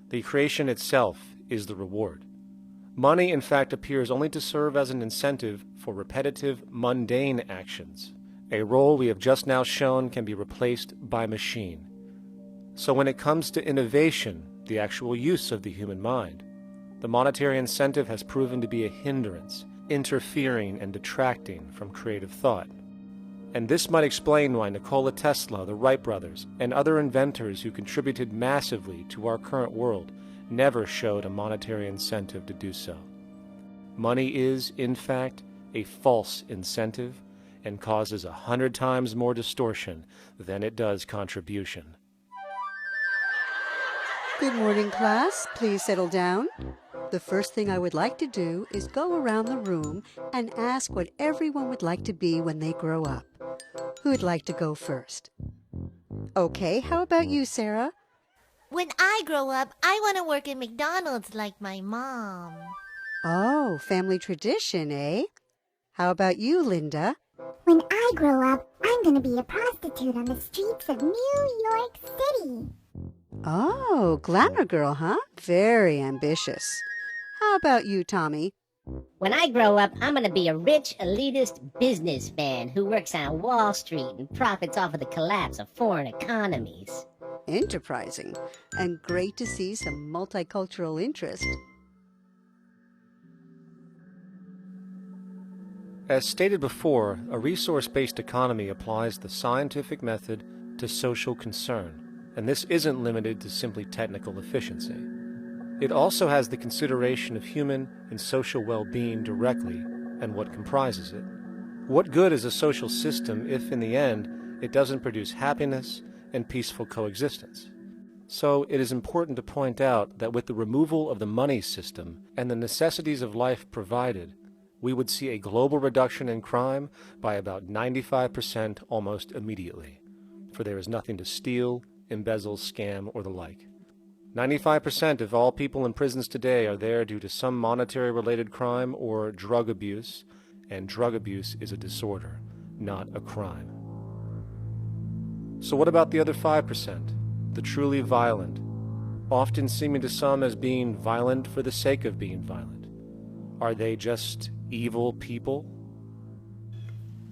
The creation itself is the reward. Money, in fact, appears only to serve as an incentive for repetitive, mundane actions, a role we have just now shown can be replaced by machine. So when it comes to innovation, the actual use of the human mind, the monetary incentive has proven to be a hindrance, interfering and detracting from creative thought. And this might explain why Nikola Tesla, the Wright brothers, and other inventors who contributed massively to our current world never showed a monetary incentive to do so. Money is, in fact, a false incentive and causes 100 times more distortion than it does contribution. Good morning, class. Please settle down. The first thing I would like to do is go around the room and ask what everyone would like to be when they grow up. Who'd like to go first? Okay, how about you, Sarah? When I grow up, I want to work at McDonald's like my mom. Oh, family tradition, eh? How about you, Linda? When I grow up, I'm going to be a prostitute on the streets of New York City. Oh, glamour girl, huh? Very ambitious. How about you, Tommy? When I grow up, I'm going to be a rich, elitist businessman who works on Wall Street and profits off of the collapse of foreign economies. Enterprising, and great to see some multicultural interest. As stated before, a resource-based economy applies the scientific method to social concern, and this isn't limited to simply technical efficiency. It also has the consideration of human and social well-being directly and what comprises it. What good is a social system if, in the end, it doesn't produce happiness and peaceful coexistence? So it is important to point out that with the removal of the money system and the necessities of life provided, we would see a global reduction in crime by about 95% almost immediately, for there is nothing to steal, embezzle, scam, or the like. 95% of all people in prisons today are there due to some monetary-related crime or drug abuse, and drug abuse is a disorder, not a crime. So what about the other 5%, the truly violent, often seeming to some as being violent for the sake of being violent? Are they just evil people?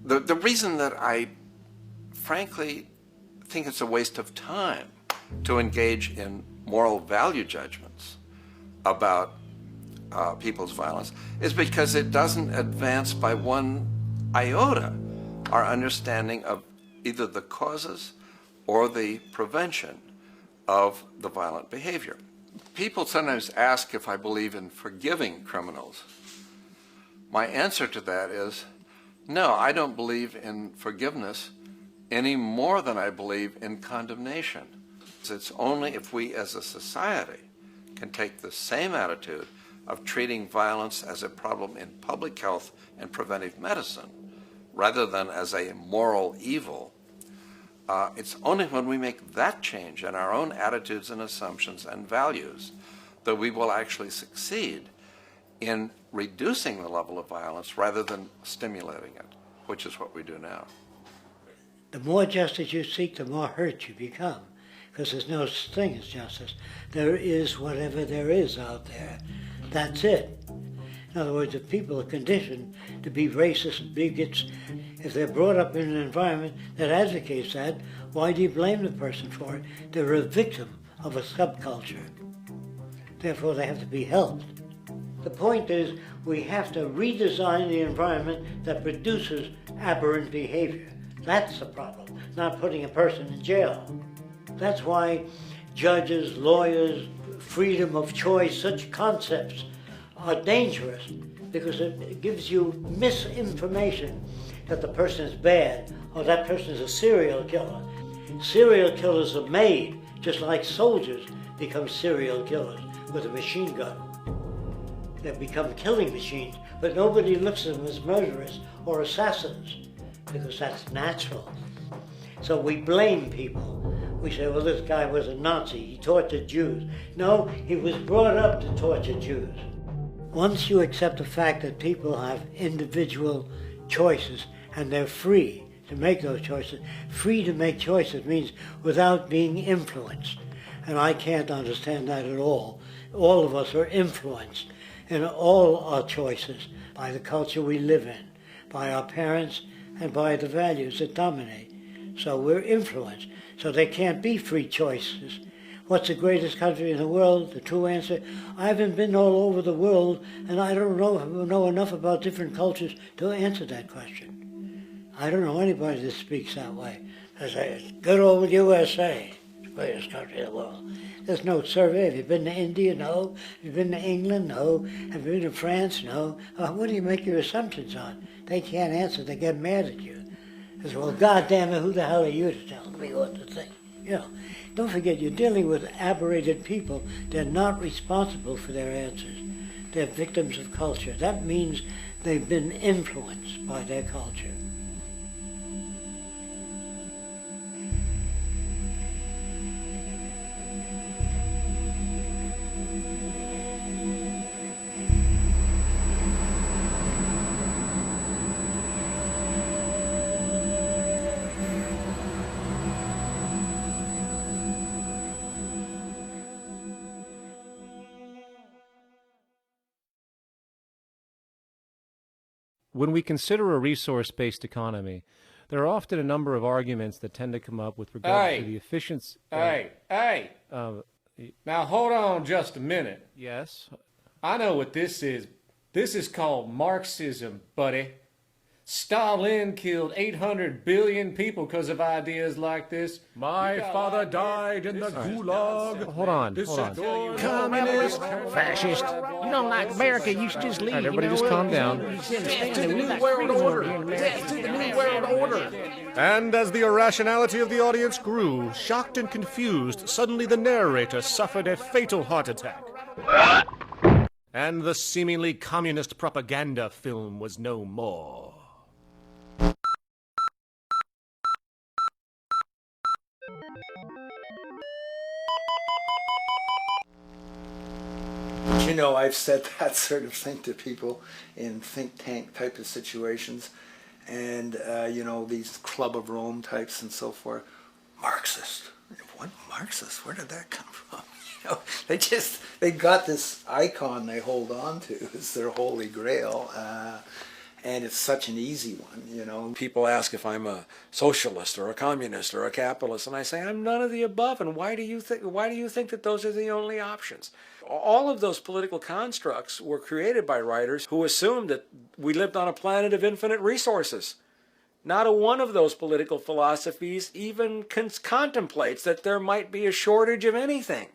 The reason that I frankly think it's a waste of time to engage in moral value judgments about people's violence is because it doesn't advance by one iota our understanding of either the causes or the prevention of the violent behavior. People sometimes ask if I believe in forgiving criminals. My answer to that is, no, I don't believe in forgiveness any more than I believe in condemnation. It's only if we as a society can take the same attitude of treating violence as a problem in public health and preventive medicine rather than as a moral evil. It's only when we make that change in our own attitudes and assumptions and values that we will actually succeed in reducing the level of violence rather than stimulating it, which is what we do now. The more justice you seek, the more hurt you become, because there's no such thing as justice. There is whatever there is out there. That's it. In other words, if people are conditioned to be racist and bigots, if they're brought up in an environment that advocates that, why do you blame the person for it? They're a victim of a subculture. Therefore, they have to be helped. The point is, we have to redesign the environment that produces aberrant behavior. That's the problem, not putting a person in jail. That's why judges, lawyers, freedom of choice, such concepts are dangerous because it gives you misinformation that the person is bad or that person is a serial killer. Serial killers are made just like soldiers become serial killers with a machine gun. They become killing machines, but nobody looks at them as murderers or assassins because that's natural. So we blame people. We say, well, this guy was a Nazi, he tortured Jews. No, he was brought up to torture Jews. Once you accept the fact that people have individual choices and they're free to make those choices, free to make choices means without being influenced. And I can't understand that at all. All of us are influenced in all our choices by the culture we live in, by our parents, and by the values that dominate. So we're influenced. So there can't be free choices. What's the greatest country in the world? The true answer, I haven't been all over the world, and I don't know enough about different cultures to answer that question. I don't know anybody that speaks that way. They say, good old USA, the greatest country in the world. There's no survey. Have you been to India? No. Have you been to England? No. Have you been to France? No. What do you make your assumptions on? They can't answer. They get mad at you. They say, well, goddamn it, who the hell are you to tell me what to think? You know, don't forget, you're dealing with aberrated people. They're not responsible for their answers. They're victims of culture. That means they've been influenced by their culture. When we consider a resource-based economy, there are often a number of arguments that tend to come up with regard to the efficiency. Now hold on just a minute. Yes? I know what this is. This is called Marxism, buddy. Stalin killed 800 billion people because of ideas like this. My father died in the gulag. Hold on. Communist, fascist. You don't like America, you should just leave. All right, everybody just calm down. Death to the New World Order. Death to the New World Order. And as the irrationality of the audience grew, shocked and confused, suddenly the narrator suffered a fatal heart attack. And the seemingly communist propaganda film was no more. You know, I've said that sort of thing to people in think tank type of situations, and you know, these Club of Rome types and so forth. Marxist? What Marxist? Where did that come from? You know, they got this icon they hold on to as their holy grail, and it's such an easy one. You know, people ask if I'm a socialist or a communist or a capitalist, and I say I'm none of the above. And why do you think that those are the only options? All of those political constructs were created by writers who assumed that we lived on a planet of infinite resources. Not a one of those political philosophies even contemplates that there might be a shortage of anything.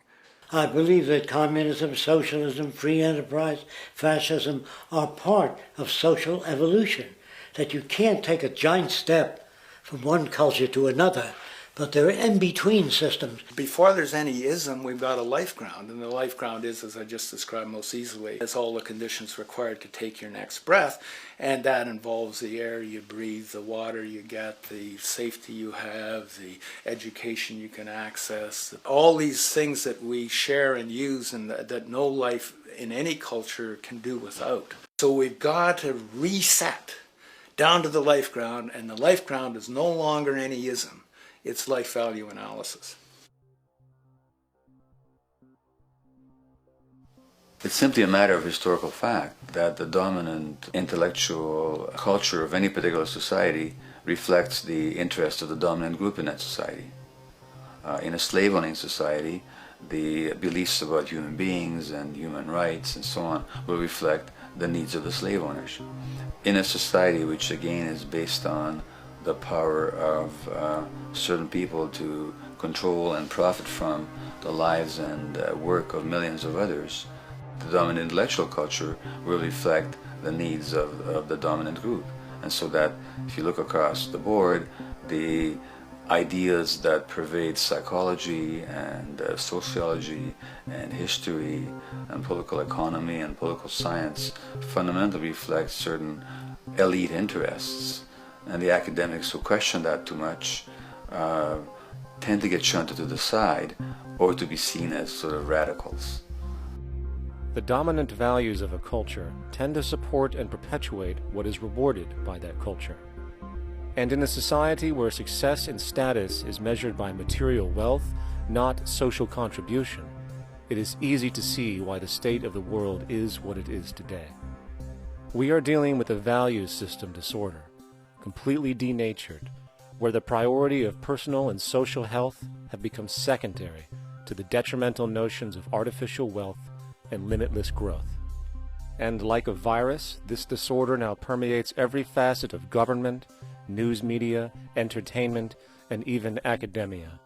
I believe that communism, socialism, free enterprise, fascism are part of social evolution, that you can't take a giant step from one culture to another, but they're in-between systems. Before there's any ism, we've got a life ground, and the life ground is, as I just described most easily, it's all the conditions required to take your next breath, and that involves the air you breathe, the water you get, the safety you have, the education you can access, all these things that we share and use and that no life in any culture can do without. So we've got to reset down to the life ground, and the life ground is no longer any ism. It's life value analysis. It's simply a matter of historical fact that the dominant intellectual culture of any particular society reflects the interest of the dominant group in that society. In a slave-owning society, the beliefs about human beings and human rights and so on will reflect the needs of the slave owners. In a society which again is based on the power of certain people to control and profit from the lives and work of millions of others, the dominant intellectual culture will reflect the needs of the dominant group. And so that if you look across the board, the ideas that pervade psychology and sociology and history and political economy and political science fundamentally reflect certain elite interests. And the academics who question that too much tend to get shunted to the side or to be seen as sort of radicals. The dominant values of a culture tend to support and perpetuate what is rewarded by that culture. And in a society where success and status is measured by material wealth, not social contribution, it is easy to see why the state of the world is what it is today. We are dealing with a values system disorder, completely denatured, where the priority of personal and social health have become secondary to the detrimental notions of artificial wealth and limitless growth. And like a virus, this disorder now permeates every facet of government, news media, entertainment, and even academia.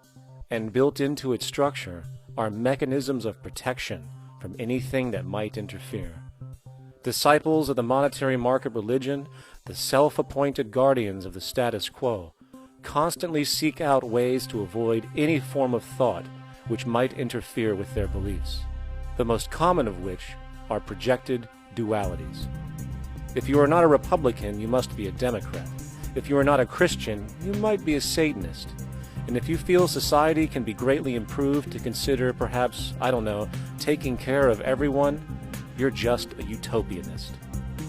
And built into its structure are mechanisms of protection from anything that might interfere. Disciples of the monetary market religion, the self-appointed guardians of the status quo, constantly seek out ways to avoid any form of thought which might interfere with their beliefs, the most common of which are projected dualities. If you are not a Republican, you must be a Democrat. If you are not a Christian, you might be a Satanist. And if you feel society can be greatly improved to consider perhaps, I don't know, taking care of everyone, you're just a utopianist.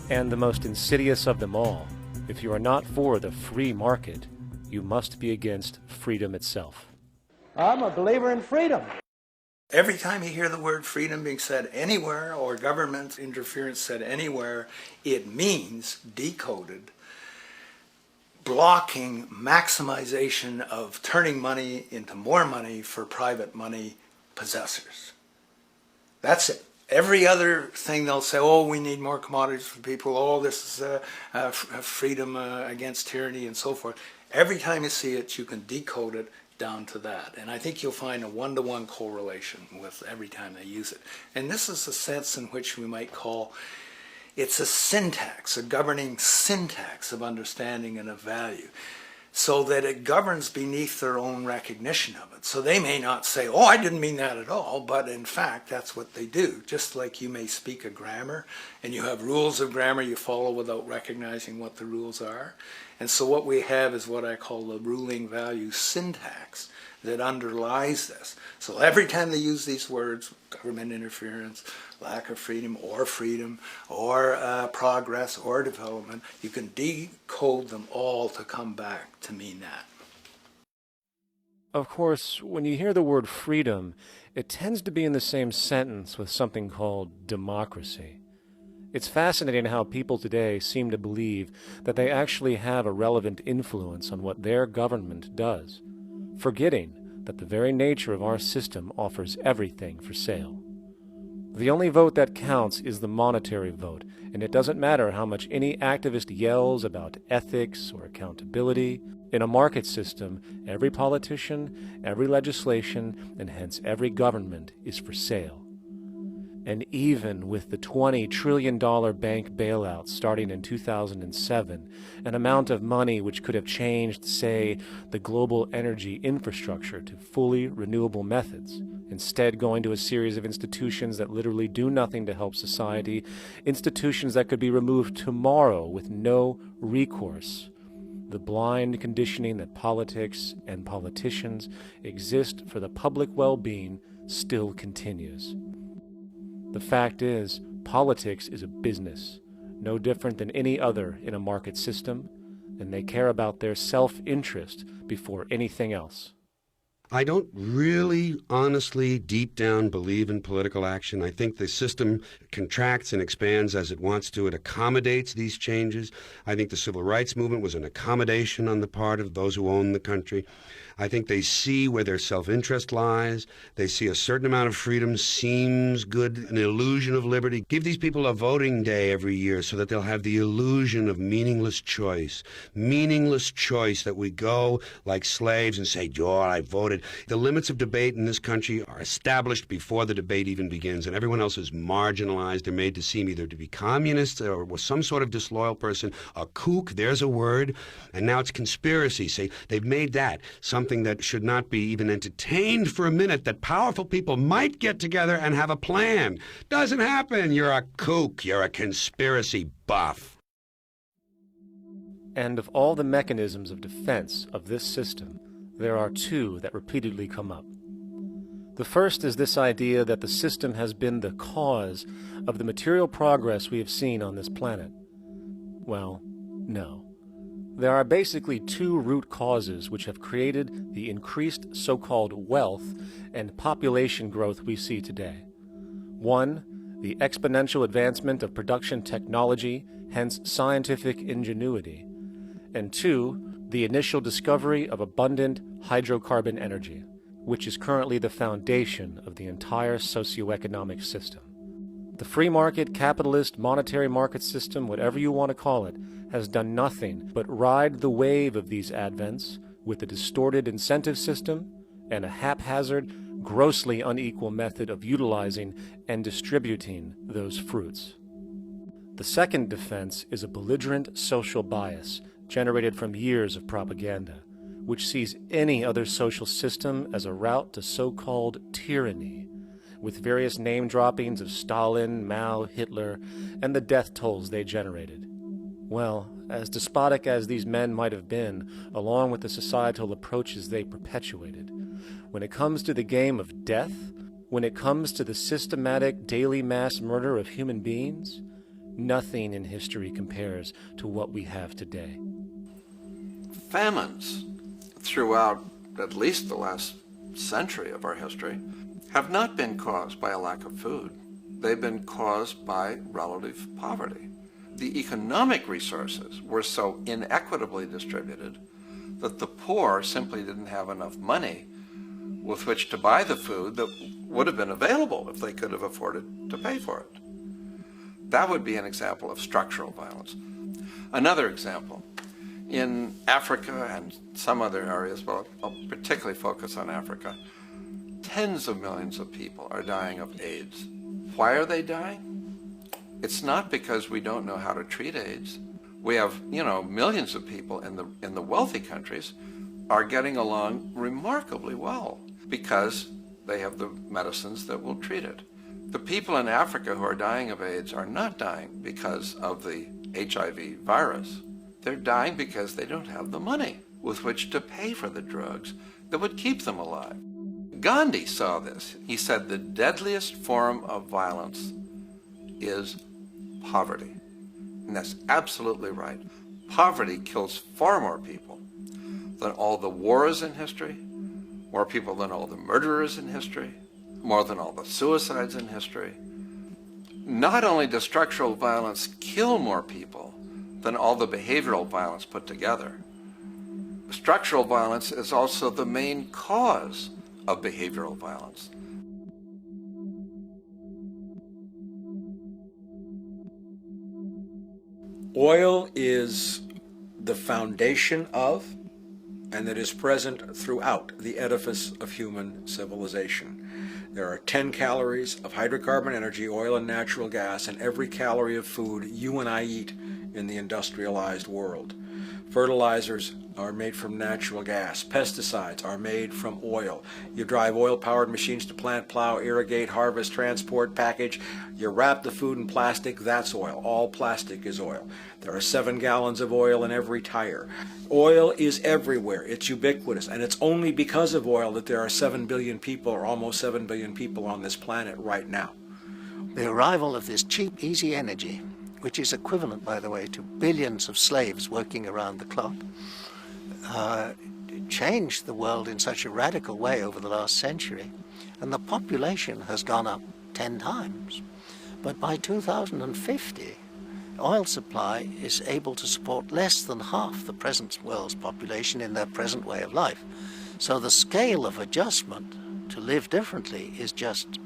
And the most insidious of them all, if you are not for the free market, you must be against freedom itself. I'm a believer in freedom. Every time you hear the word freedom being said anywhere or government interference said anywhere, it means, decoded, blocking maximization of turning money into more money for private money possessors. That's it. Every other thing they'll say, oh, we need more commodities for people, oh, this is freedom against tyranny and so forth. Every time you see it, you can decode it down to that. And I think you'll find a one-to-one correlation with every time they use it. And this is a sense in which we might call it's a syntax, a governing syntax of understanding and of value, so that it governs beneath their own recognition of it. So they may not say, oh, I didn't mean that at all, but in fact, that's what they do. Just like you may speak a grammar, and you have rules of grammar you follow without recognizing what the rules are. And so what we have is what I call the ruling value syntax that underlies this. So every time they use these words, government interference, lack of freedom, or progress, or development, you can decode them all to come back to mean that. Of course, when you hear the word freedom, it tends to be in the same sentence with something called democracy. It's fascinating how people today seem to believe that they actually have a relevant influence on what their government does, forgetting that the very nature of our system offers everything for sale. The only vote that counts is the monetary vote, and it doesn't matter how much any activist yells about ethics or accountability. In a market system, every politician, every legislation, and hence every government is for sale. And even with the $20 trillion bank bailout starting in 2007, an amount of money which could have changed, say, the global energy infrastructure to fully renewable methods, instead going to a series of institutions that literally do nothing to help society, institutions that could be removed tomorrow with no recourse. The blind conditioning that politics and politicians exist for the public well-being still continues. The fact is, politics is a business, no different than any other in a market system, and they care about their self-interest before anything else. I don't really, honestly, deep down believe in political action. I think the system contracts and expands as it wants to. It accommodates these changes. I think the civil rights movement was an accommodation on the part of those who own the country. I think they see where their self-interest lies. They see a certain amount of freedom seems good, an illusion of liberty. Give these people a voting day every year so that they'll have the illusion of meaningless choice. Meaningless choice that we go like slaves and say, "Oh, I voted." The limits of debate in this country are established before the debate even begins, and everyone else is marginalized. They're made to seem either to be communists or some sort of disloyal person, a kook, there's a word, and now it's conspiracy. See, they've made that something that should not be even entertained for a minute, that powerful people might get together and have a plan. Doesn't happen. You're a kook. You're a conspiracy buff. And of all the mechanisms of defense of this system, there are two that repeatedly come up. The first is this idea that the system has been the cause of the material progress we have seen on this planet. Well, no. There are basically two root causes which have created the increased so-called wealth and population growth we see today. One, the exponential advancement of production technology, hence scientific ingenuity. And two, the initial discovery of abundant hydrocarbon energy, which is currently the foundation of the entire socioeconomic system. The free market, capitalist, monetary market system, whatever you want to call it, has done nothing but ride the wave of these advents with a distorted incentive system and a haphazard, grossly unequal method of utilizing and distributing those fruits. The second defense is a belligerent social bias generated from years of propaganda, which sees any other social system as a route to so-called tyranny, with various name droppings of Stalin, Mao, Hitler, and the death tolls they generated. Well, as despotic as these men might have been, along with the societal approaches they perpetuated, when it comes to the game of death, when it comes to the systematic daily mass murder of human beings, nothing in history compares to what we have today. Famines throughout at least the last century of our history have not been caused by a lack of food. They've been caused by relative poverty. The economic resources were so inequitably distributed that the poor simply didn't have enough money with which to buy the food that would have been available if they could have afforded to pay for it. That would be an example of structural violence. Another example, in Africa and some other areas, but I'll particularly focus on Africa, tens of millions of people are dying of AIDS. Why are they dying? It's not because we don't know how to treat AIDS. We have, millions of people in the wealthy countries are getting along remarkably well because they have the medicines that will treat it. The people in Africa who are dying of AIDS are not dying because of the HIV virus. They're dying because they don't have the money with which to pay for the drugs that would keep them alive. Gandhi saw this. He said the deadliest form of violence is poverty. And that's absolutely right. Poverty kills far more people than all the wars in history, more people than all the murderers in history, more than all the suicides in history. Not only does structural violence kill more people than all the behavioral violence put together, structural violence is also the main cause of behavioral violence. Oil is the foundation of, and that is present throughout the edifice of human civilization. There are 10 calories of hydrocarbon energy, oil and natural gas, in every calorie of food you and I eat in the industrialized world. Fertilizers are made from natural gas. Pesticides are made from oil. You drive oil-powered machines to plant, plow, irrigate, harvest, transport, package. You wrap the food in plastic, that's oil. All plastic is oil. There are 7 gallons of oil in every tire. Oil is everywhere. It's ubiquitous. And it's only because of oil that there are 7 billion people, or almost 7 billion people on this planet right now. The arrival of this cheap, easy energy, which is equivalent, by the way, to billions of slaves working around the clock, changed the world in such a radical way over the last century, and the population has gone up 10 times. But by 2050, oil supply is able to support less than half the present world's population in their present way of life. So the scale of adjustment to live differently is just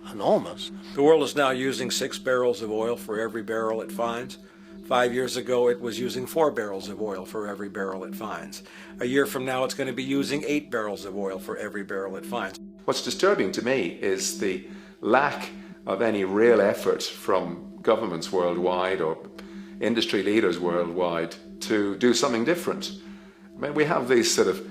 enormous. The world is now using 6 barrels of oil for every barrel it finds. 5 years ago, it was using 4 barrels of oil for every barrel it finds. A year from now, it's going to be using 8 barrels of oil for every barrel it finds. What's disturbing to me is the lack of any real effort from governments worldwide or industry leaders worldwide to do something different. I mean, we have these sort of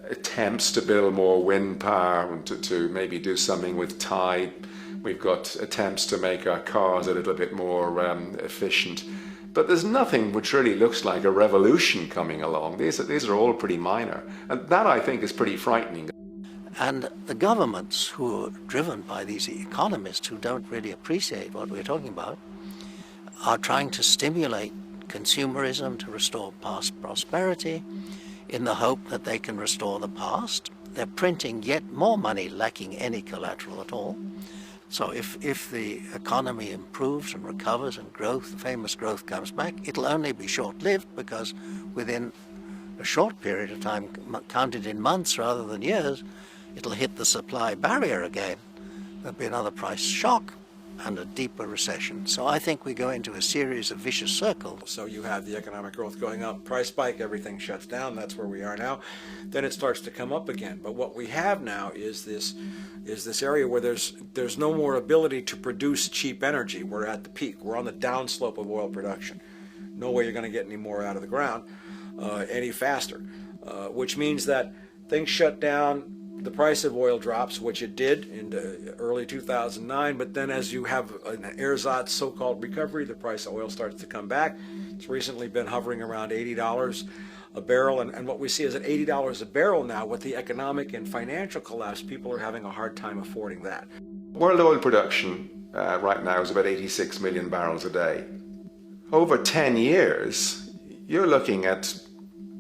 attempts to build more wind power and to maybe do something with tide. We've got attempts to make our cars a little bit more efficient. But there's nothing which really looks like a revolution coming along. These are all pretty minor. And that, I think, is pretty frightening. And the governments who are driven by these economists who don't really appreciate what we're talking about are trying to stimulate consumerism to restore past prosperity in the hope that they can restore the past. They're printing yet more money lacking any collateral at all. So if the economy improves and recovers and growth, the famous growth comes back, it'll only be short-lived because within a short period of time, counted in months rather than years, it'll hit the supply barrier again. There'll be another price shock and a deeper recession. So I think we go into a series of vicious circles. So you have the economic growth going up, price spike, everything shuts down, that's where we are now. Then it starts to come up again. But what we have now is this area where there's no more ability to produce cheap energy. We're at the peak. We're on the downslope of oil production. No way you're going to get any more out of the ground any faster, which means that things shut down. The price of oil drops, which it did in early 2009, but then as you have an ersatz so-called recovery, the price of oil starts to come back. It's recently been hovering around $80 a barrel, and what we see is at $80 a barrel now, with the economic and financial collapse, people are having a hard time affording that. World oil production right now is about 86 million barrels a day. Over 10 years, you're looking at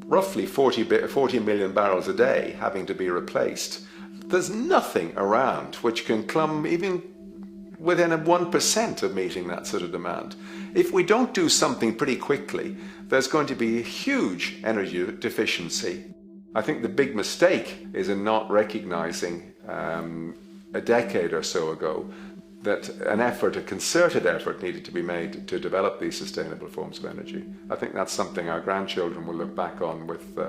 roughly 40 million barrels a day having to be replaced. There's nothing around which can come even within 1% of meeting that sort of demand. If we don't do something pretty quickly, there's going to be a huge energy deficiency. I think the big mistake is in not recognizing a decade or so ago that a concerted effort needed to be made to develop these sustainable forms of energy. I think that's something our grandchildren will look back on with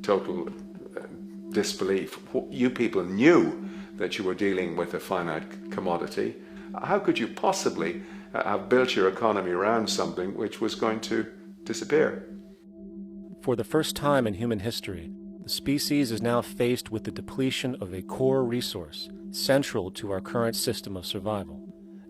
total disbelief. You people knew that you were dealing with a finite commodity. How could you possibly have built your economy around something which was going to disappear? For the first time in human history, the species is now faced with the depletion of a core resource central to our current system of survival.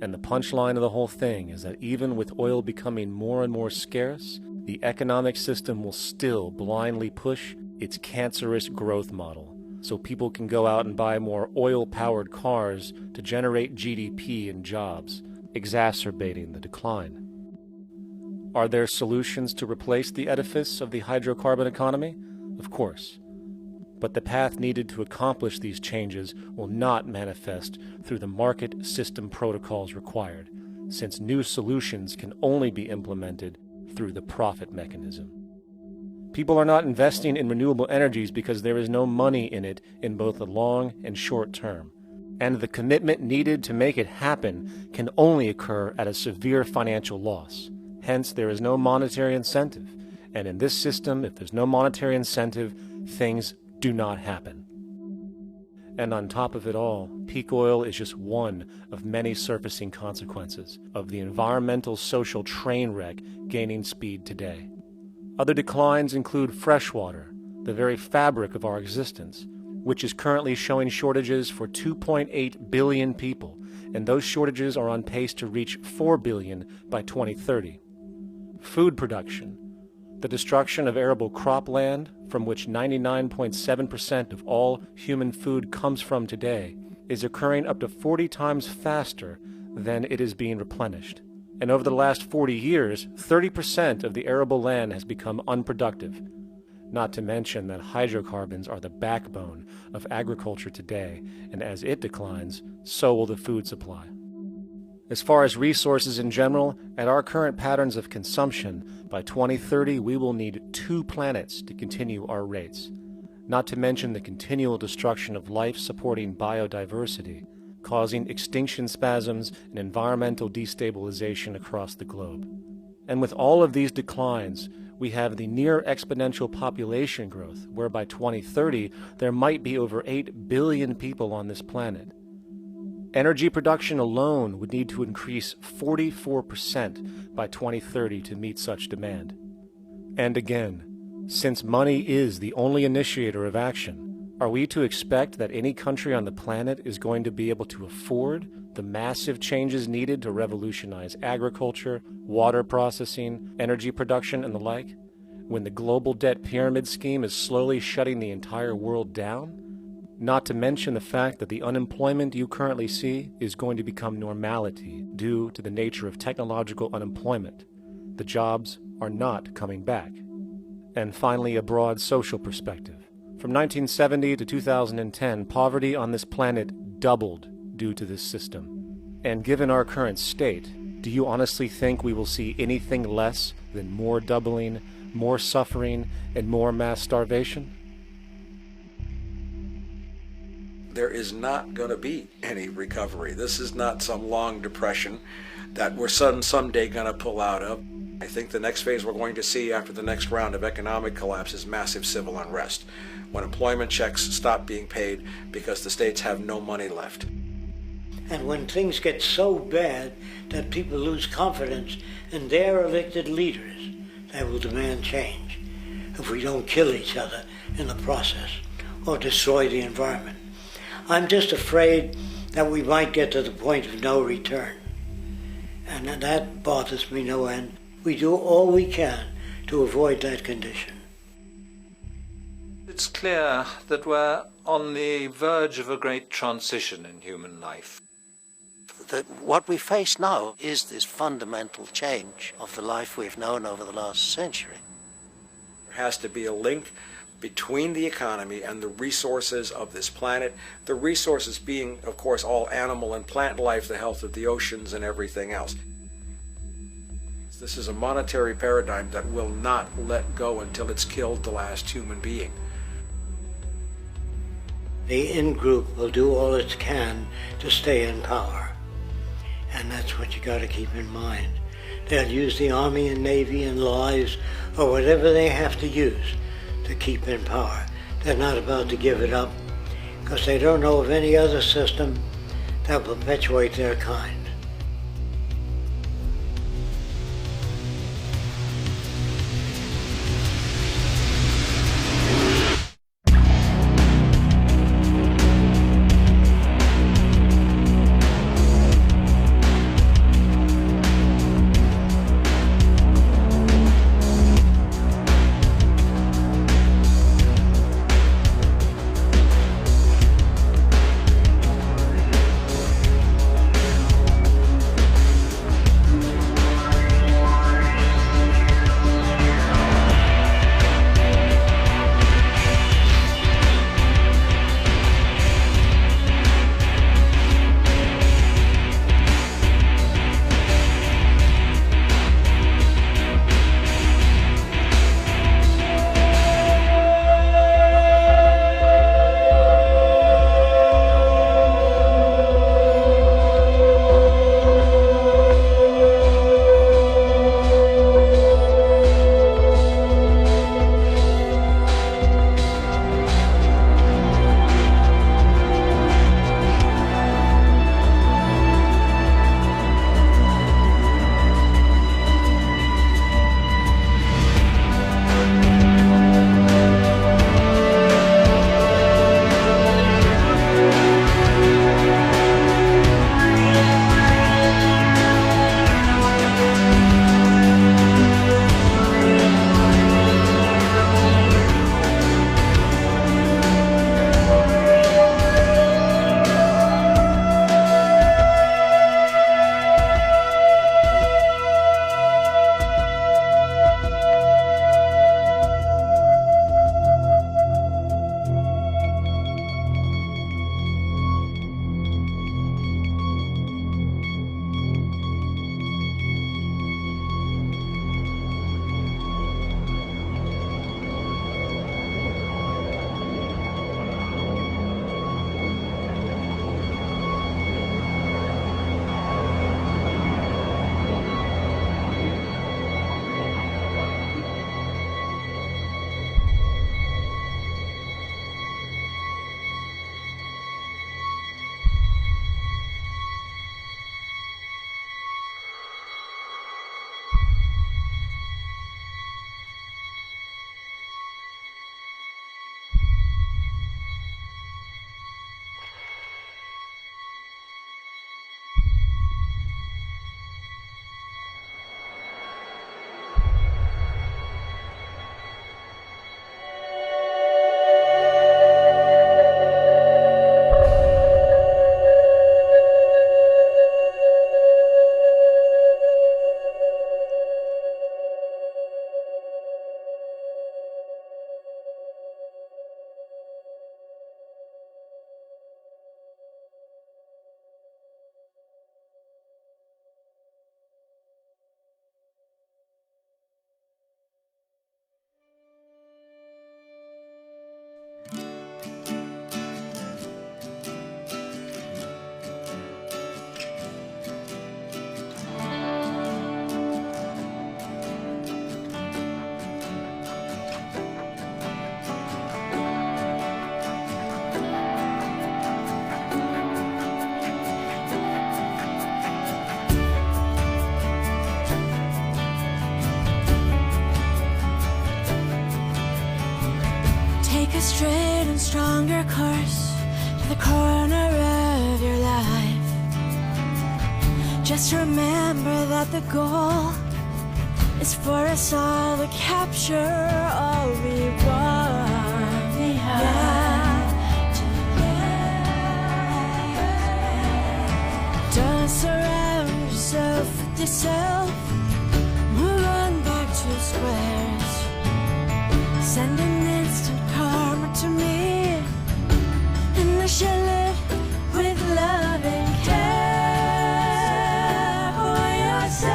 And the punchline of the whole thing is that even with oil becoming more and more scarce, the economic system will still blindly push its cancerous growth model, so people can go out and buy more oil-powered cars to generate GDP and jobs, exacerbating the decline. Are there solutions to replace the edifice of the hydrocarbon economy? Of course. But the path needed to accomplish these changes will not manifest through the market system protocols required, since new solutions can only be implemented through the profit mechanism. People are not investing in renewable energies because there is no money in it in both the long and short term, and the commitment needed to make it happen can only occur at a severe financial loss. Hence, there is no monetary incentive, and in this system, if there's no monetary incentive, things do not happen. And on top of it all, peak oil is just one of many surfacing consequences of the environmental social train wreck gaining speed today. Other declines include freshwater, the very fabric of our existence, which is currently showing shortages for 2.8 billion people, and those shortages are on pace to reach 4 billion by 2030. Food production, the destruction of arable cropland, from which 99.7% of all human food comes from today, is occurring up to 40 times faster than it is being replenished. And over the last 40 years, 30% of the arable land has become unproductive. Not to mention that hydrocarbons are the backbone of agriculture today, and as it declines, so will the food supply. As far as resources in general, at our current patterns of consumption, by 2030 we will need 2 planets to continue our rates. not to mention the continual destruction of life-supporting biodiversity, causing extinction spasms and environmental destabilization across the globe. And with all of these declines, we have the near exponential population growth, where by 2030 there might be over 8 billion people on this planet. Energy production alone would need to increase 44% by 2030 to meet such demand. And again, since money is the only initiator of action, are we to expect that any country on the planet is going to be able to afford the massive changes needed to revolutionize agriculture, water processing, energy production, and the like, when the global debt pyramid scheme is slowly shutting the entire world down? Not to mention the fact that the unemployment you currently see is going to become normality due to the nature of technological unemployment. The jobs are not coming back. And finally, a broad social perspective. From 1970 to 2010, poverty on this planet doubled due to this system. And given our current state, do you honestly think we will see anything less than more doubling, more suffering, and more mass starvation? There is not going to be any recovery. This is not some long depression that we're someday going to pull out of. I think the next phase we're going to see after the next round of economic collapse is massive civil unrest, when employment checks stop being paid because the states have no money left. And when things get so bad that people lose confidence in their elected leaders, they will demand change if we don't kill each other in the process or destroy the environment. I'm just afraid that we might get to the point of no return. And that bothers me no end. We do all we can to avoid that condition. It's clear that we're on the verge of a great transition in human life. That what we face now is this fundamental change of the life we've known over the last century. There has to be a link between the economy and the resources of this planet, the resources being, of course, all animal and plant life, the health of the oceans and everything else. This is a monetary paradigm that will not let go until it's killed the last human being. The in-group will do all it can to stay in power. And that's what you got to keep in mind. They'll use the Army and Navy and lies or whatever they have to use to keep in power. They're not about to give it up because they don't know of any other system that will perpetuate their kind. straight and stronger course to the corner of your life. Just remember that the goal is for us all to capture all we want. Don't surround yourself with yourself. Move on back to squares. Send an instant karma to me, and I shall live with love and care for yourself.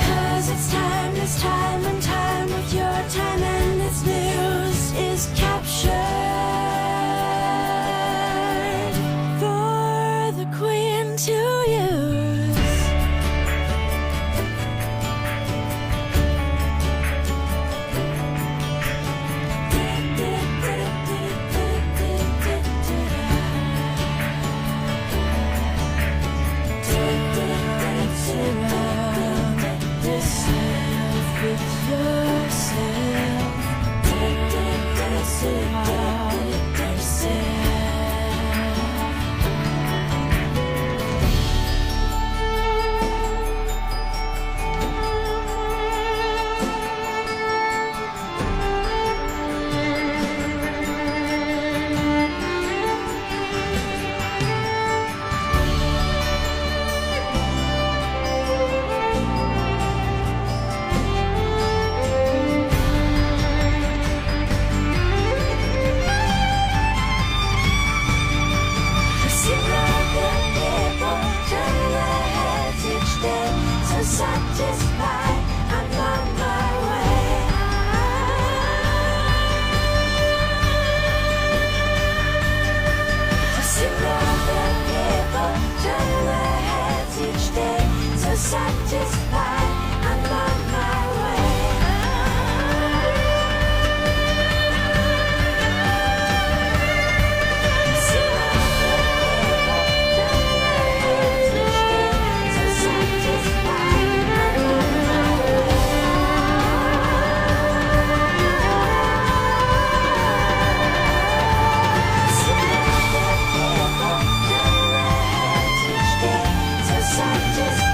'Cause it's time and time with your time, and its news is captured for the Queen to use. Satisfied, I'm on my way. To see other people turn their heads each day. So satisfied, I'm on my way. To see other people turn their heads each day. So satisfied.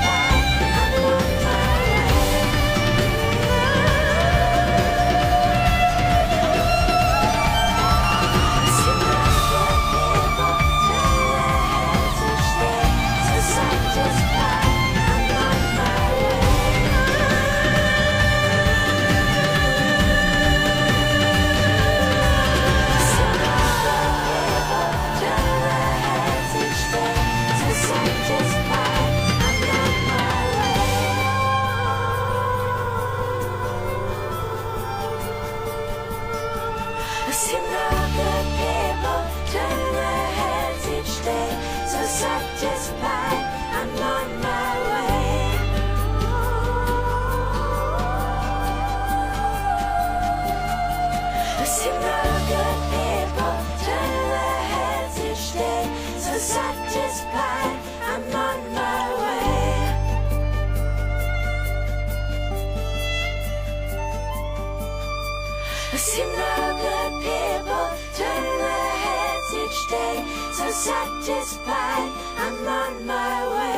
Satisfied, I'm on my way. I've seen the good people turn their heads each day. So satisfied, I'm on my way. I've seen the good people turn their heads each day. So satisfied, I'm on my way.